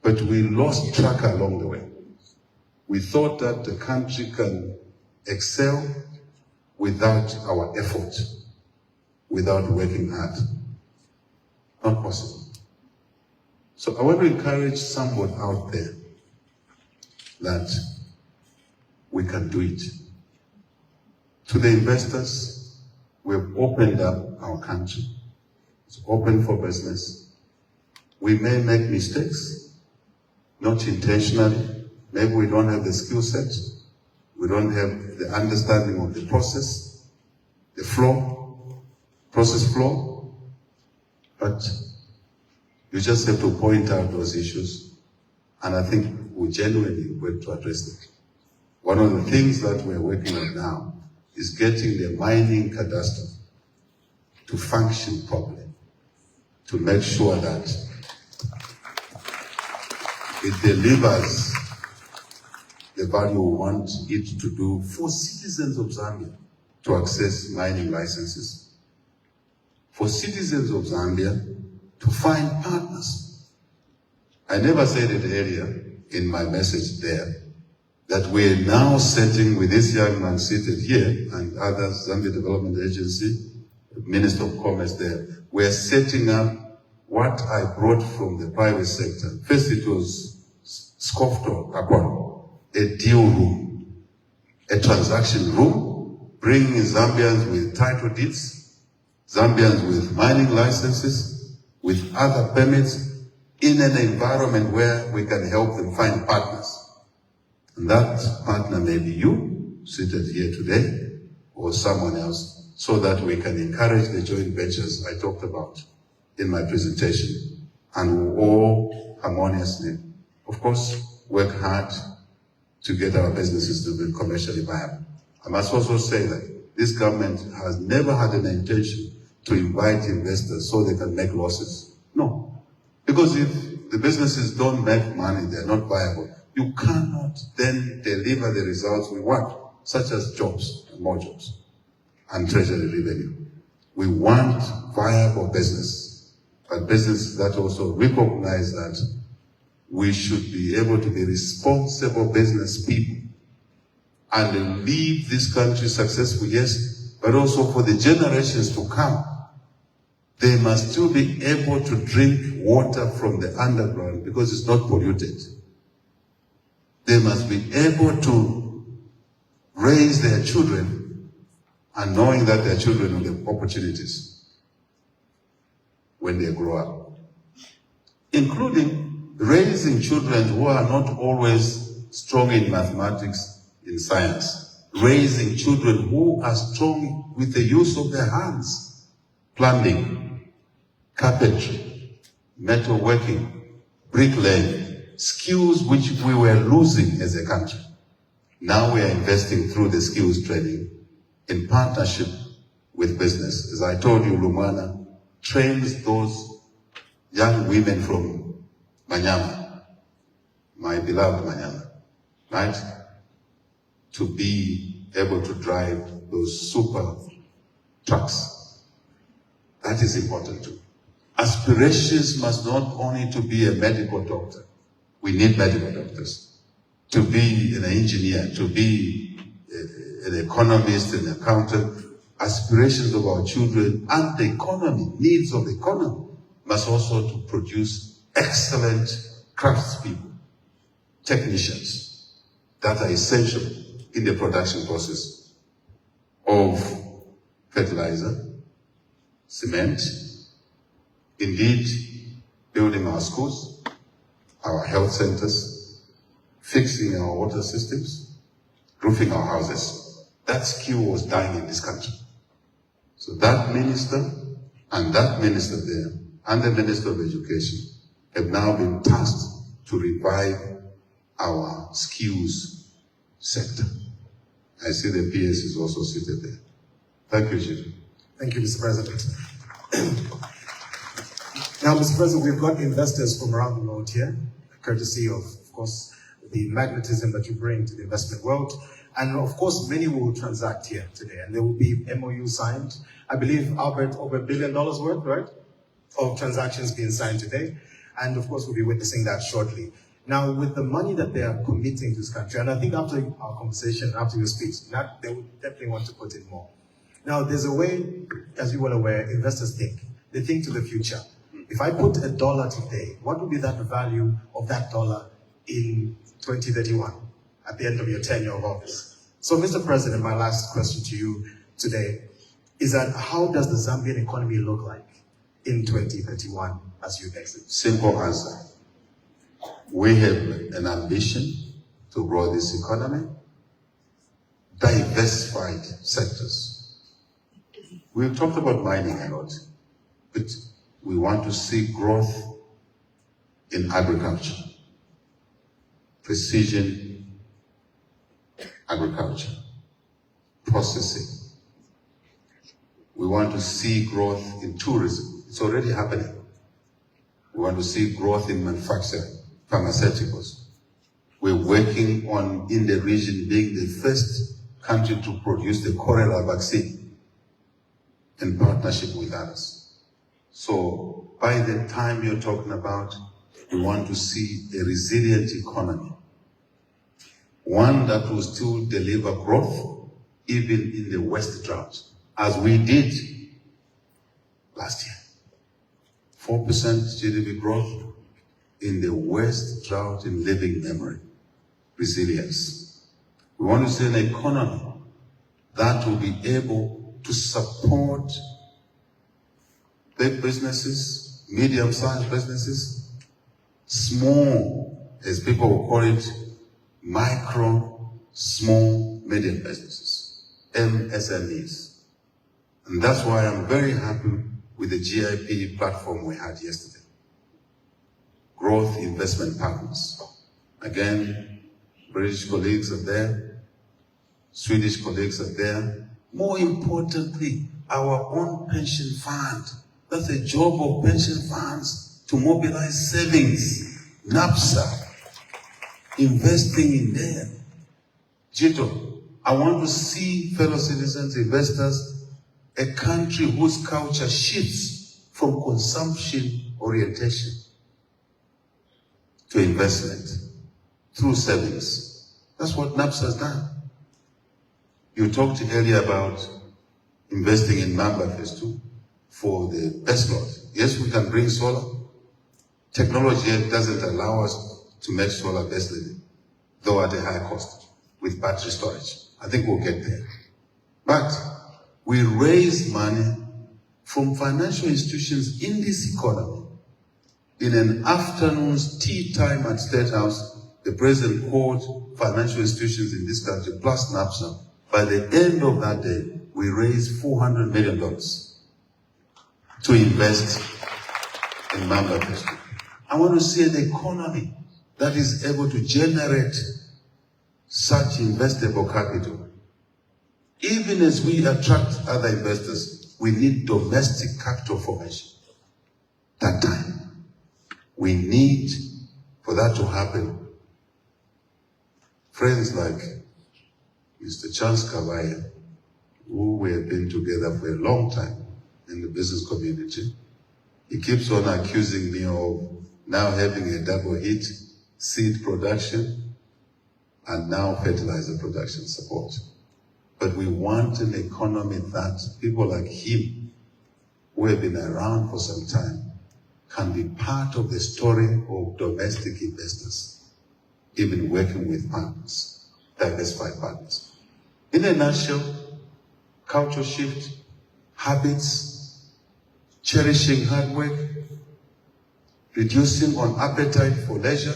But we lost track along the way. We thought that the country can excel without our effort, without working hard. Not possible. So I want to encourage someone out there that we can do it. To the investors, we've opened up our country. It's open for business. We may make mistakes, not intentionally. Maybe we don't have the skill set. We don't have the understanding of the process, the flow, process flow. But you just have to point out those issues. And I think we genuinely work to address them. One of the things that we're working on now is getting the mining cadastre to function properly, to make sure that it delivers the value we want it to do for citizens of Zambia to access mining licenses, for citizens of Zambia to find partners. I never said it earlier in my message there, that we're now setting, with this young man seated here and others, Zambia Development Agency, Minister of Commerce there, we're setting up what I brought from the private sector. First it was scoffed upon, a deal room, a transaction room, bringing Zambians with title deeds, Zambians with mining licenses, with other permits, in an environment where we can help them find partners. And that partner may be you, seated here today, or someone else so that we can encourage the joint ventures I talked about in my presentation, and we all harmoniously, of course, work hard to get our businesses to be commercially viable. I must also say that this government has never had an intention to invite investors so they can make losses. No. Because if the businesses don't make money, they're not viable, you cannot then deliver the results we want, such as jobs, and more jobs, and treasury revenue. We want viable business, but business that also recognize that we should be able to be responsible business people and leave this country successful, yes, but also for the generations to come. They must still be able to drink water from the underground because it's not polluted. They must be able to raise their children and knowing that their children will have opportunities when they grow up. Including raising children who are not always strong in mathematics, in science. Raising children who are strong with the use of their hands. Plumbing, carpentry, metalworking, bricklaying, skills which we were losing as a country. Now we are investing through the skills training in partnership with business. As I told you, Lumana trains those young women from Manyama, my beloved Manyama, right? To be able to drive those super trucks. That is important too. Aspirations must not only to be a medical doctor. We need medical doctors. To be an engineer, to be an economist, an accountant. Aspirations of our children and the economy, needs of the economy, must also to produce excellent craftspeople, technicians that are essential in the production process of fertilizer, cement, indeed building our schools, our health centers, fixing our water systems, roofing our houses. That skill was dying in this country. So that minister and that minister there and the Minister of Education have now been tasked to revive our skills sector. I see the PS is also seated there. Thank you, Chief. Thank you, Mr. President. Now, Mr. President, we've got investors from around the world here, courtesy of course, the magnetism that you bring to the investment world. And of course, many will transact here today, and there will be MOU signed. I believe, Albert, over $1 billion worth, right, of transactions being signed today. And of course, we'll be witnessing that shortly. Now, with the money that they are committing to this country, and I think after our conversation, after your speech, they will definitely want to put in more. Now, there's a way, as you well aware, investors think. They think to the future. If I put $1 today, what would be that value of that dollar in 2031, at the end of your tenure of office? So, Mr. President, my last question to you today is that how does the Zambian economy look like in 2031 as you exit? Simple answer. We have an ambition to grow this economy, diversified sectors. We've talked about mining a lot, but we want to see growth in agriculture, precision agriculture, processing. We want to see growth in tourism. It's already happening. We want to see growth in manufacturing, pharmaceuticals. We're working on, in the region, being the first country to produce the cholera vaccine in partnership with others. So by the time you're talking about, we want to see a resilient economy, one that will still deliver growth even in the West drought, as we did last year. 4% GDP growth in the West drought in living memory. Resilience. We want to see an economy that will be able to support big businesses, medium-sized businesses, small, as people will call it, micro, small, medium businesses, MSMEs. And that's why I'm very happy with the GIP platform we had yesterday. Growth Investment Partners. Again, British colleagues are there, Swedish colleagues are there. More importantly, our own pension fund. That's the job of pension funds, to mobilize savings, NAPSA, investing in there. Jito, I want to see fellow citizens, investors, a country whose culture shifts from consumption orientation to investment through savings. That's what NAPSA has done. You talked earlier about investing in Mamba Phase 2 for the best load. Yes, we can bring solar. Technology doesn't allow us to make solar best load, though at a high cost, with battery storage. I think we'll get there. But we raise money from financial institutions in this economy. In an afternoon's tea time at State House, the president called financial institutions in this country, plus NAPSA. By the end of that day, we raised $400 million to invest in Mamba Phase 2. I want to see an economy that is able to generate such investable capital. Even as we attract other investors, we need domestic capital formation. That time, we need, for that to happen, friends like Mr. Chance Kavaya, who we have been together for a long time in the business community, he keeps on accusing me of now having a double hit, seed production, and now fertilizer production support. But we want an economy that people like him, who have been around for some time, can be part of the story of domestic investors, even working with partners, diversified partners. In a nutshell, culture shift, habits, cherishing hard work, reducing on appetite for leisure,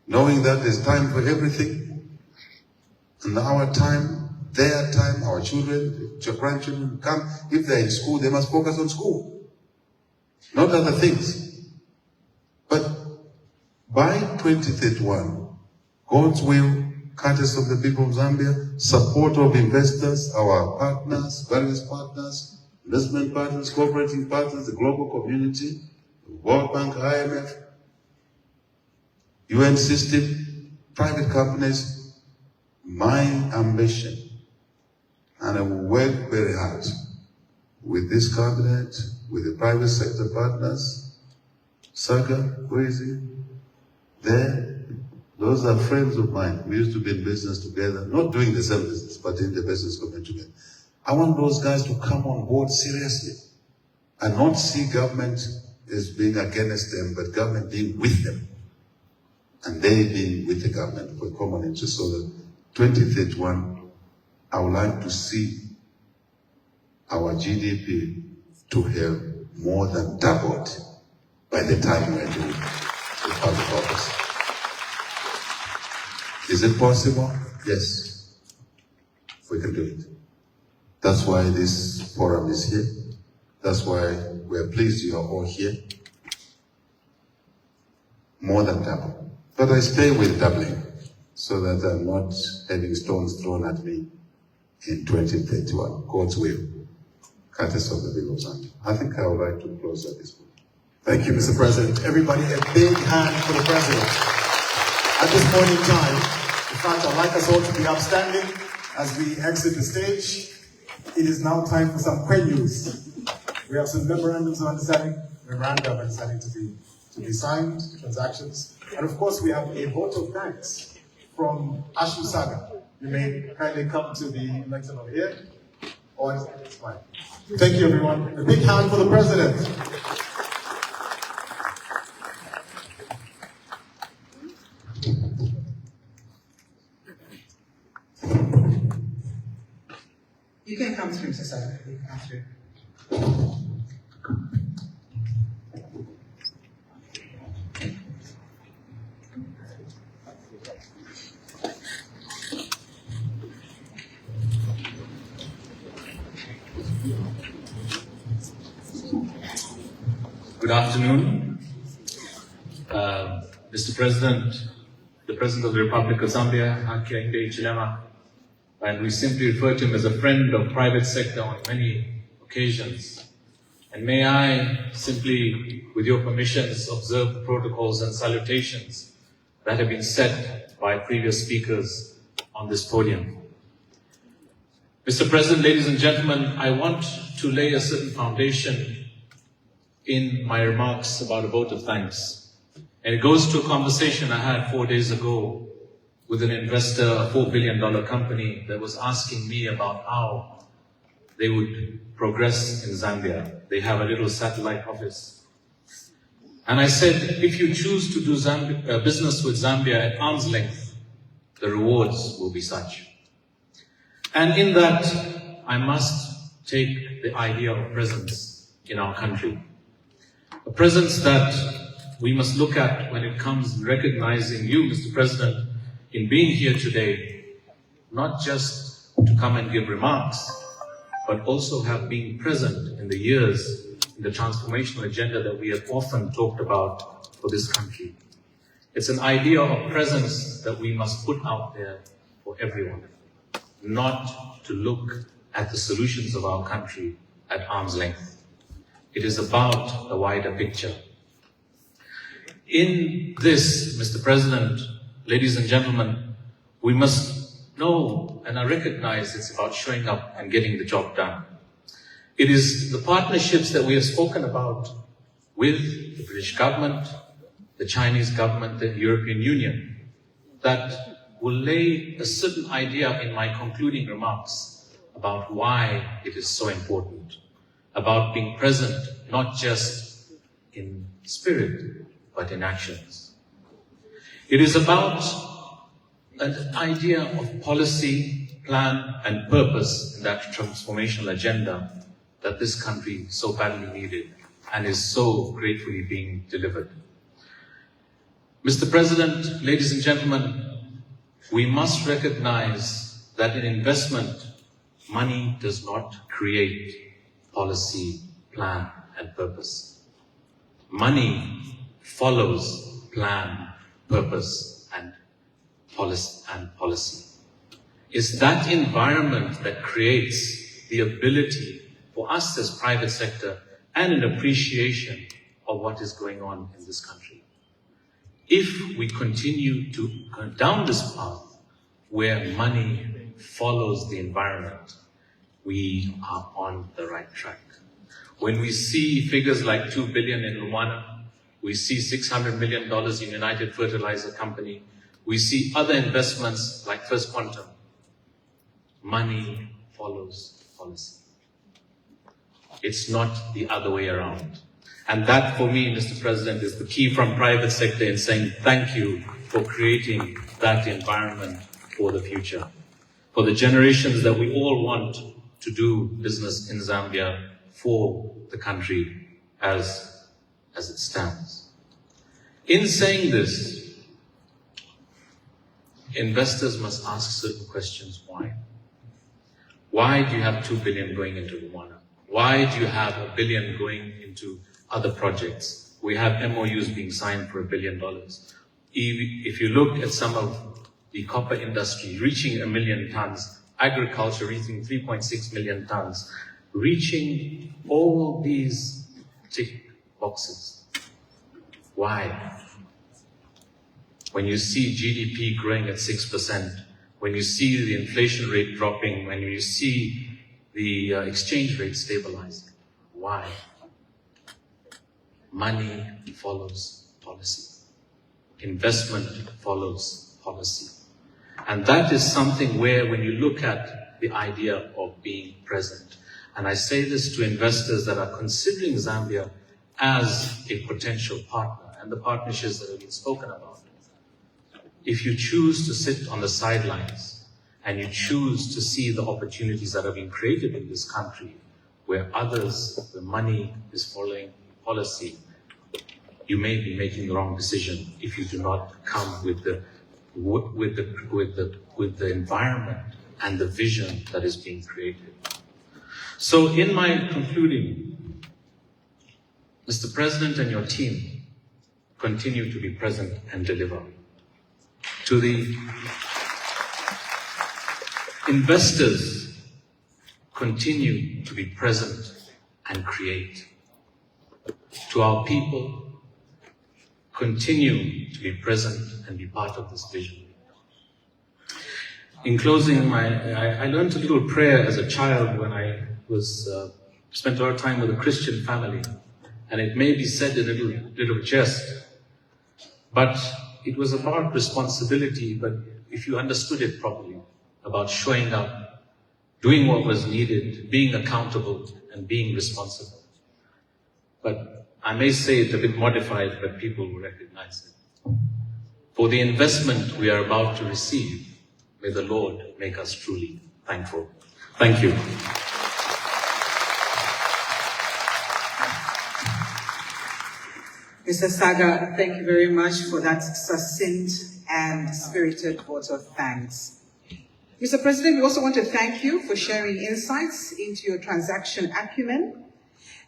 knowing that there's time for everything, and our time, their time, our children, your grandchildren come, if they're in school, they must focus on school, not other things. But by 2031, God's will, courtesy of the people of Zambia, support of investors, our partners, various partners, investment partners, cooperating partners, the global community, the World Bank, IMF, UN system, private companies, my ambition, and I will work very hard with this cabinet, with the private sector partners, Saga, where is he? There. Those are friends of mine. We used to be in business together, not doing the same business, but in the business community together. I want those guys to come on board seriously and not see government as being against them, but government being with them. And they being with the government for common interest. So that 2031, I would like to see our GDP to have more than doubled by the time we're doing the public office. Is it possible? Yes. We can do it. That's why this forum is here. That's why we're pleased you are all here. More than double. But I stay with doubling so that I'm not having stones thrown at me in 2031. God's will. Courtesy of the people of Zambia. I think I would like to close at this point. Thank you, Mr. President. Everybody, a big hand for the President. At this point in time, in fact, I'd like us all to be upstanding as we exit the stage. It is now time for some quenus. We have some memorandum of understanding to be signed, transactions. And of course, we have a vote of thanks from Ashu Saga. You may kindly come to the lectern over here. Or it's fine. Thank you, everyone. A big hand for the President. You can come through, Cesar. You can come through. Good afternoon, Mr. President, the President of the Republic of Zambia, Hakainde Hichilema, and we simply refer to him as a friend of private sector on many occasions. And may I simply, with your permissions, observe the protocols and salutations that have been set by previous speakers on this podium. Mr. President, ladies and gentlemen, I want to lay a certain foundation in my remarks about a vote of thanks. And it goes to a conversation I had 4 days ago with an investor, a $4 billion company, that was asking me about how they would progress in Zambia. They have a little satellite office. And I said, if you choose to do business with Zambia at arm's length, the rewards will be such. And in that, I must take the idea of presence in our country. A presence that we must look at when it comes recognizing you, Mr. President, in being here today, not just to come and give remarks, but also have been present in the years in the transformational agenda that we have often talked about for this country. It's an idea of presence that we must put out there for everyone, not to look at the solutions of our country at arm's length. It is about the wider picture. In this, Mr. President, ladies and gentlemen, we must know and I recognize it's about showing up and getting the job done. It is the partnerships that we have spoken about with the British government, the Chinese government, the European Union, that will lay a certain idea in my concluding remarks about why it is so important, about being present, not just in spirit, but in actions. It is about an idea of policy, plan, and purpose in that transformational agenda that this country so badly needed and is so gratefully being delivered. Mr. President, ladies and gentlemen, we must recognize that in investment, money does not create policy, plan, and purpose. Money follows plan, purpose, and policy. It's that environment that creates the ability for us as private sector and an appreciation of what is going on in this country. If we continue to go down this path where money follows the environment, we are on the right track. When we see figures like 2 billion in Rwanda, we see $600 million in United Fertilizer Company, we see other investments like First Quantum. Money follows policy. It's not the other way around. And that, for me, Mr. President, is the key from private sector in saying thank you for creating that environment for the future, for the generations that we all want to do business in Zambia for the country as it stands. In saying this, investors must ask certain questions. Why? Why do you have 2 billion going into Rwanda? Why do you have $1 billion going into other projects? We have MOUs being signed for $1 billion. If you look at some of the copper industry reaching 1 million tons, agriculture reaching 3.6 million tons, reaching all these tick boxes. Why? When you see GDP growing at 6%, when you see the inflation rate dropping, when you see the exchange rate stabilizing. Why? Money follows policy. Investment follows policy. And that is something where when you look at the idea of being present, and I say this to investors that are considering Zambia as a potential partner and the partnerships that have been spoken about, if you choose to sit on the sidelines and you choose to see the opportunities that have been created in this country where others, the money is following policy, you may be making the wrong decision if you do not come with the environment and the vision that is being created. So in my concluding, Mr. President and your team continue to be present and deliver. To the investors, continue to be present and create. To our people, continue to be present and be part of this vision. In closing, I learned a little prayer as a child when I spent a lot of time with a Christian family, and it may be said in a little jest, but it was about responsibility, but if you understood it properly, about showing up, doing what was needed, being accountable, and being responsible. But I may say it a bit modified, but people will recognize it. For the investment we are about to receive, may the Lord make us truly thankful. Thank you. Mr. Saga, thank you very much for that succinct and spirited vote of thanks. Mr. President, we also want to thank you for sharing insights into your transaction acumen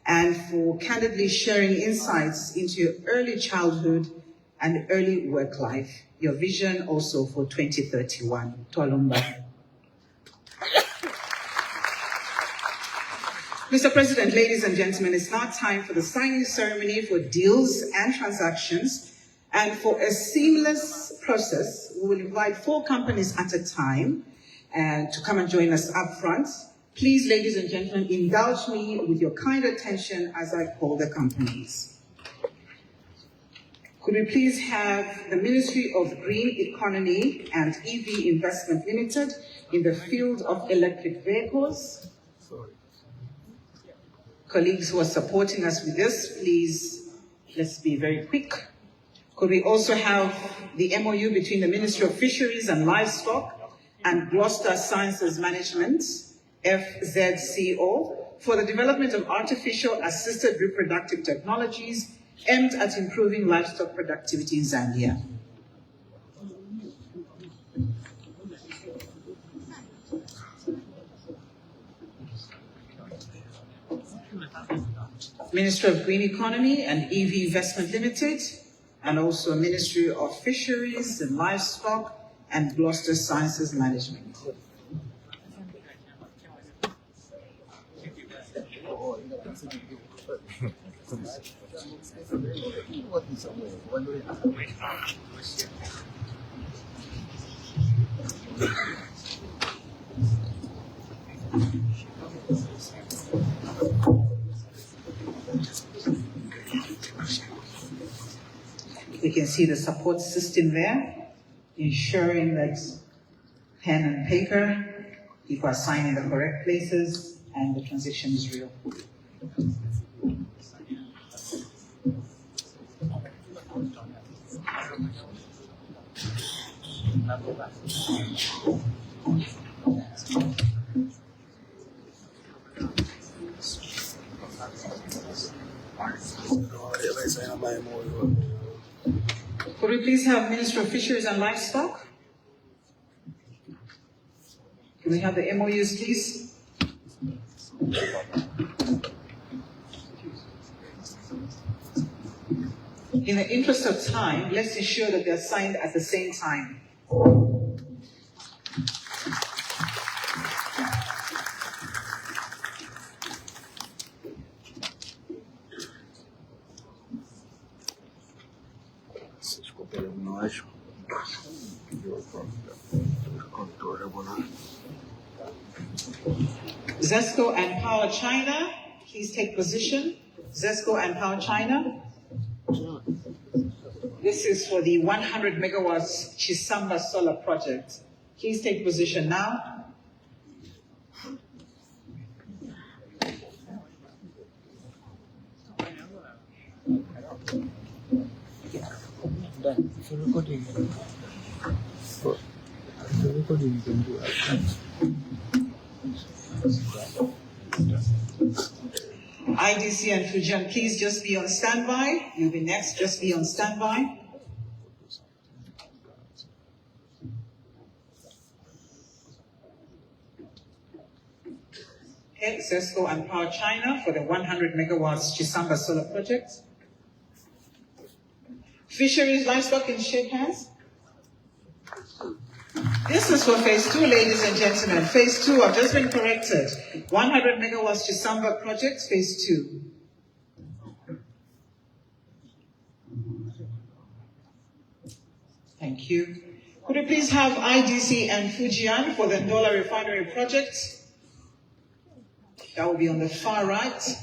and for candidly sharing insights into your early childhood and early work life, your vision also for 2031. Tolumba. Mr. President, ladies and gentlemen, it's now time for the signing ceremony for deals and transactions. And for a seamless process, we will invite 4 companies at a time to come and join us up front. Please, ladies and gentlemen, indulge me with your kind attention as I call the companies. Could we please have the Ministry of Green Economy and EV Investment Limited in the field of electric vehicles? Colleagues who are supporting us with this, please, let's be very quick. Could we also have the MOU between the Ministry of Fisheries and Livestock and Gloucester Sciences Management, FZCO, for the development of artificial assisted reproductive technologies aimed at improving livestock productivity in Zambia? Ministry of Green Economy and EV Investment Limited, and also Ministry of Fisheries and Livestock and Gloucester Sciences Management. We can see the support system there, ensuring that pen and paper, people are signing the correct places, and the transition is real. Could we please have Minister of Fisheries and Livestock? Can we have the MOUs, please? In the interest of time, let's ensure that they're signed at the same time. Zesco and Power China, please take position. Zesco and Power China. This is for the 100 megawatts Chisamba solar project. Please take position now. IDC and Fujian, please just be on standby. You'll be next, just be on standby. ZESCO and Power China for the 100 megawatts Chisamba solar project. Fisheries, livestock, and shake hands. This is for phase 2, ladies and gentlemen. Phase 2, I've just been corrected. 100 megawatts Chisamba project, phase 2. Thank you. Could we please have IDC and Fujian for the Ndola refinery project? That will be on the far right.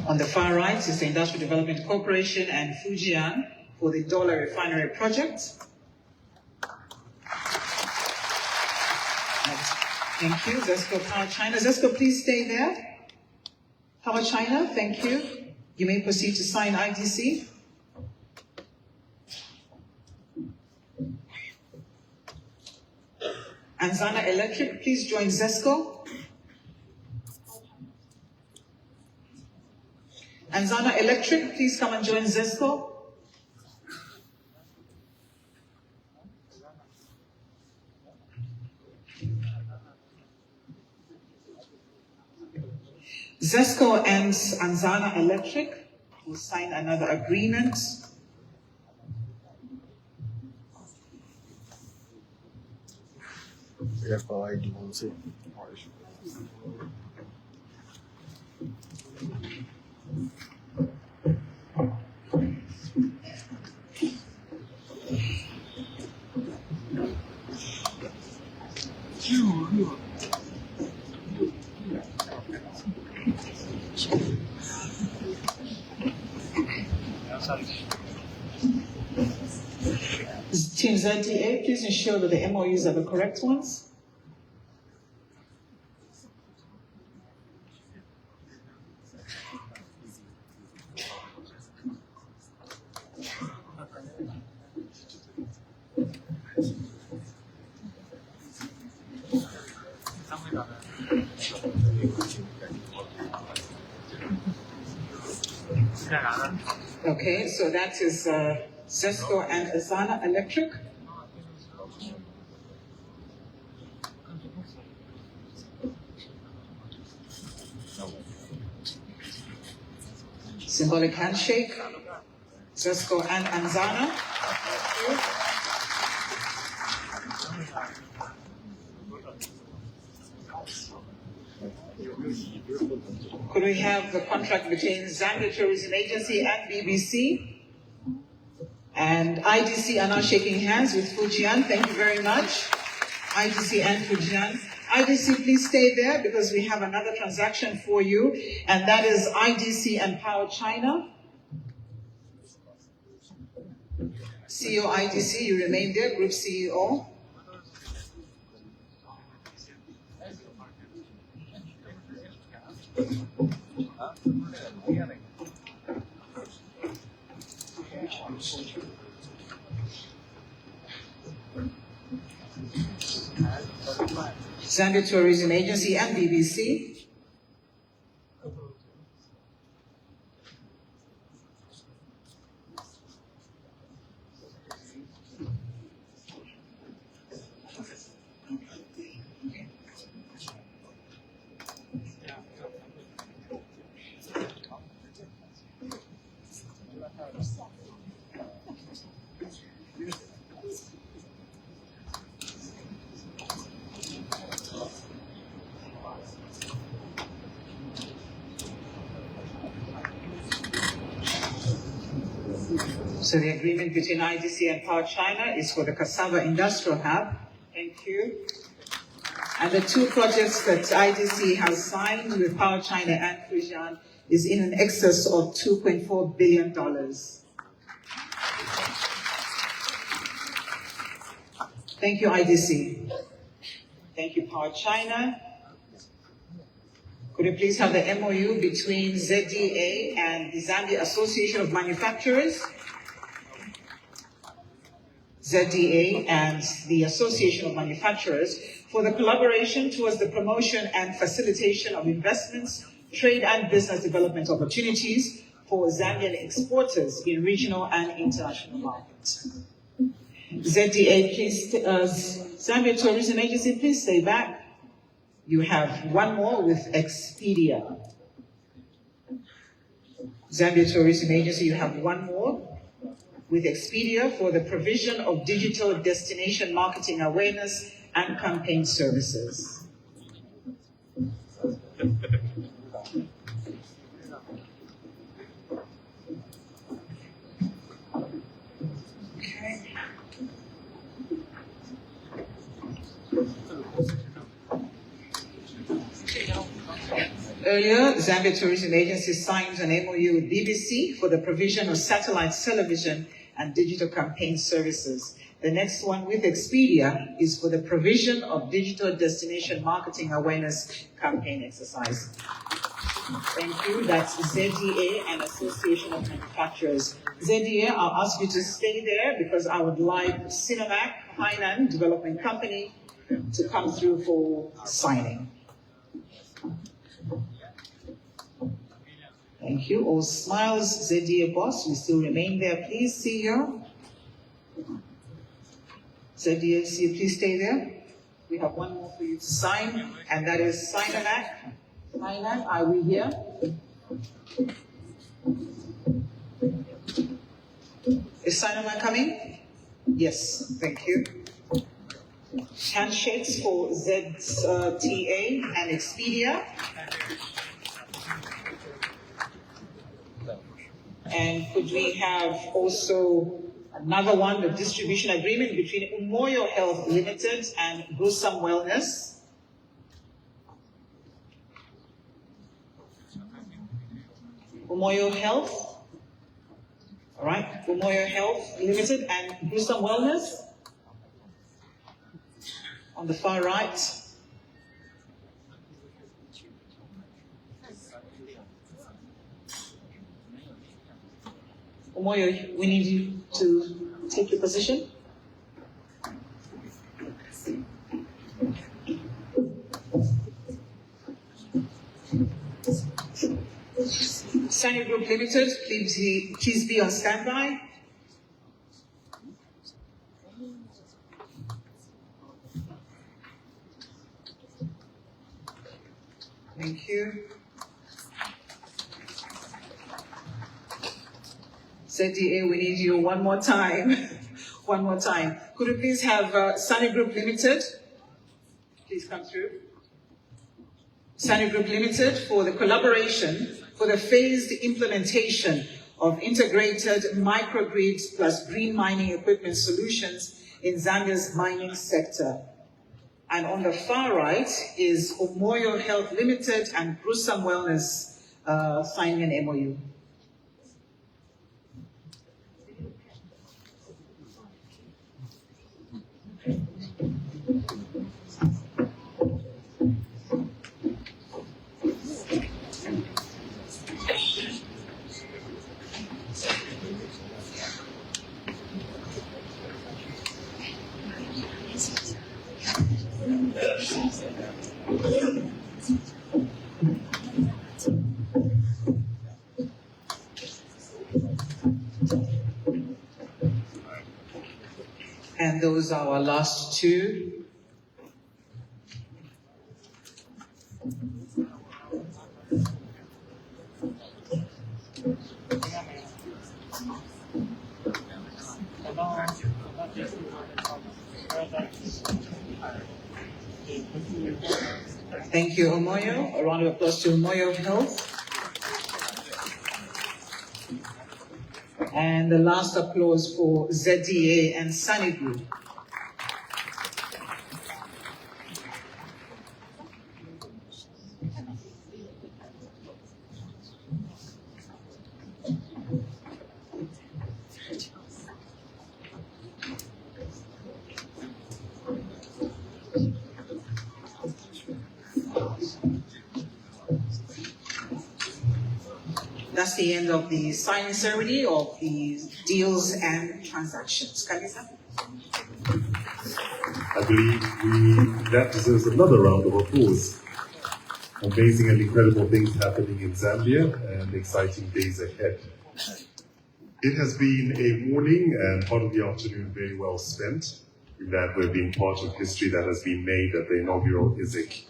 On the far right is the Industrial Development Corporation and Fujian for the Ndola refinery project. Thank you. ZESCO Power China. ZESCO, please stay there. Power China, thank you. You may proceed to sign IDC. Anzana Electric, please join ZESCO. Anzana Electric, please come and join ZESCO. ZESCO and Anzana Electric will sign another agreement. Team ZTA, please ensure that the MOUs are the correct ones. Okay, so that is ZESCO and Anzana Electric. Symbolic handshake. ZESCO and Anzana. Could we have the contract between Zambia Tourism Agency and BBC? And IDC are now shaking hands with Fujian. Thank you very much. IDC and Fujian. IDC, please stay there because we have another transaction for you, and that is IDC and Power China. CEO IDC, you remain there, Group CEO. Zambia Tourism Agency and BBC. So the agreement between IDC and Power China is for the Cassava Industrial Hub. Thank you. And the two projects that IDC has signed with Power China and Fujian is in an excess of $2.4 billion. Thank you, IDC. Thank you, Power China. Could you please have the MOU between ZDA and the Zambia Association of Manufacturers? ZDA and the Association of Manufacturers for the collaboration towards the promotion and facilitation of investments, trade and business development opportunities for Zambian exporters in regional and international markets. ZDA, please, Zambia Tourism Agency, please stay back. You have one more with Expedia. Zambia Tourism Agency, you have one more with Expedia for the provision of digital destination marketing awareness and campaign services. Earlier, Zambia Tourism Agency signed an MOU with BBC for the provision of satellite television and digital campaign services. The next one with Expedia is for the provision of digital destination marketing awareness campaign exercise. Thank you. That's ZDA and Association of Manufacturers. ZDA, I'll ask you to stay there because I would like Cinemac, Hainan Development Company, to come through for signing. Thank you. All smiles, ZDA boss. We still remain there, please, CEO. ZDA, CEO, please stay there. We have one more for you to sign, and that is Sinamac. Hainan, are we here? Is Sinamac coming? Yes, thank you. Handshakes for ZTA and Expedia. And could we have also another one, the distribution agreement between Umoyo Health Limited and Grusam Wellness? Umoyo Health, all right, Umoyo Health Limited and Grusam Wellness on the far right. Umoyo, we need you to take your position. Sanya Group Limited, please be on standby. Thank you. ZDA, we need you one more time. One more time. Could you please have Sunny Group Limited? Please come through. Sunny Group Limited for the collaboration for the phased implementation of integrated microgrids plus green mining equipment solutions in Zambia's mining sector. And on the far right is Umoyo Health Limited and Grusam Wellness signing an MOU. And those are our last two. Thank you, Umoyo. A round of applause to Umoyo Health. And the last applause for ZDA and Sunny Group. That's the end of the signing ceremony of the deals and transactions. Kalisa? I believe that deserves another round of applause. Amazing and incredible things happening in Zambia and exciting days ahead. It has been a morning and part of the afternoon very well spent, in that we've been part of history that has been made at the inaugural ISIC.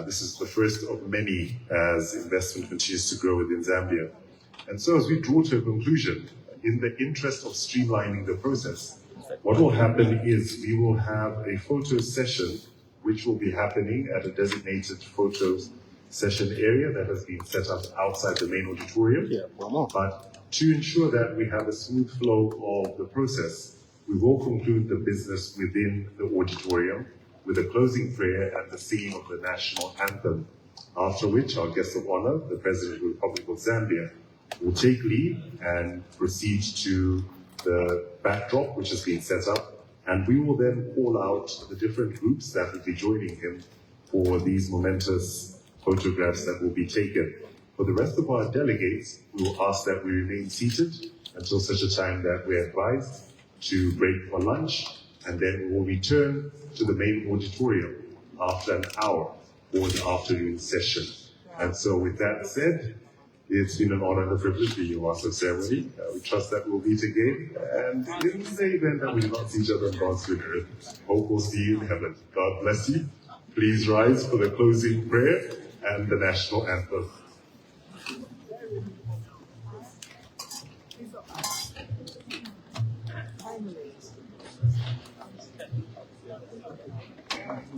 This is the first of many as investment continues to grow within Zambia. And so as we draw to a conclusion, in the interest of streamlining the process, what will happen is we will have a photo session which will be happening at a designated photos session area that has been set up outside the main auditorium. But to ensure that we have a smooth flow of the process, we will conclude the business within the auditorium with a closing prayer and the singing of the national anthem, after which our guest of honor, the President of the Republic of Zambia, will take leave and proceed to the backdrop which has been set up, and we will then call out the different groups that will be joining him for these momentous photographs that will be taken. For the rest of our delegates, we will ask that we remain seated until such a time that we're advised to break for lunch, and then we will return to the main auditorium after an hour for the afternoon session. And so with that said, it's been an honor and a privilege being your master of ceremony. We trust that we'll meet again, and in the event that we do not see each other on God's green earth, hope we'll see you in heaven. God bless you. Please rise for the closing prayer and the national anthem.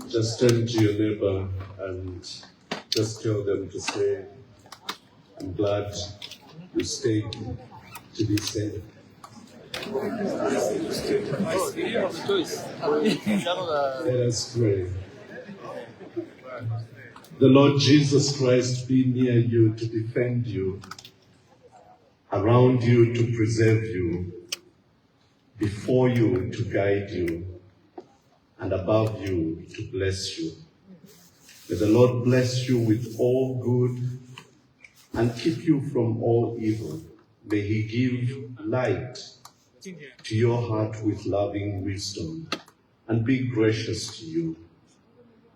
Just turn to your neighbor and just tell them to say, I'm glad you stayed to be safe. Let us pray. The Lord Jesus Christ be near you to defend you, around you to preserve you, before you to guide you, and above you to bless you. May the Lord bless you with all good and keep you from all evil. May he give light to your heart with loving wisdom and be gracious to you.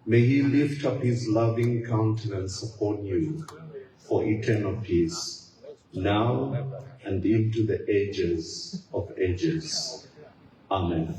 May he lift up his loving countenance upon you for eternal peace, now and into the ages of ages. Amen.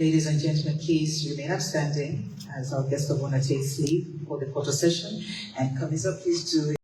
Ladies and gentlemen, please remain upstanding as our guest of honor takes leave for the photo session. And Kamisa, please do